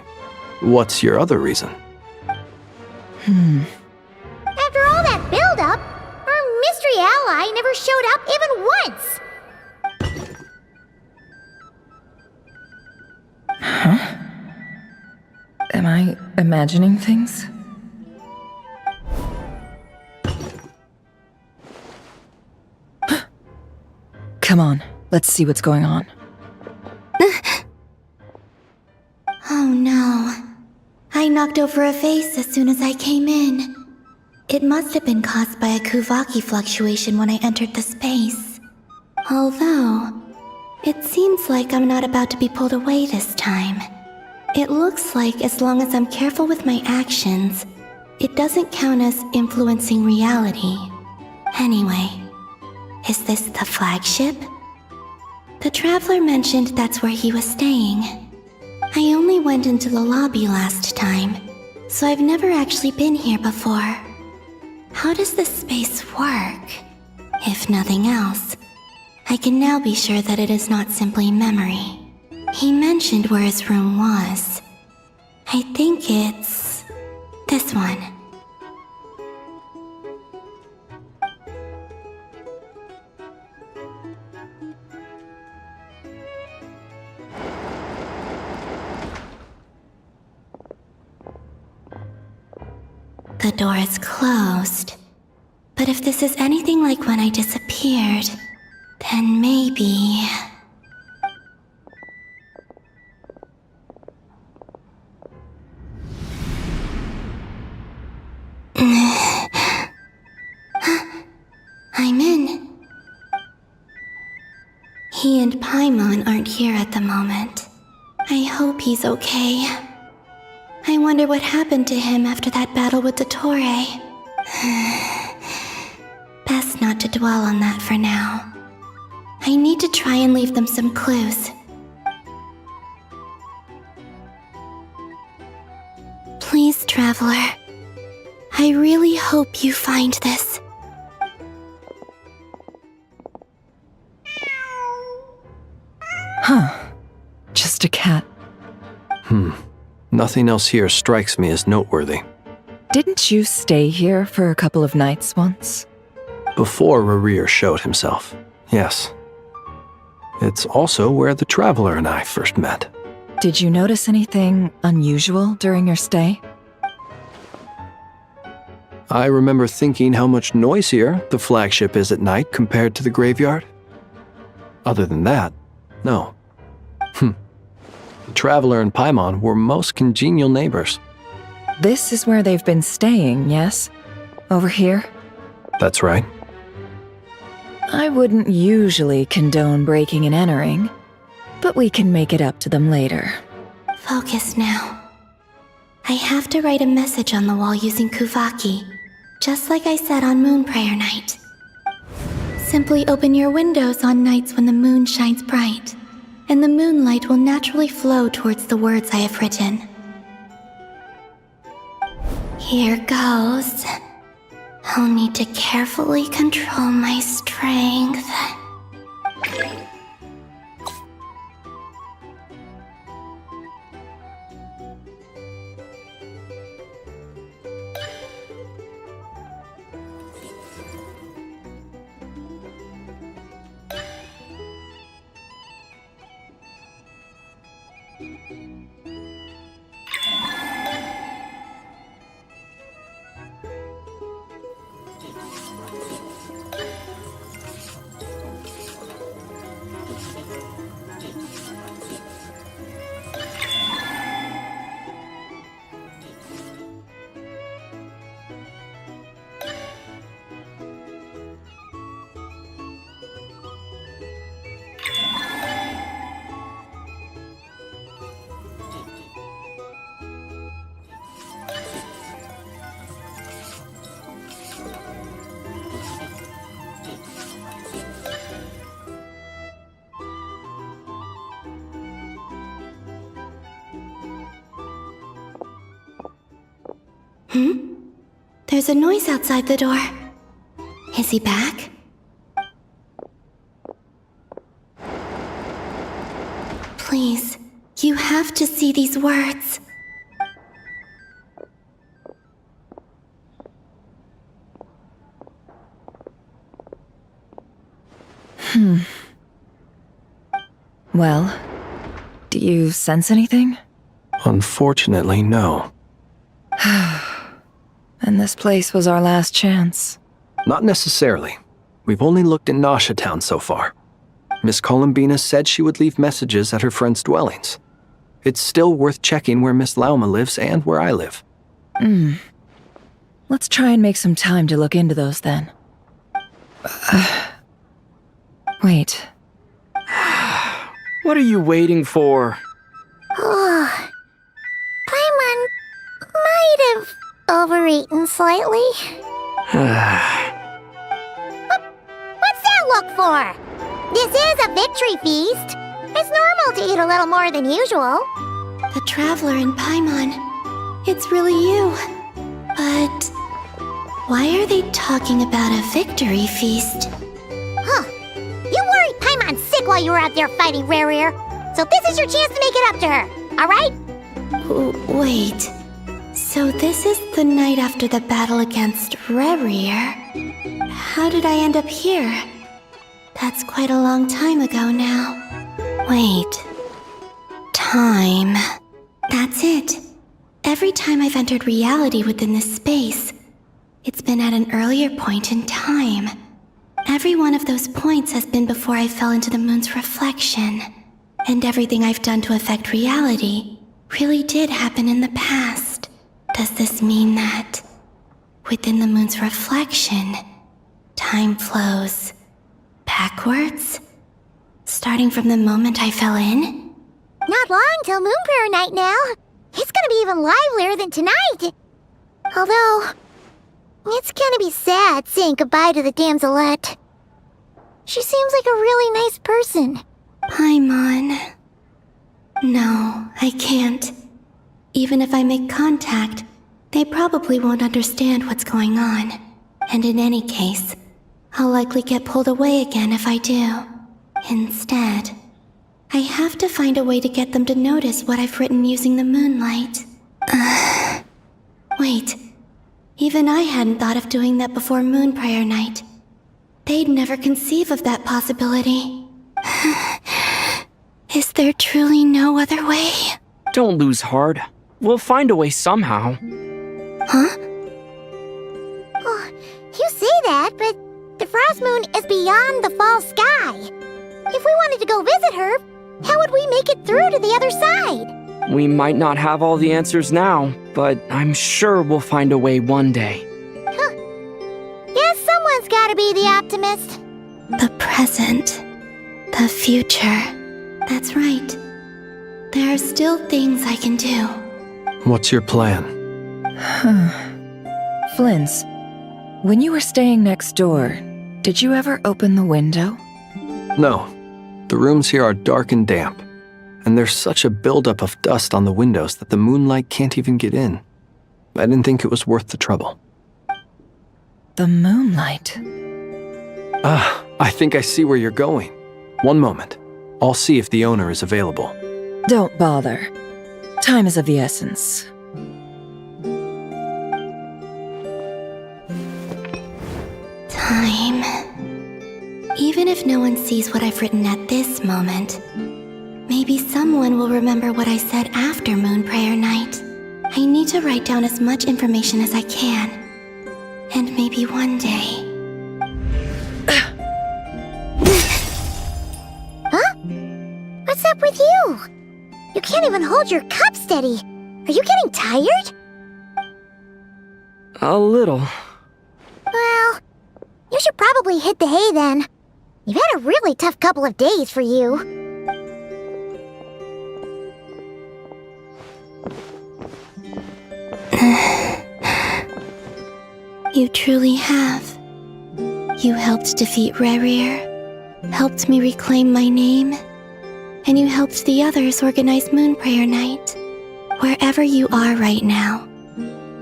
[SPEAKER 5] What's your other reason?
[SPEAKER 8] After all that build-up, our mystery ally never showed up even once!
[SPEAKER 4] Huh? Am I imagining things? Come on, let's see what's going on.
[SPEAKER 16] Oh no. I knocked over a vase as soon as I came in. It must have been caused by a Kuvaki fluctuation when I entered the space. Although, it seems like I'm not about to be pulled away this time. It looks like as long as I'm careful with my actions, it doesn't count as influencing reality. Anyway, is this the flagship? The Traveler mentioned that's where he was staying. I only went into the lobby last time, so I've never actually been here before. How does this space work? If nothing else, I can now be sure that it is not simply memory. He mentioned where his room was. I think it's this one. The door is closed. But if this is anything like when I disappeared, then maybe... I'm in. He and Paimon aren't here at the moment. I hope he's okay. I wonder what happened to him after that battle with Ettore. Best not to dwell on that for now. I need to try and leave them some clues. Please, Traveler. I really hope you find this.
[SPEAKER 4] Huh. Just a cat.
[SPEAKER 5] Nothing else here strikes me as noteworthy.
[SPEAKER 4] Didn't you stay here for a couple of nights once?
[SPEAKER 5] Before Rarir showed himself, yes. It's also where the Traveler and I first met.
[SPEAKER 4] Did you notice anything unusual during your stay?
[SPEAKER 5] I remember thinking how much noisier the flagship is at night compared to the graveyard. Other than that, no. The Traveler and Paimon were most congenial neighbors.
[SPEAKER 4] This is where they've been staying, yes? Over here?
[SPEAKER 5] That's right.
[SPEAKER 4] I wouldn't usually condone breaking and entering, but we can make it up to them later.
[SPEAKER 16] Focus now. I have to write a message on the wall using Kuvaki, just like I said on Moon Prayer Night. Simply open your windows on nights when the moon shines bright, and the moonlight will naturally flow towards the words I have written. Here goes. I'll need to carefully control my strength. There's a noise outside the door. Is he back? Please, you have to see these words.
[SPEAKER 4] Well, do you sense anything?
[SPEAKER 5] Unfortunately, no.
[SPEAKER 4] And this place was our last chance.
[SPEAKER 5] Not necessarily. We've only looked in Nasha Town so far. Miss Columbina said she would leave messages at her friends' dwellings. It's still worth checking where Miss Lauma lives and where I live.
[SPEAKER 4] Let's try and make some time to look into those then. Wait.
[SPEAKER 12] What are you waiting for?
[SPEAKER 8] Paimon might have overeaten slightly. What's that look for? This is a victory feast. It's normal to eat a little more than usual.
[SPEAKER 16] The Traveler and Paimon. It's really you. But why are they talking about a victory feast?
[SPEAKER 8] Huh. You worried Paimon sick while you were out there fighting Rerir. So this is your chance to make it up to her, alright?
[SPEAKER 16] Wait. So this is the night after the battle against Rerir. How did I end up here? That's quite a long time ago now. Wait. Time. That's it. Every time I've entered reality within this space, it's been at an earlier point in time. Every one of those points has been before I fell into the moon's reflection. And everything I've done to affect reality really did happen in the past. Does this mean that within the moon's reflection, time flows backwards? Starting from the moment I fell in?
[SPEAKER 8] Not long till Moon Prayer Night now. It's gonna be even livelier than tonight. Although, it's gonna be sad saying goodbye to the damselette. She seems like a really nice person.
[SPEAKER 16] Paimon. No, I can't. Even if I make contact, they probably won't understand what's going on. And in any case, I'll likely get pulled away again if I do. Instead, I have to find a way to get them to notice what I've written using the moonlight. Wait. Even I hadn't thought of doing that before Moon Prayer Night. They'd never conceive of that possibility. Is there truly no other way?
[SPEAKER 12] Don't lose heart. We'll find a way somehow.
[SPEAKER 16] Huh?
[SPEAKER 8] Oh, you say that, but the Frost Moon is beyond the fall sky. If we wanted to go visit her, how would we make it through to the other side?
[SPEAKER 12] We might not have all the answers now, but I'm sure we'll find a way one day.
[SPEAKER 8] Huh. Guess someone's gotta be the optimist.
[SPEAKER 16] The present. The future. That's right. There are still things I can do.
[SPEAKER 5] What's your plan?
[SPEAKER 4] Flint's, when you were staying next door, did you ever open the window?
[SPEAKER 5] No. The rooms here are dark and damp, and there's such a buildup of dust on the windows that the moonlight can't even get in. I didn't think it was worth the trouble.
[SPEAKER 4] The moonlight?
[SPEAKER 5] I think I see where you're going. One moment. I'll see if the owner is available.
[SPEAKER 4] Don't bother. Time is of the essence.
[SPEAKER 16] Time. Even if no one sees what I've written at this moment, maybe someone will remember what I said after Moon Prayer Night. I need to write down as much information as I can. And maybe one day...
[SPEAKER 8] Huh? What's up with you? You can't even hold your cup steady. Are you getting tired?
[SPEAKER 12] A little.
[SPEAKER 8] Well, you should probably hit the hay then. You've had a really tough couple of days for you.
[SPEAKER 16] You truly have. You helped defeat Rerir, helped me reclaim my name, and you helped the others organize Moon Prayer Night. Wherever you are right now,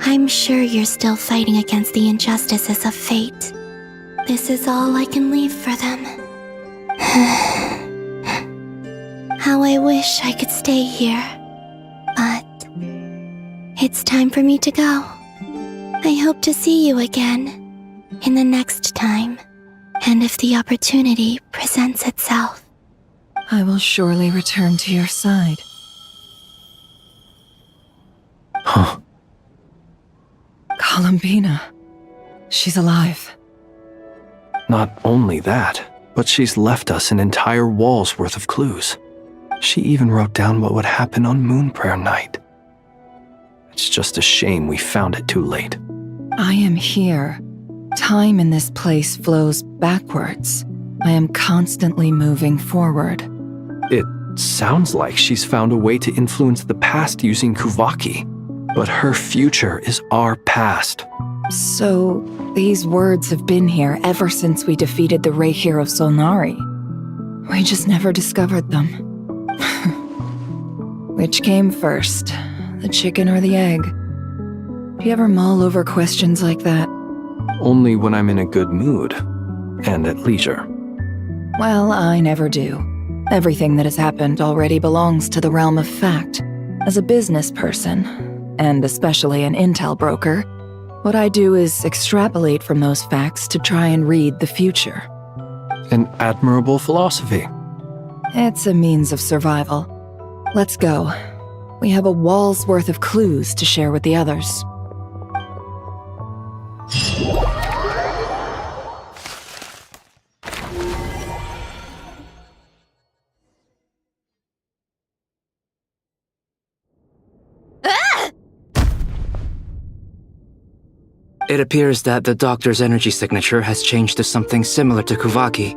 [SPEAKER 16] I'm sure you're still fighting against the injustices of fate. This is all I can leave for them. How I wish I could stay here, but it's time for me to go. I hope to see you again in the next time, and if the opportunity presents itself.
[SPEAKER 4] I will surely return to your side.
[SPEAKER 5] Huh.
[SPEAKER 4] Columbina. She's alive.
[SPEAKER 5] Not only that, but she's left us an entire wall's worth of clues. She even wrote down what would happen on Moon Prayer Night. It's just a shame we found it too late.
[SPEAKER 4] I am here. Time in this place flows backwards. I am constantly moving forward.
[SPEAKER 5] It sounds like she's found a way to influence the past using Kuvaki, but her future is our past.
[SPEAKER 4] So, these words have been here ever since we defeated the Reihir of Solnari. We just never discovered them. Which came first, the chicken or the egg? Do you ever mull over questions like that?
[SPEAKER 5] Only when I'm in a good mood, and at leisure.
[SPEAKER 4] Well, I never do. Everything that has happened already belongs to the realm of fact. As a business person, and especially an intel broker, what I do is extrapolate from those facts to try and read the future.
[SPEAKER 5] An admirable philosophy.
[SPEAKER 4] It's a means of survival. Let's go. We have a wall's worth of clues to share with the others.
[SPEAKER 21] It appears that the doctor's energy signature has changed to something similar to Kuvaki,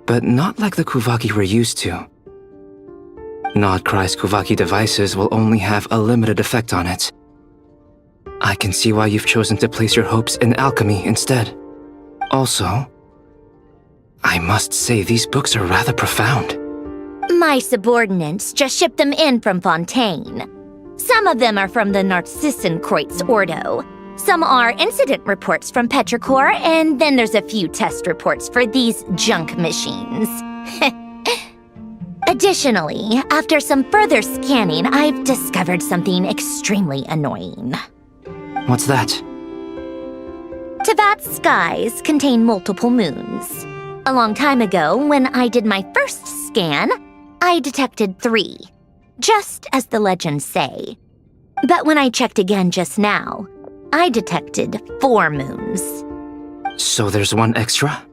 [SPEAKER 21] but not like the Kuvaki we're used to. Nodcry's Kuvaki devices will only have a limited effect on it. I can see why you've chosen to place your hopes in alchemy instead. Also, I must say these books are rather profound.
[SPEAKER 2] My subordinates just shipped them in from Fontaine. Some of them are from the Narcissenkreuz Ordo. Some are incident reports from Petrichor, and then there's a few test reports for these junk machines. Additionally, after some further scanning, I've discovered something extremely annoying.
[SPEAKER 21] What's that?
[SPEAKER 2] Tevat's skies contain multiple moons. A long time ago, when I did my first scan, I detected 3, just as the legends say. But when I checked again just now, I detected 4 moons.
[SPEAKER 21] So there's one extra?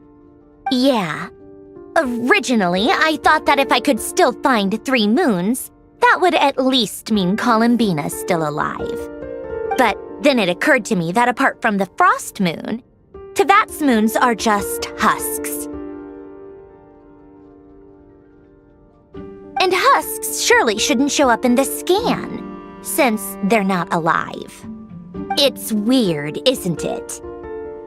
[SPEAKER 2] Yeah. Originally, I thought that if I could still find 3 moons, that would at least mean Columbina's still alive. But then it occurred to me that apart from the frost moon, Tevat's moons are just husks. And husks surely shouldn't show up in the scan, since they're not alive. It's weird, isn't it?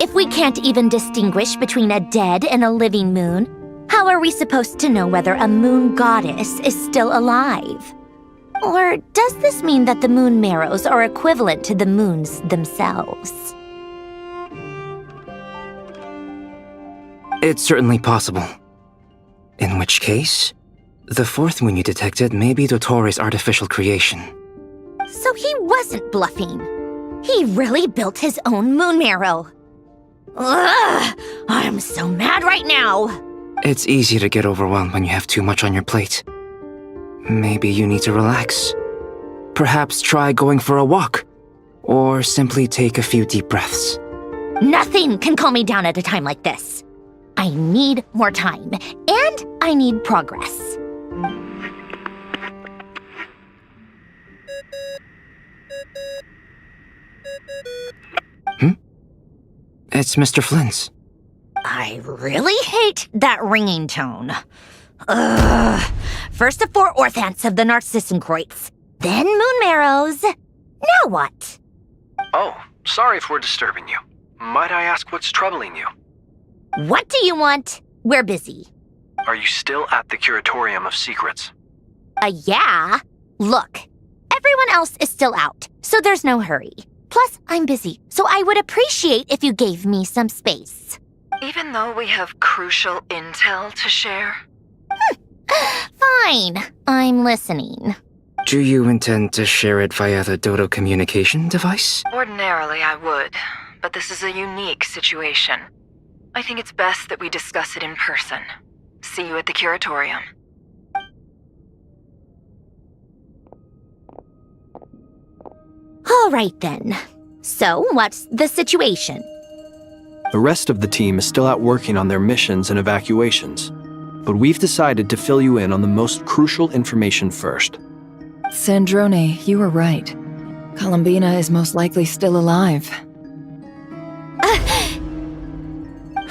[SPEAKER 2] If we can't even distinguish between a dead and a living moon, how are we supposed to know whether a moon goddess is still alive? Or does this mean that the moon marrows are equivalent to the moons themselves?
[SPEAKER 21] It's certainly possible. In which case, the 4th moon you detected may be Dottore artificial creation.
[SPEAKER 2] So he wasn't bluffing. He really built his own moon marrow. Ugh! I'm so mad right now!
[SPEAKER 21] It's easy to get overwhelmed when you have too much on your plate. Maybe you need to relax. Perhaps try going for a walk, or simply take a few deep breaths.
[SPEAKER 2] Nothing can calm me down at a time like this. I need more time, and I need progress.
[SPEAKER 21] It's Mr. Flynn's.
[SPEAKER 2] I really hate that ringing tone. Ugh. First the 4 orthants of the Narcissenkreuz, then moon marrows. Now what?
[SPEAKER 5] Oh, sorry if we're disturbing you. Might I ask what's troubling you?
[SPEAKER 2] What do you want? We're busy.
[SPEAKER 5] Are you still at the Curatorium of Secrets?
[SPEAKER 2] Yeah. Look, everyone else is still out, so there's no hurry. Plus, I'm busy, so I would appreciate if you gave me some space.
[SPEAKER 7] Even though we have crucial intel to share?
[SPEAKER 2] Fine, I'm listening.
[SPEAKER 21] Do you intend to share it via the Dodo communication device?
[SPEAKER 7] Ordinarily, I would, but this is a unique situation. I think it's best that we discuss it in person. See you at the Curatorium.
[SPEAKER 2] All right then. So, what's the situation?
[SPEAKER 5] The rest of the team is still out working on their missions and evacuations, but we've decided to fill you in on the most crucial information first.
[SPEAKER 4] Sandrone, you were right. Columbina is most likely still alive.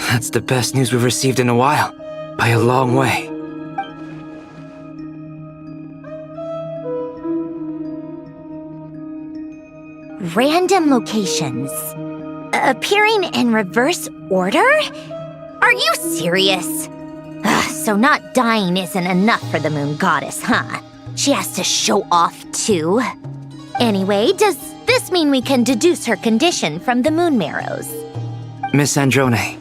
[SPEAKER 21] That's the best news we've received in a while, by a long way.
[SPEAKER 2] Random locations. Appearing in reverse order? Are you serious? So not dying isn't enough for the moon goddess, huh? She has to show off too. Anyway, does this mean we can deduce her condition from the moon marrows?
[SPEAKER 21] Miss Androne,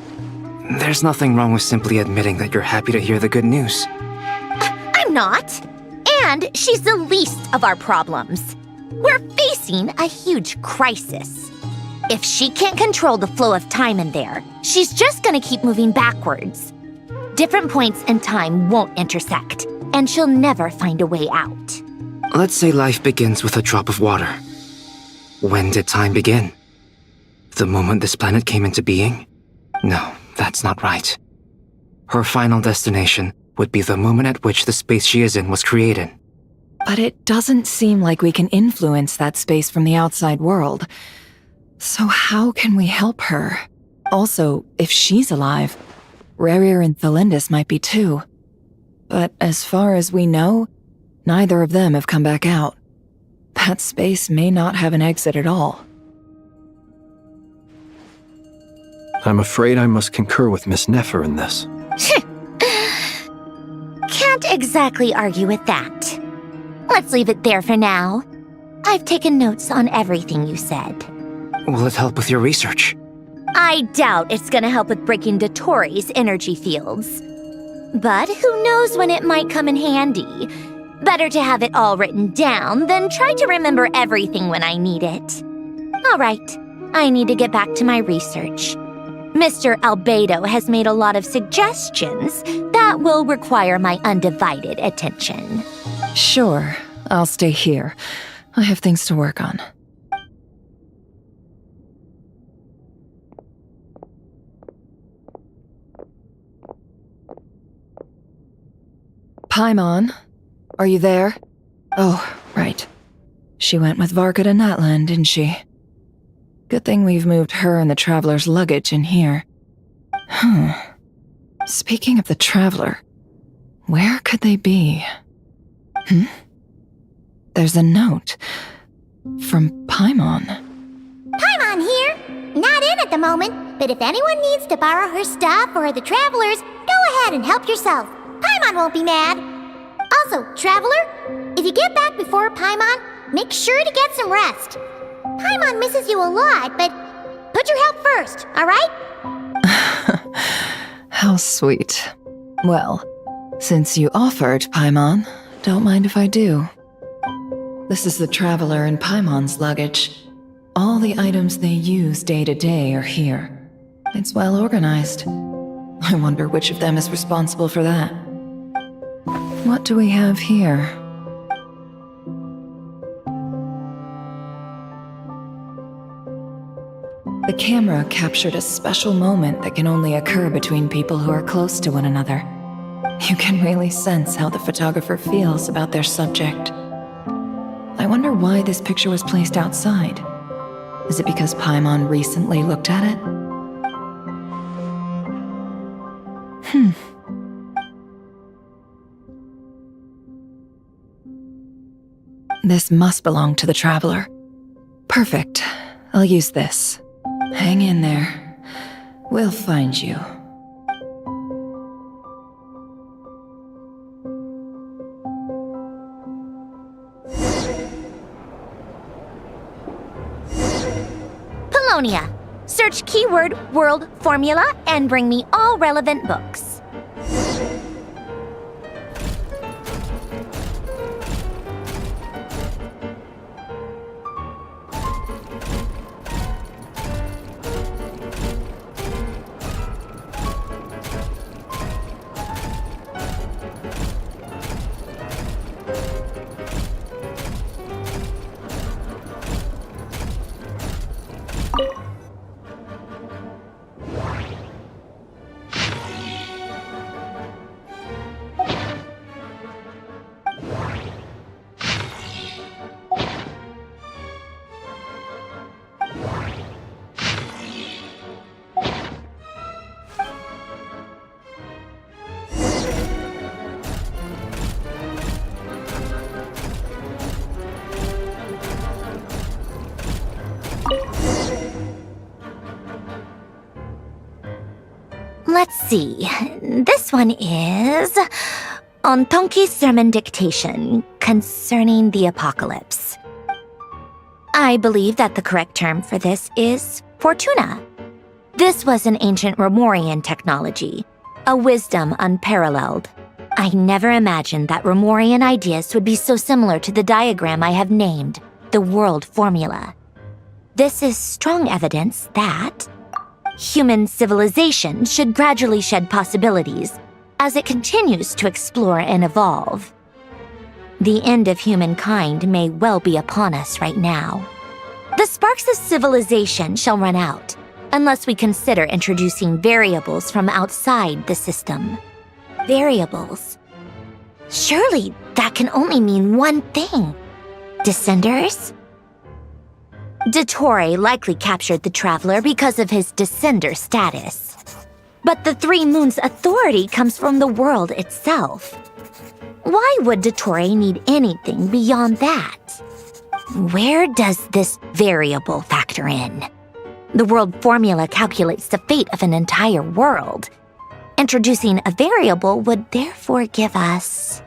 [SPEAKER 21] there's nothing wrong with simply admitting that you're happy to hear the good news.
[SPEAKER 2] I'm not. And she's the least of our problems. We're facing a huge crisis. If she can't control the flow of time in there, she's just gonna keep moving backwards. Different points in time won't intersect, and she'll never find a way out.
[SPEAKER 21] Let's say life begins with a drop of water. When did time begin? The moment this planet came into being? No, that's not right. Her final destination would be the moment at which the space she is in was created.
[SPEAKER 4] But it doesn't seem like we can influence that space from the outside world. So how can we help her? Also, if she's alive, Rerir and Thelindis might be too. But as far as we know, neither of them have come back out. That space may not have an exit at all.
[SPEAKER 5] I'm afraid I must concur with Miss Nefer in this.
[SPEAKER 2] Can't exactly argue with that. Let's leave it there for now. I've taken notes on everything you said.
[SPEAKER 21] Will it help with your research?
[SPEAKER 2] I doubt it's gonna help with breaking Dottori's energy fields. But who knows when it might come in handy. Better to have it all written down than try to remember everything when I need it. All right, I need to get back to my research. Mr. Albedo has made a lot of suggestions that that will require my undivided attention.
[SPEAKER 4] Sure, I'll stay here. I have things to work on. Paimon, are you there? Oh, right. She went with Varka to Natlan, didn't she? Good thing we've moved her and the Traveler's luggage in here. Speaking of the Traveler, where could they be? There's a note from Paimon.
[SPEAKER 8] Paimon here! Not in at the moment, but if anyone needs to borrow her stuff or the Travelers, go ahead and help yourself. Paimon won't be mad. Also, Traveler, if you get back before Paimon, make sure to get some rest. Paimon misses you a lot, but put your health first, alright?
[SPEAKER 4] How sweet. Well, since you offered, Paimon, don't mind if I do. This is the Traveler and Paimon's luggage. All the items they use day to day are here. It's well organized. I wonder which of them is responsible for that. What do we have here? The camera captured a special moment that can only occur between people who are close to one another. You can really sense how the photographer feels about their subject. I wonder why this picture was placed outside. Is it because Paimon recently looked at it? This must belong to the Traveler. Perfect. I'll use this. Hang in there. We'll find you.
[SPEAKER 2] Polonia. Search keyword world formula and bring me all relevant books. Let's see. This one is on Tonki's sermon dictation concerning the apocalypse. I believe that the correct term for this is Fortuna. This was an ancient Romorian technology, a wisdom unparalleled. I never imagined that Romorian ideas would be so similar to the diagram I have named, the world formula. This is strong evidence that human civilization should gradually shed possibilities as it continues to explore and evolve. The end of humankind may well be upon us right now. The sparks of civilization shall run out, unless we consider introducing variables from outside the system. Variables. Surely that can only mean one thing. Descenders? Dottore likely captured the Traveler because of his descender status. But the Three Moons' authority comes from the world itself. Why would Dottore need anything beyond that? Where does this variable factor in? The world formula calculates the fate of an entire world. Introducing a variable would therefore give us...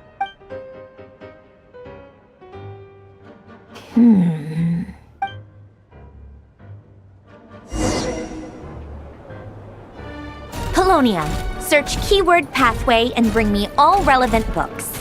[SPEAKER 2] Polonia. Search keyword pathway and bring me all relevant books.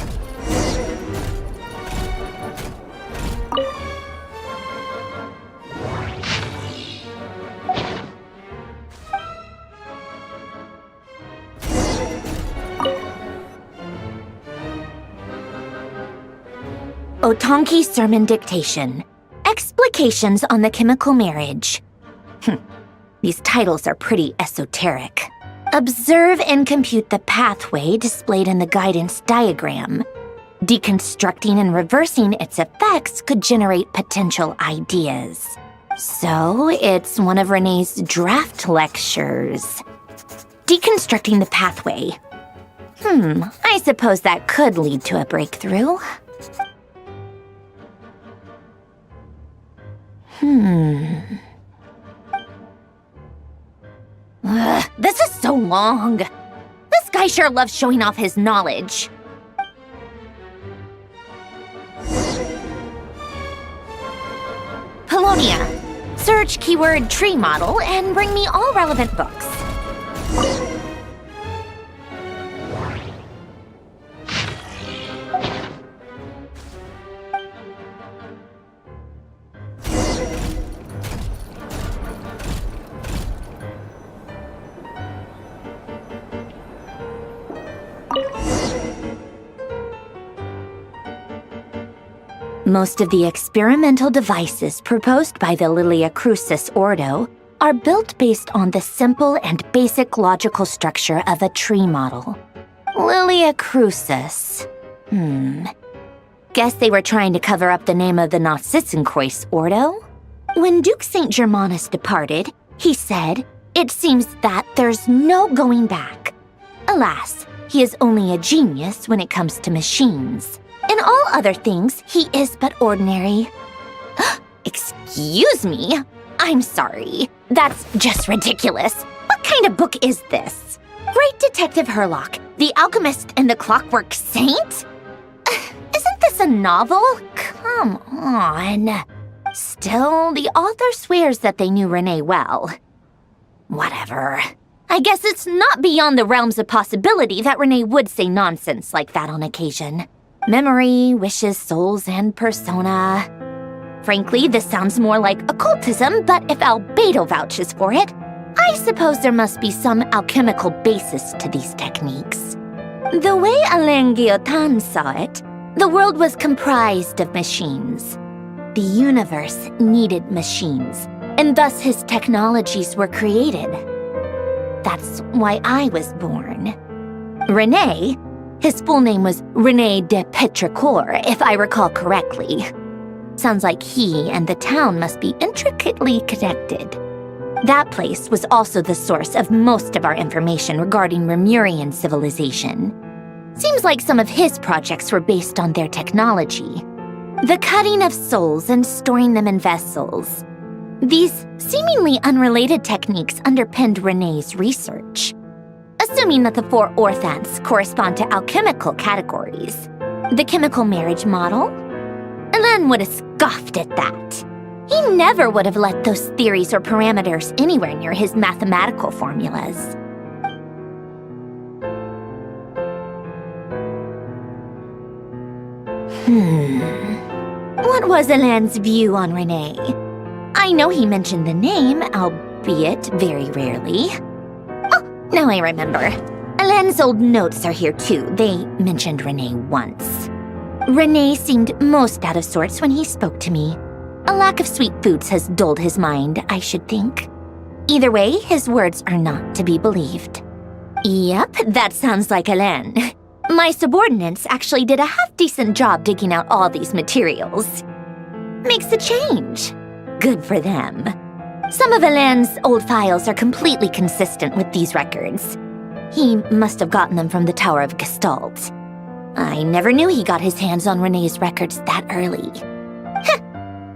[SPEAKER 2] Otonki Sermon Dictation. Explications on the Chemical Marriage. These titles are pretty esoteric. Observe and compute the pathway displayed in the guidance diagram. Deconstructing and reversing its effects could generate potential ideas. So, it's one of Renee's draft lectures. Deconstructing the pathway. I suppose that could lead to a breakthrough. This is so long. This guy sure loves showing off his knowledge. Polonia. Search keyword tree model and bring me all relevant books. Most of the experimental devices proposed by the Lilia Crucis Ordo are built based on the simple and basic logical structure of a tree model. Lilia Crucis. Guess they were trying to cover up the name of the Nautitzenkreuz Ordo? When Duke St. Germanus departed, he said, "It seems that there's no going back." Alas, he is only a genius when it comes to machines. In all other things, he is but ordinary. Excuse me? I'm sorry. That's just ridiculous. What kind of book is this? Great Detective Herlock, The Alchemist and the Clockwork Saint? Isn't this a novel? Come on. Still, the author swears that they knew Renee well. Whatever. I guess it's not beyond the realms of possibility that Renee would say nonsense like that on occasion. Memory, wishes, souls, and persona. Frankly, this sounds more like occultism, but if Albedo vouches for it, I suppose there must be some alchemical basis to these techniques. The way Alain Guillotin saw it, the world was comprised of machines. The universe needed machines, and thus his technologies were created. That's why I was born. Renee, his full name was René de Petrichor, if I recall correctly. Sounds like he and the town must be intricately connected. That place was also the source of most of our information regarding Remurian civilization. Seems like some of his projects were based on their technology. The cutting of souls and storing them in vessels. These seemingly unrelated techniques underpinned René's research. Assuming that the 4 orthants correspond to alchemical categories. The chemical marriage model? Alain would have scoffed at that. He never would have let those theories or parameters anywhere near his mathematical formulas. What was Alain's view on Renee? I know he mentioned the name, albeit very rarely. Now I remember. Alain's old notes are here too. They mentioned Renee once. Renee seemed most out of sorts when he spoke to me. A lack of sweet foods has dulled his mind, I should think. Either way, his words are not to be believed. Yep, that sounds like Alain. My subordinates actually did a half-decent job digging out all these materials. Makes a change. Good for them. Some of Alain's old files are completely consistent with these records. He must have gotten them from the Tower of Gestalt. I never knew he got his hands on Renee's records that early.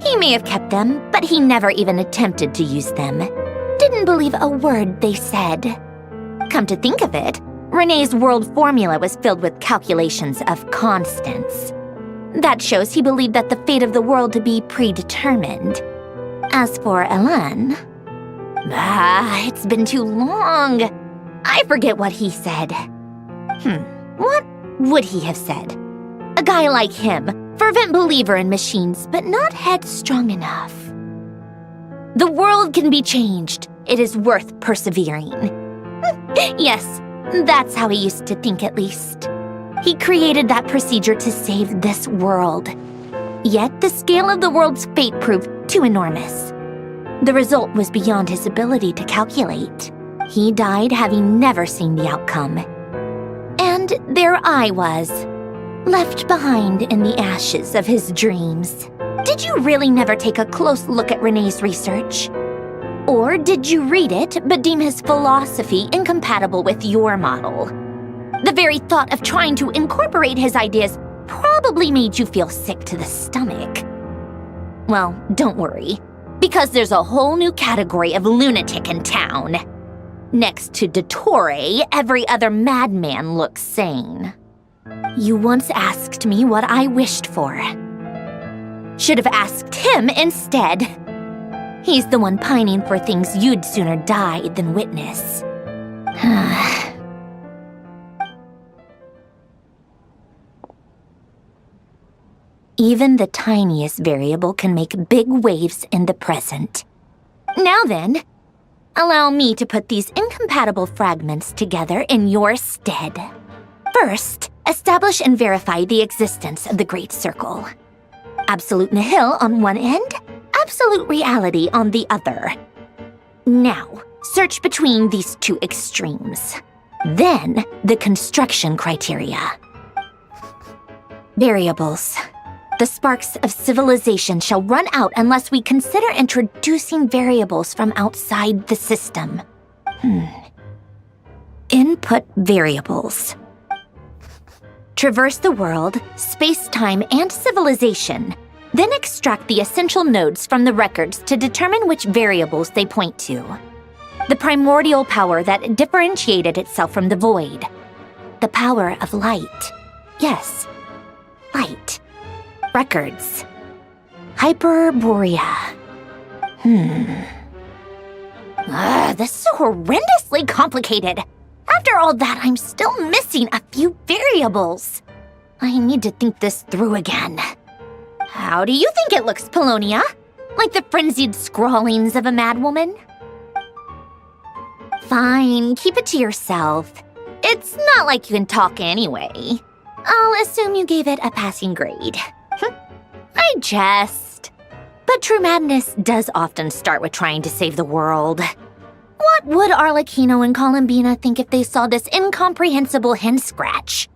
[SPEAKER 2] He may have kept them, but he never even attempted to use them. Didn't believe a word they said. Come to think of it, Renee's world formula was filled with calculations of constants. That shows he believed that the fate of the world to be predetermined. As for Alain... it's been too long. I forget what he said. What would he have said? A guy like him, fervent believer in machines, but not headstrong enough. The world can be changed. It is worth persevering. Yes, that's how he used to think at least. He created that procedure to save this world. Yet the scale of the world's fate proved too enormous. The result was beyond his ability to calculate. He died having never seen the outcome. And there I was, left behind in the ashes of his dreams. Did you really never take a close look at Renee's research? Or did you read it but deem his philosophy incompatible with your model? The very thought of trying to incorporate his ideas probably made you feel sick to the stomach. Well, don't worry, because there's a whole new category of lunatic in town. Next to Dottore, every other madman looks sane. You once asked me what I wished for. Should have asked him instead. He's the one pining for things you'd sooner die than witness. Even the tiniest variable can make big waves in the present. Now then, allow me to put these incompatible fragments together in your stead. First, establish and verify the existence of the Great Circle. Absolute nihil on one end, absolute reality on the other. Now, search between these two extremes. Then, the construction criteria. Variables. The sparks of civilization shall run out unless we consider introducing variables from outside the system. Input variables. Traverse the world, space-time, and civilization. Then extract the essential nodes from the records to determine which variables they point to. The primordial power that differentiated itself from the void. The power of light. Yes, light. Records. Hyperborea. This is horrendously complicated. After all that, I'm still missing a few variables. I need to think this through again. How do you think it looks, Polonia? Like the frenzied scrawlings of a madwoman? Fine, keep it to yourself. It's not like you can talk anyway. I'll assume you gave it a passing grade. I jest. But true madness does often start with trying to save the world. What would Arlecchino and Columbina think if they saw this incomprehensible hen scratch?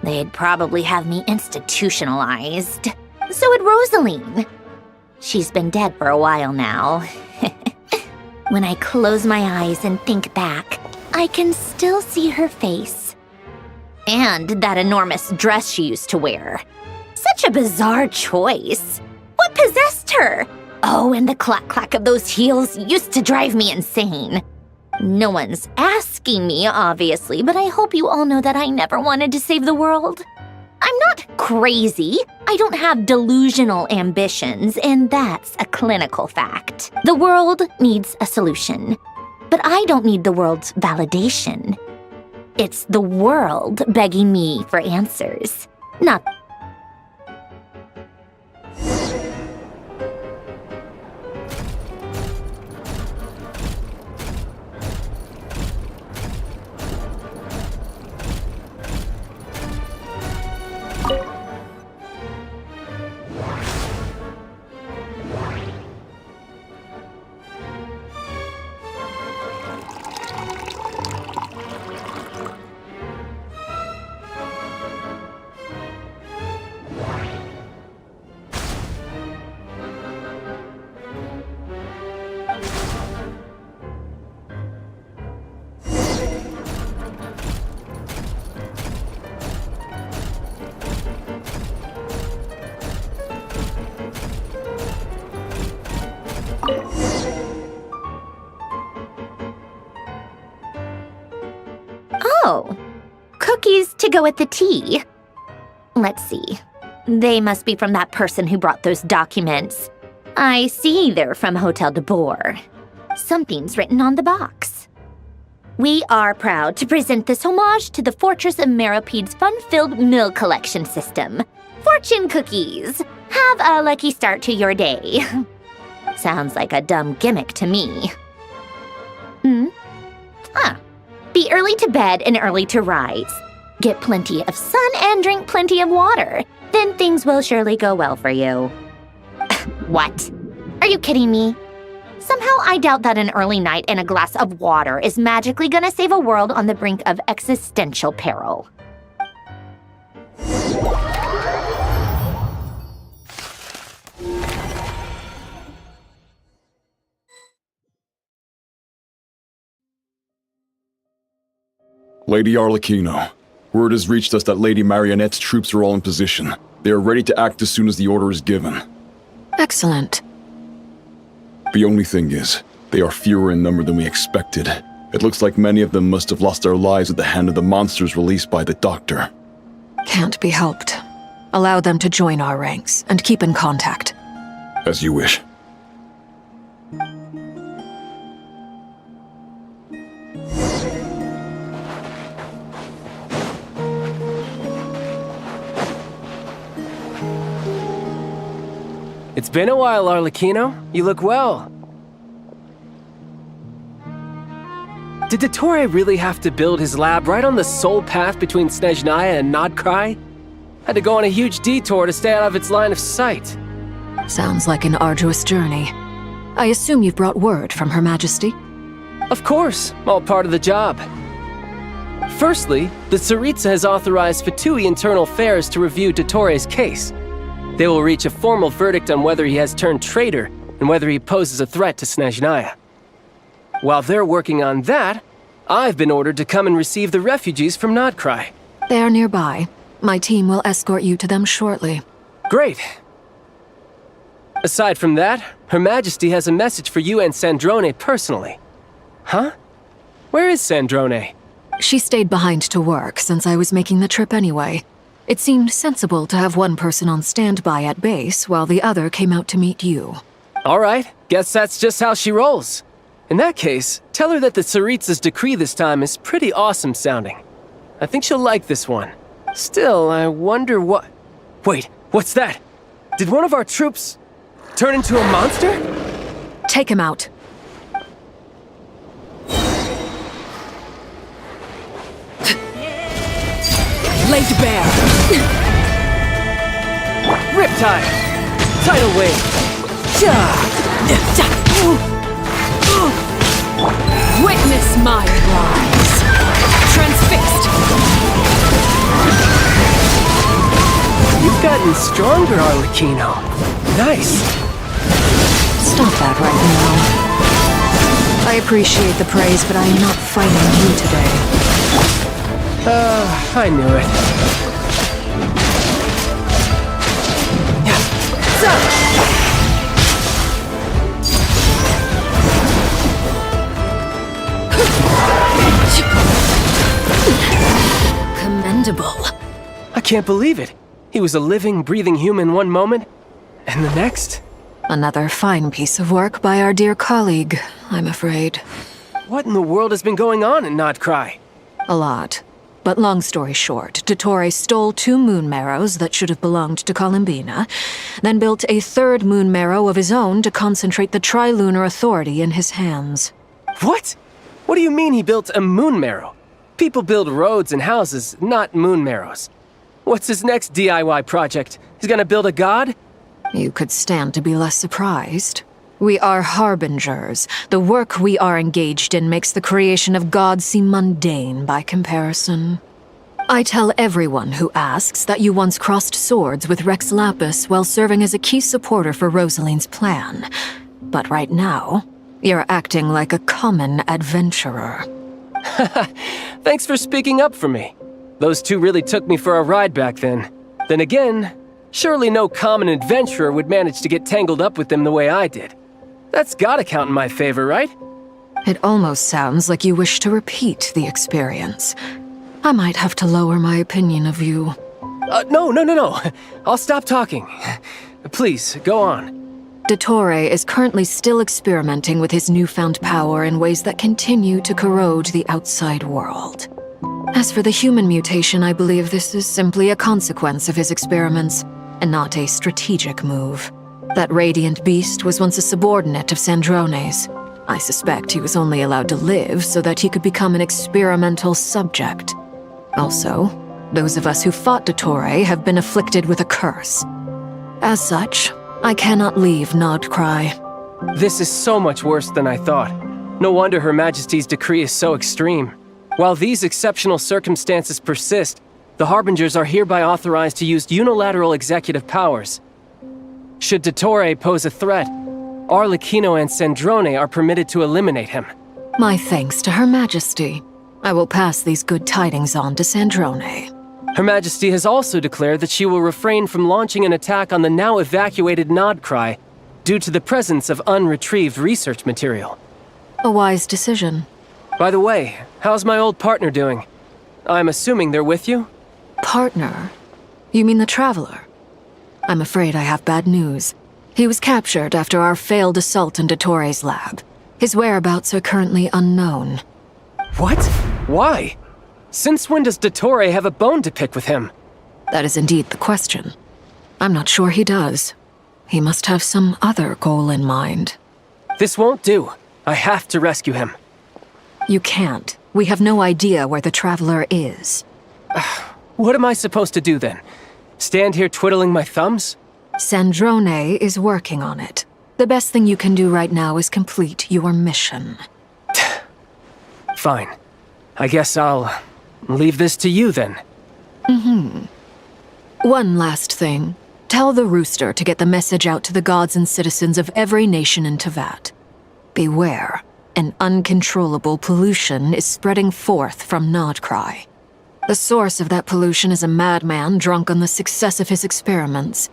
[SPEAKER 2] They'd probably have me institutionalized. So would Rosaline. She's been dead for a while now. When I close my eyes and think back, I can still see her face. And that enormous dress she used to wear. Such a bizarre choice. What possessed her? Oh, and the clack-clack of those heels used to drive me insane. No one's asking me, obviously, but I hope you all know that I never wanted to save the world. I'm not crazy. I don't have delusional ambitions, and that's a clinical fact. The world needs a solution, but I don't need the world's validation. It's the world begging me for answers, not... Oh, cookies to go with the tea. Let's see. They must be from that person who brought those documents. I see they're from Hotel de Boer. Something's written on the box. We are proud to present this homage to the Fortress of Meropede's fun-filled meal collection system. Fortune cookies. Have a lucky start to your day. Sounds like a dumb gimmick to me. Be early to bed and early to rise. Get plenty of sun and drink plenty of water. then things will surely go well for you. What? Are you kidding me? Somehow I doubt that an early night and a glass of water is magically gonna save a world on the brink of existential peril.
[SPEAKER 14] Lady Arlecchino, word has reached us that Lady Marionette's troops are all in position. They are ready to act as soon as the order is given.
[SPEAKER 7] Excellent.
[SPEAKER 14] The only thing is, they are fewer in number than we expected. It looks like many of them must have lost their lives at the hand of the monsters released by the Doctor.
[SPEAKER 7] Can't be helped. Allow them to join our ranks and keep in contact.
[SPEAKER 14] As you wish.
[SPEAKER 22] It's been a while, Arlecchino. You look well. Did Dottore really have to build his lab right on the sole path between Snezhnaya and Nodcry? Had to go on a huge detour to stay out of its line of sight.
[SPEAKER 7] Sounds like an arduous journey. I assume you've brought word from Her Majesty?
[SPEAKER 22] Of course, all part of the job. Firstly, the Tsaritsa has authorized Fatui Internal Affairs to review Dottore's case. They will reach a formal verdict on whether he has turned traitor and whether he poses a threat to Snezhnaya. While they're working on that, I've been ordered to come and receive the refugees from Nodcry.
[SPEAKER 7] They are nearby. My team will escort you to them shortly.
[SPEAKER 22] Great. Aside from that, Her Majesty has a message for you and Sandrone personally. Huh? Where is Sandrone?
[SPEAKER 7] She stayed behind to work since I was making the trip anyway. It seemed sensible to have one person on standby at base while the other came out to meet you.
[SPEAKER 22] All right, guess that's just how she rolls. In that case, tell her that the Tsaritsa's decree this time is pretty awesome sounding. I think she'll like this one. Still, I wonder what... Wait, what's that? Did one of our troops turn into a monster?
[SPEAKER 7] Take him out.
[SPEAKER 22] Laid bare. Riptide. Tidal wave.
[SPEAKER 7] Witness my rise. Transfixed.
[SPEAKER 22] You've gotten stronger, Arlecchino. Nice.
[SPEAKER 7] Stop that right now. I appreciate the praise, but I am not fighting you today.
[SPEAKER 22] I knew it.
[SPEAKER 7] Commendable.
[SPEAKER 22] I can't believe it. He was a living, breathing human one moment, and the next?
[SPEAKER 7] Another fine piece of work by our dear colleague, I'm afraid.
[SPEAKER 22] What in the world has been going on in Nodcry?
[SPEAKER 7] A lot. But long story short, Dottore stole 2 moon marrows that should have belonged to Columbina, then built a 3rd moon marrow of his own to concentrate the Trilunar Authority in his hands.
[SPEAKER 22] What? What do you mean he built a moon marrow? People build roads and houses, not moon marrows. What's his next DIY project? He's gonna build a god?
[SPEAKER 7] You could stand to be less surprised. We are harbingers. The work we are engaged in makes the creation of gods seem mundane by comparison. I tell everyone who asks that you once crossed swords with Rex Lapis while serving as a key supporter for Rosaline's plan. But right now, you're acting like a common adventurer.
[SPEAKER 22] Thanks for speaking up for me. Those 2 really took me for a ride back then. Then again, surely no common adventurer would manage to get tangled up with them the way I did. That's gotta count in my favor, right?
[SPEAKER 7] It almost sounds like you wish to repeat the experience. I might have to lower my opinion of you.
[SPEAKER 22] No. I'll stop talking. Please, go on.
[SPEAKER 7] Dottore is currently still experimenting with his newfound power in ways that continue to corrode the outside world. As for the human mutation, I believe this is simply a consequence of his experiments, and not a strategic move. That radiant beast was once a subordinate of Sandrone's. I suspect he was only allowed to live so that he could become an experimental subject. Also, Those of us who fought Dottore have been afflicted with a curse. As such, I cannot leave Nodcry.
[SPEAKER 22] This is so much worse than I thought. No wonder Her Majesty's decree is so extreme. While these exceptional circumstances persist, the Harbingers are hereby authorized to use unilateral executive powers. Should Dottore pose a threat, Arlecchino and Sandrone are permitted to eliminate him.
[SPEAKER 7] My thanks to Her Majesty. I will pass these good tidings on to Sandrone.
[SPEAKER 22] Her Majesty has also declared that she will refrain from launching an attack on the now evacuated Nodcry due to the presence of unretrieved research material.
[SPEAKER 7] A wise decision.
[SPEAKER 22] By the way, how's my old partner doing? I'm assuming they're with you?
[SPEAKER 7] Partner? You mean the Traveler? I'm afraid I have bad news. He was captured after our failed assault in Dottore's lab. His whereabouts are currently unknown.
[SPEAKER 22] What? Why? Since when does Dottore have a bone to pick with him?
[SPEAKER 7] That is indeed the question. I'm not sure he does. He must have some other goal in mind.
[SPEAKER 22] This won't do. I have to rescue him.
[SPEAKER 7] You can't. We have no idea where the Traveler is.
[SPEAKER 22] What am I supposed to do then? Stand here twiddling my thumbs?
[SPEAKER 7] Sandrone is working on it. The best thing you can do right now is complete your mission.
[SPEAKER 22] Fine. I guess I'll leave this to you then.
[SPEAKER 7] One last thing. Tell the Rooster to get the message out to the gods and citizens of every nation in Tevat. Beware. An uncontrollable pollution is spreading forth from Nodcry. The source of that pollution is a madman drunk on the success of his experiments.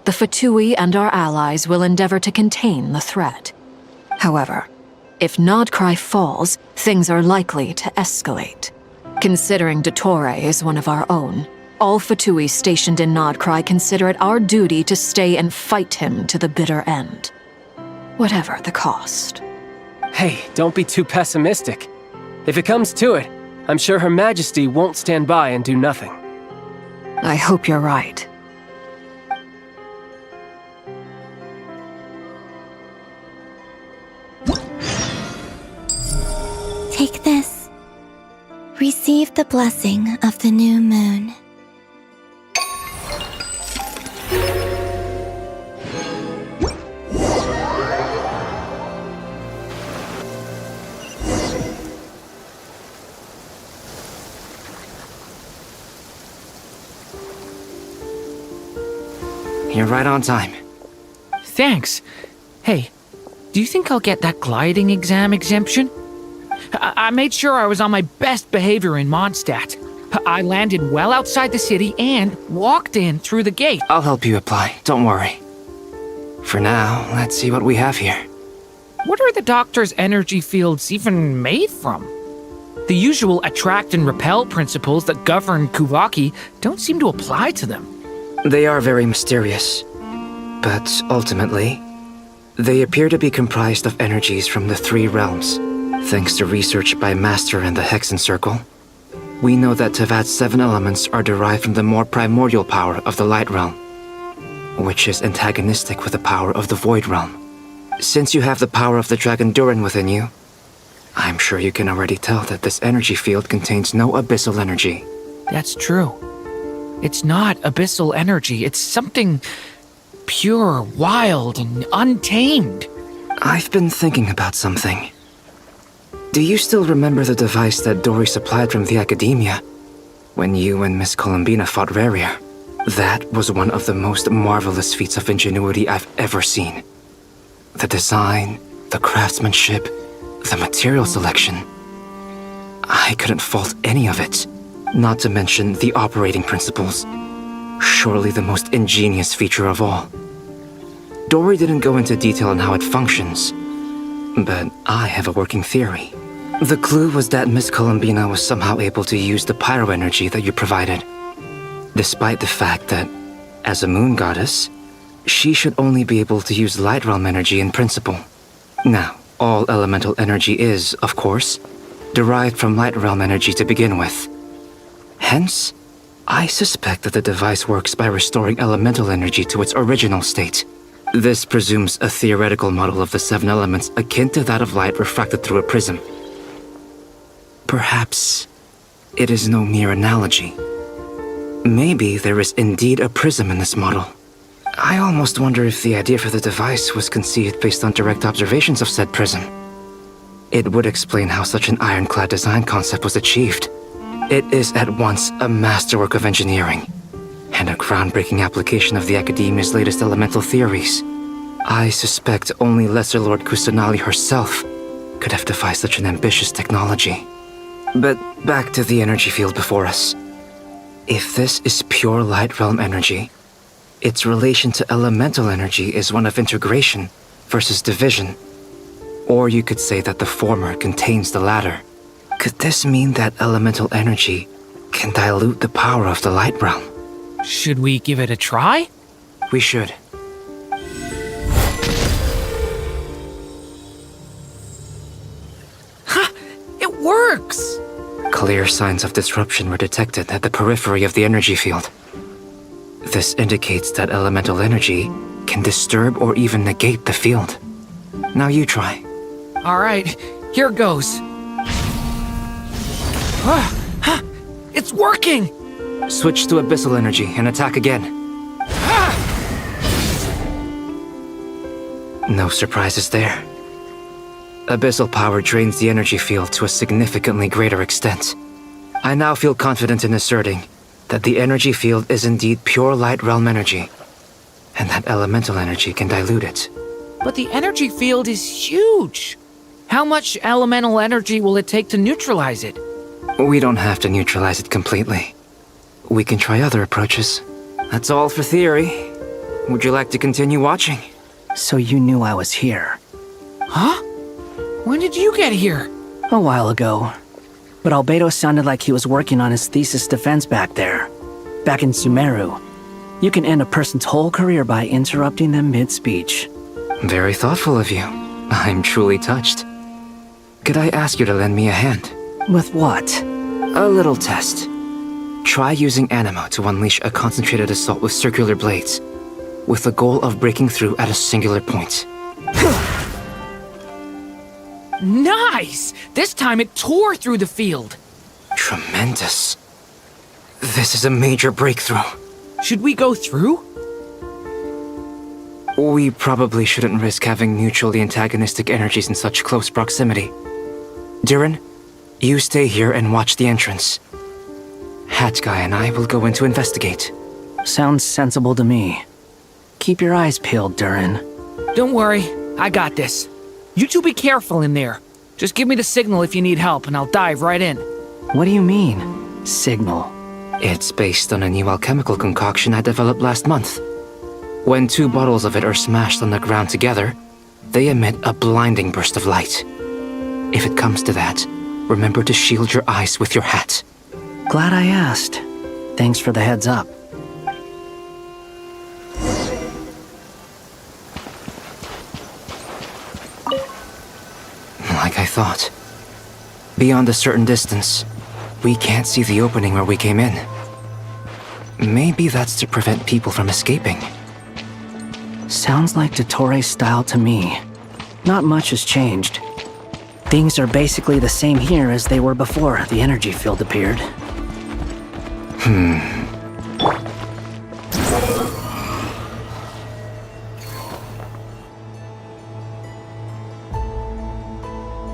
[SPEAKER 7] The Fatui and our allies will endeavor to contain the threat. However, if Nodcry falls, things are likely to escalate. Considering Dottore is one of our own, all Fatui stationed in Nodcry consider it our duty to stay and fight him to the bitter end. Whatever the cost.
[SPEAKER 22] Hey, don't be too pessimistic. If it comes to it, I'm sure Her Majesty won't stand by and do nothing.
[SPEAKER 7] I hope you're right.
[SPEAKER 16] Take this. Receive the blessing of the new moon.
[SPEAKER 21] You're right on time.
[SPEAKER 18] Thanks. Hey, do you think I'll get that gliding exam exemption? I made sure I was on my best behavior in Mondstadt. I landed well outside the city and walked in through the gate.
[SPEAKER 21] I'll help you apply, don't worry. For now, let's see what we have here.
[SPEAKER 18] What are the doctor's energy fields even made from? The usual attract and repel principles that govern Kuvaki don't seem to apply to them.
[SPEAKER 21] They are very mysterious, but ultimately, they appear to be comprised of energies from the three realms. Thanks to research by Master in the Hexen Circle, we know that Tevat's 7 elements are derived from the more primordial power of the Light Realm, which is antagonistic with the power of the Void Realm. Since you have the power of the Dragon Durin within you, I'm sure you can already tell that this energy field contains no abyssal energy.
[SPEAKER 18] That's true. It's not abyssal energy, it's something pure, wild, and untamed.
[SPEAKER 21] I've been thinking about something. Do you still remember the device that Dory supplied from the Academia when you and Miss Columbina fought Rarier? That was one of the most marvelous feats of ingenuity I've ever seen. The design, the craftsmanship, the material selection. I couldn't fault any of it. Not to mention the operating principles. Surely the most ingenious feature of all. Dory didn't go into detail on how it functions, but I have a working theory. The clue was that Miss Columbina was somehow able to use the pyro energy that you provided, despite the fact that, as a moon goddess, she should only be able to use light realm energy in principle. Now, all elemental energy is, of course, derived from light realm energy to begin with. Hence, I suspect that the device works by restoring elemental energy to its original state. This presumes a theoretical model of the 7 elements akin to that of light refracted through a prism. Perhaps it is no mere analogy, Maybe there is indeed a prism in this model. I almost wonder if the idea for the device was conceived based on direct observations of said prism. It would explain how such an ironclad design concept was achieved. It is at once a masterwork of engineering and a groundbreaking application of the Academia's latest elemental theories. I suspect only Lesser Lord Kusanali herself could have devised such an ambitious technology. But back to the energy field before us. If this is pure light realm energy, its relation to elemental energy is one of integration versus division. Or you could say that the former contains the latter. Could this mean that elemental energy can dilute the power of the light realm?
[SPEAKER 18] Should we give it a try?
[SPEAKER 21] We should.
[SPEAKER 18] Ha! It works!
[SPEAKER 21] Clear signs of disruption were detected at the periphery of the energy field. This indicates that elemental energy can disturb or even negate the field. Now you try.
[SPEAKER 18] Alright, here goes. It's working!
[SPEAKER 21] Switch to abyssal energy and attack again. No surprises there. Abyssal power drains the energy field to a significantly greater extent. I now feel confident in asserting that the energy field is indeed pure light realm energy, and that elemental energy can dilute it.
[SPEAKER 18] But the energy field is huge! How much elemental energy will it take to neutralize it?
[SPEAKER 21] We don't have to neutralize it completely. We can try other approaches. That's all for theory. Would you like to continue watching?
[SPEAKER 6] So you knew I was here.
[SPEAKER 18] Huh? When did you get here?
[SPEAKER 6] A while ago. But Albedo sounded like he was working on his thesis defense back there. Back in Sumeru. You can end a person's whole career by interrupting them mid-speech.
[SPEAKER 21] Very thoughtful of you. I'm truly touched. Could I ask you to lend me a hand?
[SPEAKER 6] With what?
[SPEAKER 21] A little test. Try using Animo to unleash a concentrated assault with circular blades, with the goal of breaking through at a singular point.
[SPEAKER 18] Nice! This time it tore through the field.
[SPEAKER 21] Tremendous. This is a major breakthrough.
[SPEAKER 18] Should we go through?
[SPEAKER 21] We probably shouldn't risk having mutually antagonistic energies in such close proximity. Durin, you stay here and watch the entrance. Hat Guy and I will go in to investigate.
[SPEAKER 6] Sounds sensible to me. Keep your eyes peeled, Durin.
[SPEAKER 18] Don't worry, I got this. You two be careful in there. Just give me the signal if you need help and I'll dive right in.
[SPEAKER 6] What do you mean, signal?
[SPEAKER 21] It's based on a new alchemical concoction I developed last month. When 2 bottles of it are smashed on the ground together, they emit a blinding burst of light. If it comes to that, remember to shield your eyes with your hat.
[SPEAKER 6] Glad I asked. Thanks for the heads up.
[SPEAKER 21] Like I thought. Beyond a certain distance, we can't see the opening where we came in. Maybe that's to prevent people from escaping.
[SPEAKER 6] Sounds like Dottore style to me. Not much has changed. Things are basically the same here as they were before the energy field appeared.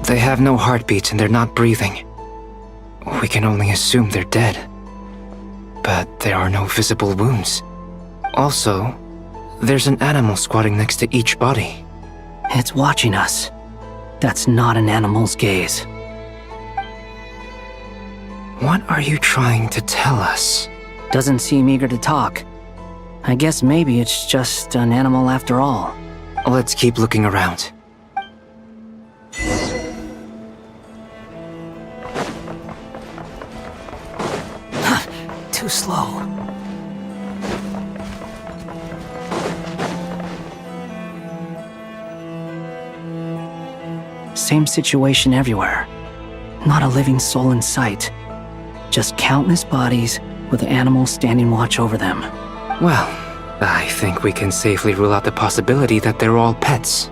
[SPEAKER 21] They have no heartbeat and they're not breathing. We can only assume they're dead. But there are no visible wounds. Also, there's an animal squatting next to each body.
[SPEAKER 6] It's watching us. That's not an animal's gaze.
[SPEAKER 21] What are you trying to tell us?
[SPEAKER 6] Doesn't seem eager to talk. I guess maybe it's just an animal after all.
[SPEAKER 21] Let's keep looking around.
[SPEAKER 6] Too slow. Same situation everywhere. Not a living soul in sight. Just countless bodies with animals standing watch over them.
[SPEAKER 21] Well, I think we can safely rule out the possibility that they're all pets.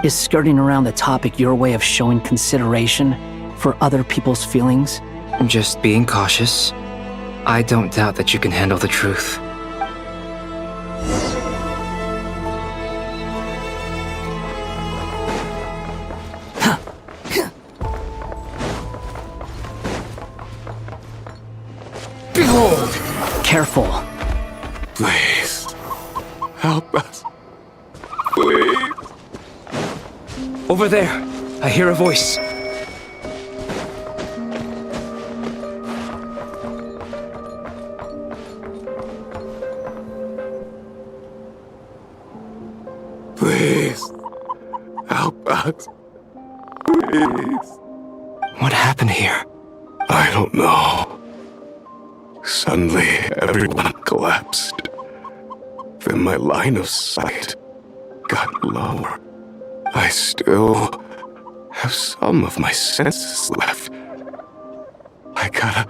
[SPEAKER 6] Is skirting around the topic your way of showing consideration for other people's feelings?
[SPEAKER 21] Just being cautious. I don't doubt that you can handle the truth.
[SPEAKER 12] Behold! Careful.
[SPEAKER 15] Please, help us. Please.
[SPEAKER 21] Over there, I hear a voice.
[SPEAKER 15] Please, help us. Please.
[SPEAKER 21] What happened here?
[SPEAKER 15] I don't know. Suddenly, everyone collapsed. Then my line of sight got lower. I still have some of my senses left. I gotta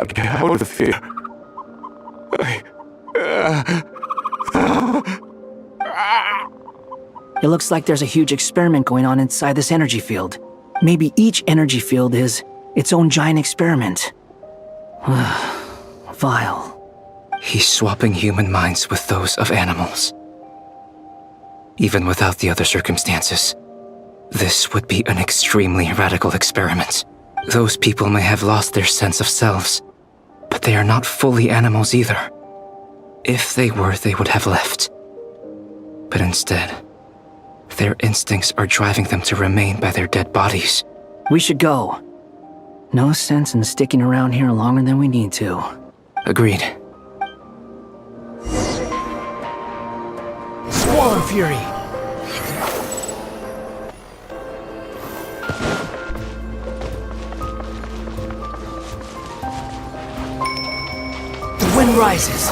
[SPEAKER 15] get out of here.
[SPEAKER 6] It looks like there's a huge experiment going on inside this energy field. Maybe each energy field is its own giant experiment. Vile.
[SPEAKER 21] He's swapping human minds with those of animals. Even without the other circumstances, this would be an extremely radical experiment. Those people may have lost their sense of selves, but they are not fully animals either. If they were, they would have left. But instead, their instincts are driving them to remain by their dead bodies.
[SPEAKER 6] We should go. No sense in sticking around here longer than we need to.
[SPEAKER 21] Agreed.
[SPEAKER 18] Swarm Fury! The wind rises.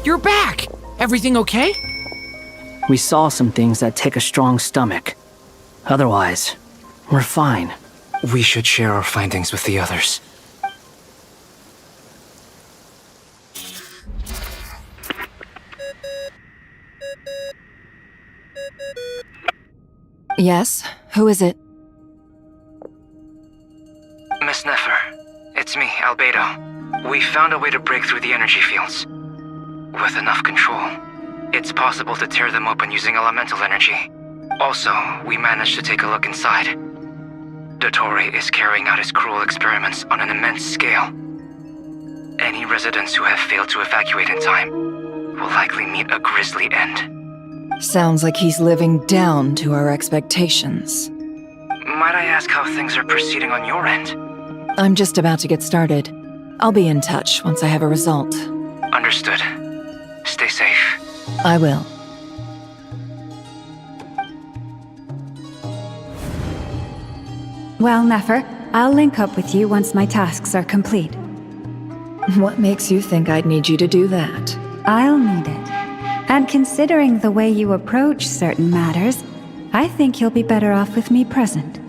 [SPEAKER 18] You're back! Everything okay?
[SPEAKER 6] We saw some things that take a strong stomach. Otherwise, we're fine.
[SPEAKER 21] We should share our findings with the others.
[SPEAKER 4] Yes? Who is it?
[SPEAKER 21] Miss Nefer, it's me, Albedo. We found a way to break through the energy fields. With enough control, it's possible to tear them open using elemental energy. Also, we managed to take a look inside. Dottore is carrying out his cruel experiments on an immense scale. Any residents who have failed to evacuate in time will likely meet a grisly end.
[SPEAKER 4] Sounds like he's living down to our expectations.
[SPEAKER 21] Might I ask how things are proceeding on your end?
[SPEAKER 4] I'm just about to get started. I'll be in touch once I have a result.
[SPEAKER 21] Understood. Stay safe.
[SPEAKER 4] I will.
[SPEAKER 9] Well, Nefer, I'll link up with you once my tasks are complete.
[SPEAKER 4] What makes you think I'd need you to do that?
[SPEAKER 9] I'll need it. And considering the way you approach certain matters, I think you'll be better off with me present.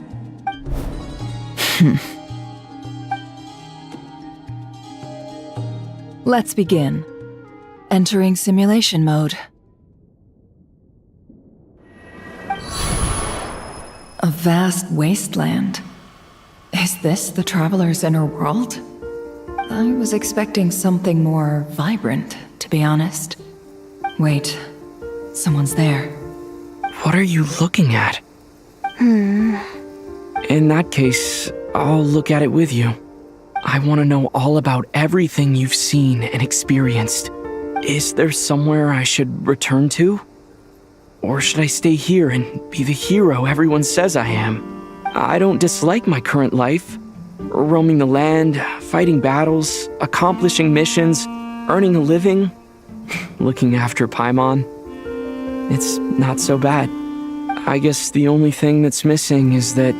[SPEAKER 4] Let's begin. Entering simulation mode. A vast wasteland. Is this the Traveler's inner world? I was expecting something more vibrant, to be honest. Wait, someone's there.
[SPEAKER 12] What are you looking at? In that case, I'll look at it with you. I want to know all about everything you've seen and experienced. Is there somewhere I should return to? Or should I stay here and be the hero everyone says I am? I don't dislike my current life. Roaming the land, fighting battles, accomplishing missions, earning a living, looking after Paimon. It's not so bad. I guess the only thing that's missing is that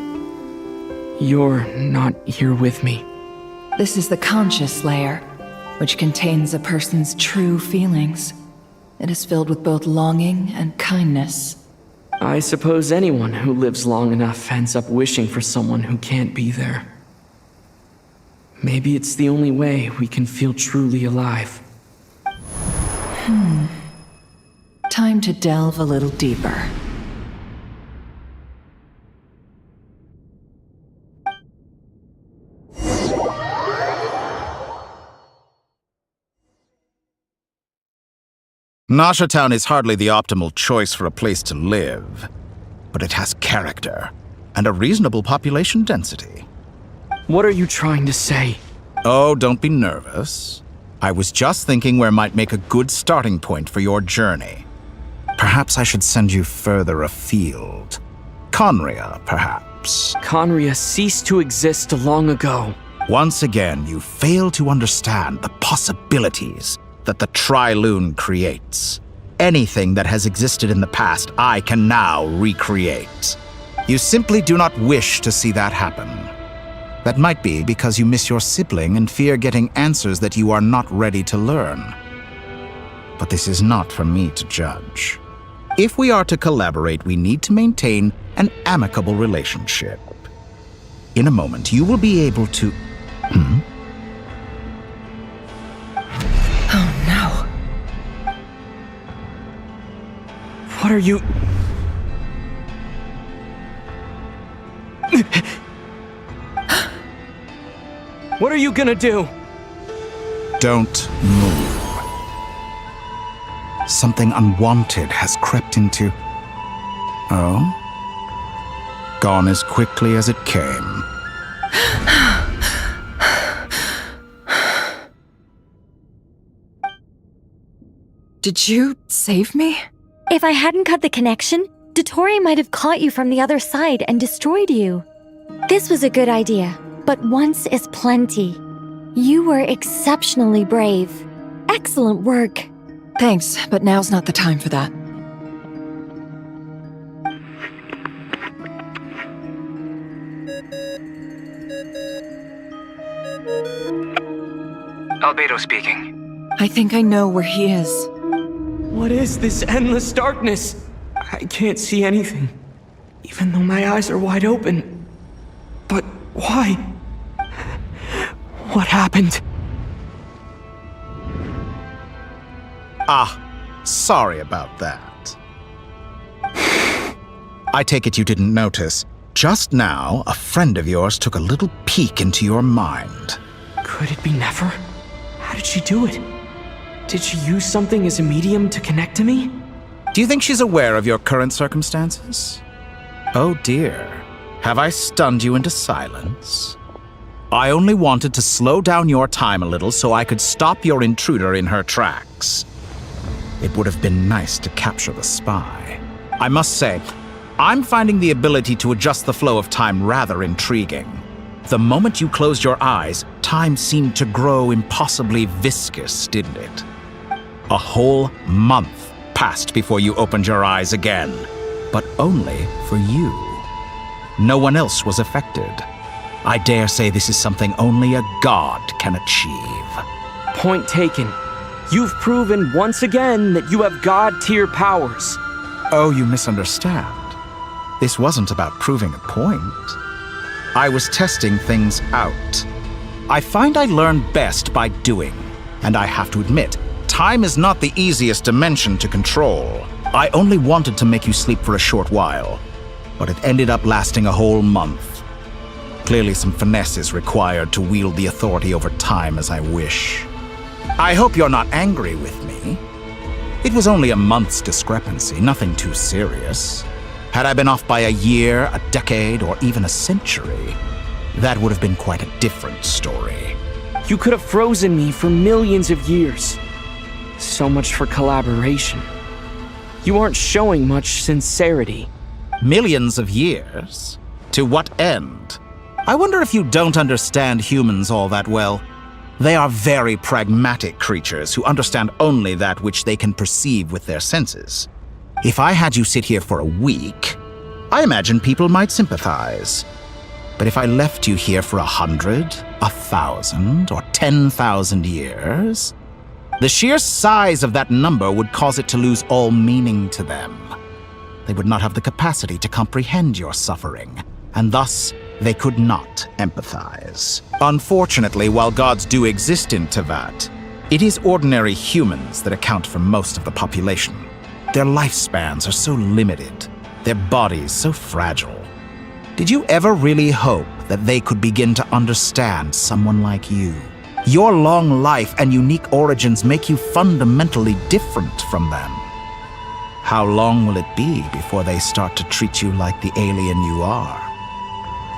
[SPEAKER 12] you're not here with me.
[SPEAKER 4] This is the conscious layer, which contains a person's true feelings. It is filled with both longing and kindness.
[SPEAKER 12] I suppose anyone who lives long enough ends up wishing for someone who can't be there. Maybe it's the only way we can feel truly alive.
[SPEAKER 4] Time to delve a little deeper.
[SPEAKER 13] Nasha Town is hardly the optimal choice for a place to live, but it has character and a reasonable population density.
[SPEAKER 12] What are you trying to say?
[SPEAKER 13] Oh, don't be nervous. I was just thinking where might make a good starting point for your journey. Perhaps I should send you further afield. Conria, perhaps.
[SPEAKER 12] Conria ceased to exist long ago.
[SPEAKER 13] Once again, you fail to understand the possibilities that the Trilune creates. Anything that has existed in the past, I can now recreate. You simply do not wish to see that happen. That might be because you miss your sibling and fear getting answers that you are not ready to learn. But this is not for me to judge. If we are to collaborate, we need to maintain an amicable relationship. In a moment, you will be able to...
[SPEAKER 4] Oh no.
[SPEAKER 12] What are you... What are you gonna do?
[SPEAKER 13] Don't move. Something unwanted has crept into... Oh? Gone as quickly as it came.
[SPEAKER 4] Did you save me?
[SPEAKER 1] If I hadn't cut the connection, Dottore might have caught you from the other side and destroyed you. This was a good idea, but once is plenty. You were exceptionally brave. Excellent work.
[SPEAKER 4] Thanks, but now's not the time for that.
[SPEAKER 21] Albedo speaking.
[SPEAKER 4] I think I know where he is.
[SPEAKER 12] What is this endless darkness? I can't see anything, even though my eyes are wide open. But why? What happened?
[SPEAKER 13] Ah, sorry about that. I take it you didn't notice. Just now, a friend of yours took a little peek into your mind.
[SPEAKER 12] Could it be Nefer? How did she do it? Did she use something as a medium to connect to me?
[SPEAKER 13] Do you think she's aware of your current circumstances? Oh dear. Have I stunned you into silence? I only wanted to slow down your time a little so I could stop your intruder in her tracks. It would have been nice to capture the spy. I must say, I'm finding the ability to adjust the flow of time rather intriguing. The moment you closed your eyes, time seemed to grow impossibly viscous, didn't it? A whole month passed before you opened your eyes again, but only for you. No one else was affected. I dare say this is something only a god can achieve.
[SPEAKER 12] Point taken. You've proven once again that you have god-tier powers.
[SPEAKER 13] Oh, you misunderstand. This wasn't about proving a point. I was testing things out. I find I learn best by doing, and I have to admit, time is not the easiest dimension to control. I only wanted to make you sleep for a short while, but it ended up lasting a whole month. Clearly some finesse is required to wield the authority over time as I wish. I hope you're not angry with me. It was only a month's discrepancy, nothing too serious. Had I been off by a year, a decade, or even a century, that would have been quite a different story.
[SPEAKER 12] You could have frozen me for millions of years. So much for collaboration. You aren't showing much sincerity.
[SPEAKER 13] Millions of years? To what end? I wonder if you don't understand humans all that well. They are very pragmatic creatures who understand only that which they can perceive with their senses. If I had you sit here for a week, I imagine people might sympathize. But if I left you here for 100, 1,000, or 10,000 years, the sheer size of that number would cause it to lose all meaning to them. They would not have the capacity to comprehend your suffering, and thus they could not empathize. Unfortunately, while gods do exist in Tevat, it is ordinary humans that account for most of the population.
[SPEAKER 17] Their lifespans are so limited, their bodies so fragile. Did you ever really hope that they could begin to understand someone like you? Your long life and unique origins make you fundamentally different from them. How long will it be before they start to treat you like the alien you are?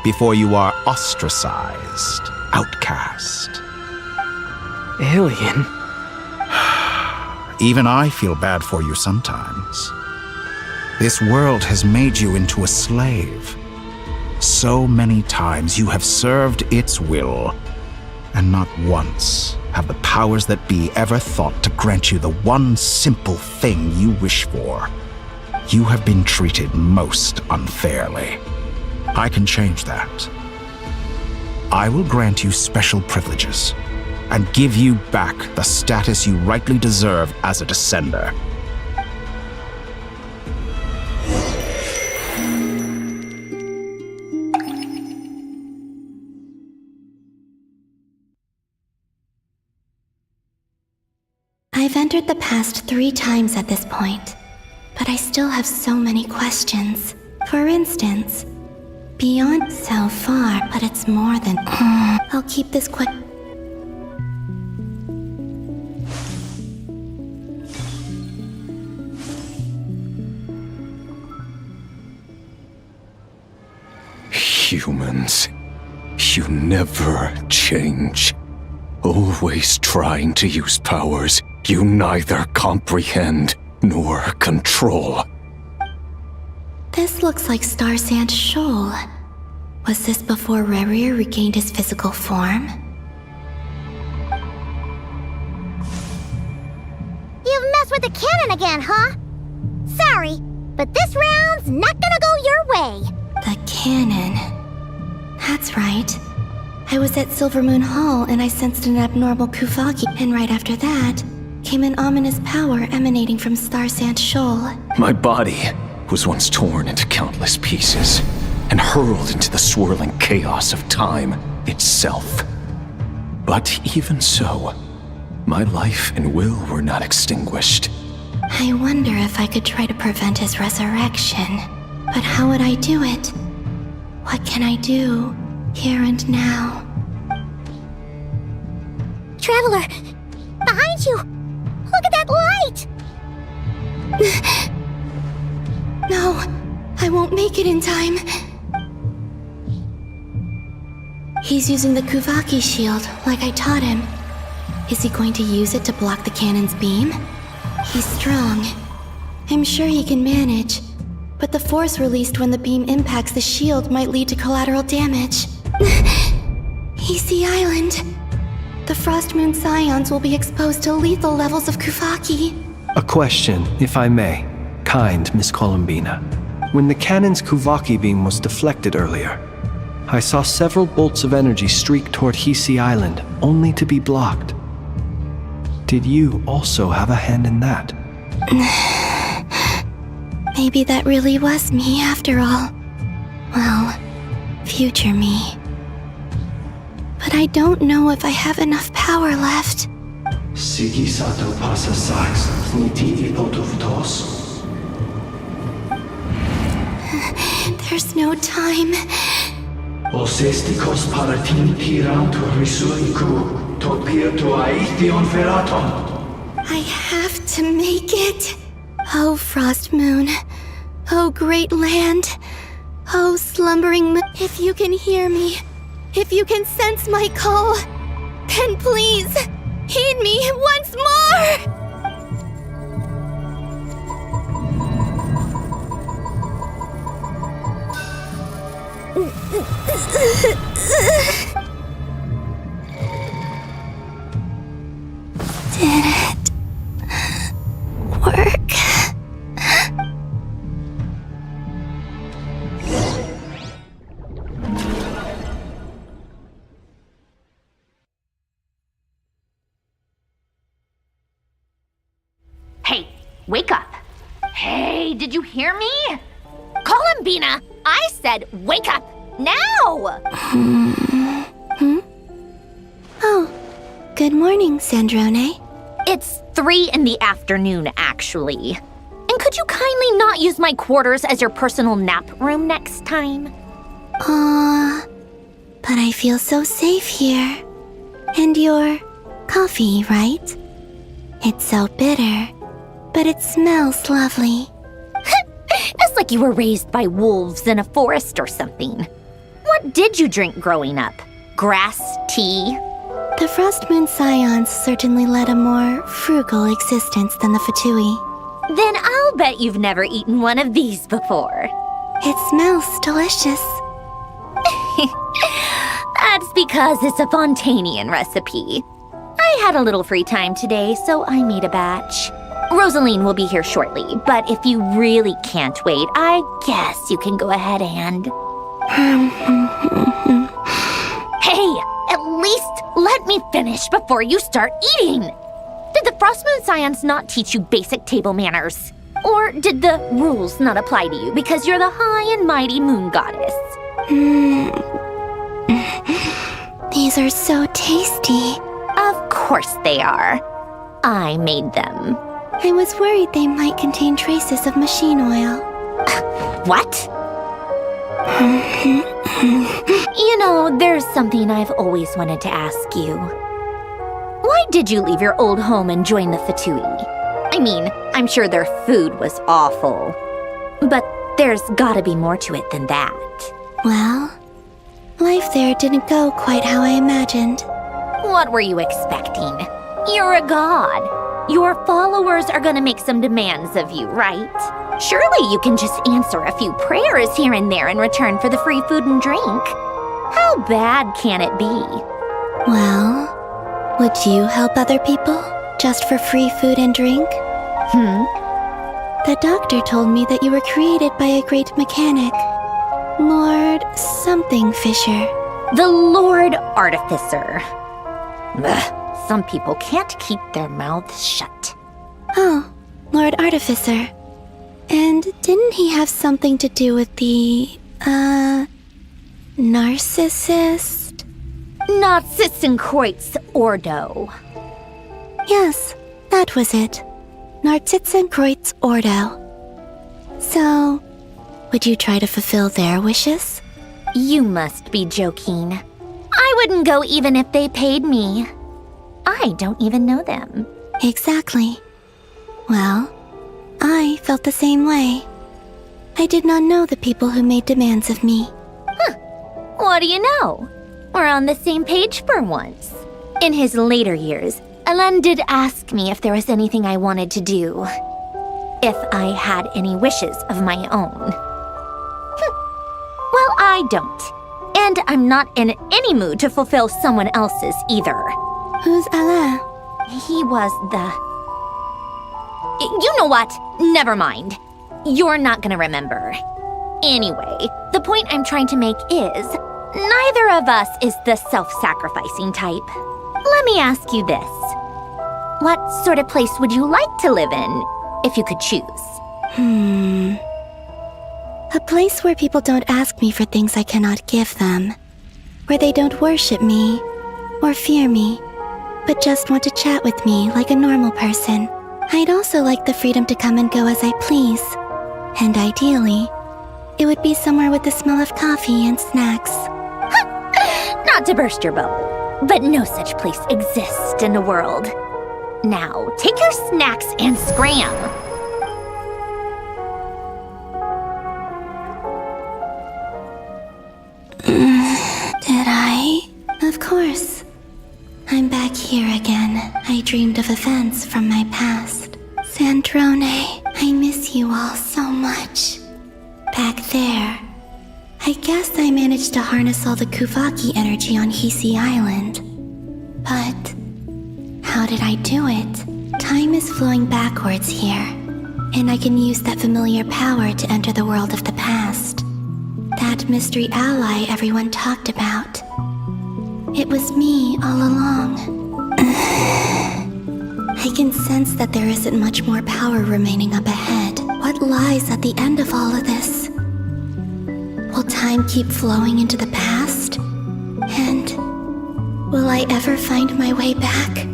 [SPEAKER 17] Before you are ostracized, outcast?
[SPEAKER 12] Alien?
[SPEAKER 17] Even I feel bad for you sometimes. This world has made you into a slave. So many times you have served its will, and not once have the powers that be ever thought to grant you the one simple thing you wish for. You have been treated most unfairly. I can change that. I will grant you special privileges and give you back the status you rightly deserve as a descender.
[SPEAKER 16] I've entered the past 3 times at this point, but I still have so many questions. For instance, beyond so far, but it's more than... I'll keep this quick.
[SPEAKER 15] Humans, you never change. Always trying to use powers you neither comprehend nor control.
[SPEAKER 16] This looks like Star Sand Shoal. Was this before Rerir regained his physical form?
[SPEAKER 8] You've messed with the cannon again, huh? Sorry, but this round's not gonna go your way.
[SPEAKER 16] The cannon. That's right. I was at Silvermoon Hall and I sensed an abnormal Kuvaki, and right after that came an ominous power emanating from Star Sand Shoal.
[SPEAKER 15] My body was once torn into countless pieces and hurled into the swirling chaos of time itself. But even so, my life and will were not extinguished.
[SPEAKER 16] I wonder if I could try to prevent his resurrection. But how would I do it? What can I do, here and now?
[SPEAKER 8] Traveler, behind you! Look at that light!
[SPEAKER 16] No, I won't make it in time. He's using the Kuvaki shield, like I taught him. Is he going to use it to block the cannon's beam? He's strong. I'm sure he can manage. But the force released when the beam impacts the shield might lead to collateral damage. Easy Island. The Frost Moon Scions will be exposed to lethal levels of Kuvaki.
[SPEAKER 5] A question, if I may. Kind Miss Columbina. When the cannon's Kuvaki beam was deflected earlier, I saw several bolts of energy streak toward Hisi Island, only to be blocked. Did you also have a hand in that?
[SPEAKER 16] Maybe that really was me after all. Well, future me. But I don't know if I have enough power left.
[SPEAKER 5] Siki sato pasa sax, niti ipotuftos.
[SPEAKER 16] There's no time.
[SPEAKER 5] Osestikos paratin tirantu risuiku, topirtu aithion feraton.
[SPEAKER 16] I have to make it. Oh, Frost Moon. Oh, great land. Oh, slumbering moon. If you can hear me, if you can sense my call, then please, heed me once more! Did it work?
[SPEAKER 2] Hey, wake up. Hey, did you hear me? Columbina, I said wake up now!
[SPEAKER 16] Oh, good morning, Sandrone.
[SPEAKER 2] It's 3 in the afternoon, actually. And And could you kindly not use my quarters as your personal nap room next time?
[SPEAKER 16] But I feel so safe here. And your coffee, right? It's so bitter, but it smells lovely.
[SPEAKER 2] It's like you were raised by wolves in a forest or something. What did you drink growing up? Grass tea?
[SPEAKER 16] The Frost Moon Scions certainly led a more frugal existence than the Fatui.
[SPEAKER 2] Then I'll bet you've never eaten one of these before.
[SPEAKER 16] It smells delicious.
[SPEAKER 2] That's because it's a Fontanian recipe. I had a little free time today, so I made a batch. Rosaline will be here shortly, but if you really can't wait, I guess you can go ahead and... Hey, at least let me finish before you start eating! Did the Frost Moon Scions not teach you basic table manners? Or did the rules not apply to you because you're the high and mighty moon goddess?
[SPEAKER 16] These are so tasty.
[SPEAKER 2] Of course they are. I made them.
[SPEAKER 16] I was worried they might contain traces of machine oil.
[SPEAKER 2] What? You know, there's something I've always wanted to ask you. Why did you leave your old home and join the Fatui? I mean, I'm sure their food was awful. But there's gotta be more to it than that.
[SPEAKER 16] Well, life there didn't go quite how I imagined.
[SPEAKER 2] What were you expecting? You're a god. Your followers are gonna make some demands of you, right? Surely you can just answer a few prayers here and there in return for the free food and drink. How bad can it be?
[SPEAKER 16] Well, would you help other people just for free food and drink? The doctor told me that you were created by a great mechanic, Lord something Fisher.
[SPEAKER 2] The Lord Artificer. Ugh, some people can't keep their mouths shut.
[SPEAKER 16] Oh, Lord Artificer. And didn't he have something to do with the, narcissist?
[SPEAKER 2] Narcissenkreuz Ordo.
[SPEAKER 16] Yes, that was it. Narcissenkreuz Ordo. So, would you try to fulfill their wishes?
[SPEAKER 2] You must be joking. I wouldn't go even if they paid me. I don't even know them.
[SPEAKER 16] Exactly. Well, I felt the same way. I did not know the people who made demands of me.
[SPEAKER 2] What do you know? We're on the same page for once. In his later years, Alan did ask me if there was anything I wanted to do. If I had any wishes of my own. Well, I don't. And I'm not in any mood to fulfill someone else's either.
[SPEAKER 16] Who's Alain?
[SPEAKER 2] He was the... You know what? Never mind. You're not gonna remember. Anyway, the point I'm trying to make is, neither of us is the self-sacrificing type. Let me ask you this. What sort of place would you like to live in, if you could choose?
[SPEAKER 16] A place where people don't ask me for things I cannot give them. Where they don't worship me, or fear me, but just want to chat with me like a normal person. I'd also like the freedom to come and go as I please. And ideally, it would be somewhere with the smell of coffee and snacks.
[SPEAKER 2] Not to burst your bubble, but no such place exists in the world. Now, take your snacks and scram!
[SPEAKER 16] Did I? Of course. I'm back here again. I dreamed of events from my past. Sandrone, I miss you all so much. Back there. I guess I managed to harness all the Kuvaki energy on Hisi Island. But how did I do it? Time is flowing backwards here, and I can use that familiar power to enter the world of the past. That mystery ally everyone talked about. It was me all along. I can sense that there isn't much more power remaining up ahead. What lies at the end of all of this? Will time keep flowing into the past? And will I ever find my way back?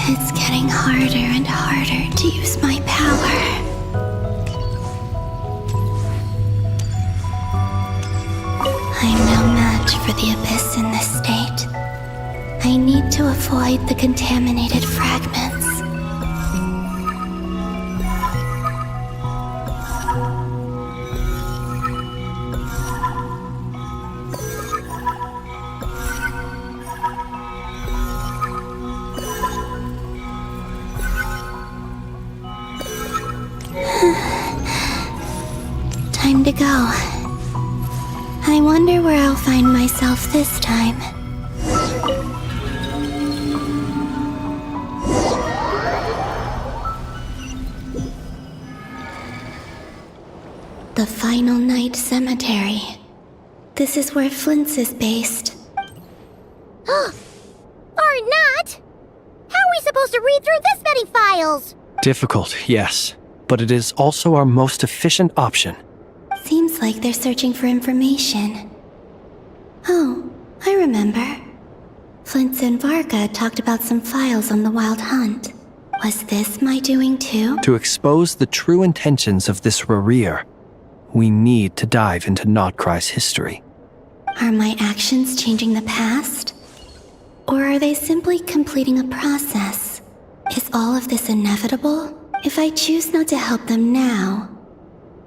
[SPEAKER 16] It's getting harder and harder to use my power. I'm no match for the Abyss in this state. I need to avoid the contaminated fragments. Time to go. I wonder where I'll find myself this time. The Final Night Cemetery. This is where Flint's is based.
[SPEAKER 8] Or not! How are we supposed to read through this many files?
[SPEAKER 5] Difficult, yes, but it is also our most efficient option.
[SPEAKER 16] Seems like they're searching for information. Oh, I remember. Flint's and Varga talked about some files on the Wild Hunt. Was this my doing too?
[SPEAKER 5] To expose the true intentions of this Rarir, we need to dive into Notcry's history.
[SPEAKER 16] Are my actions changing the past? Or are they simply completing a process? Is all of this inevitable? If I choose not to help them now,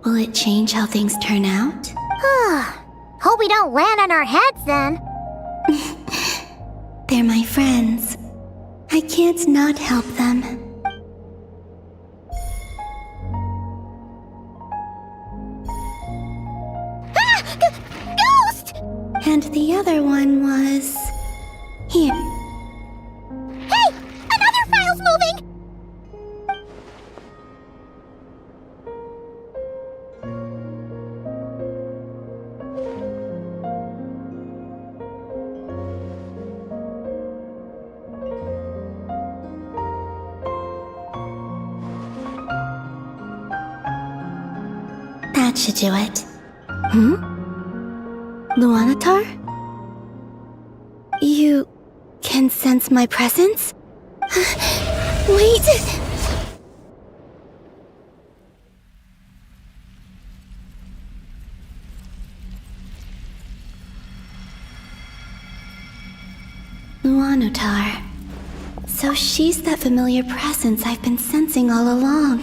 [SPEAKER 16] will it change how things turn out?
[SPEAKER 8] Hope we don't land on our heads then.
[SPEAKER 16] They're my friends. I can't not help them.
[SPEAKER 8] Ghost!
[SPEAKER 16] And the other one was... here.
[SPEAKER 8] Hey! Another file's moving!
[SPEAKER 16] That should do it. Luanatar? You can sense my presence? Wait! Luanatar. So she's that familiar presence I've been sensing all along.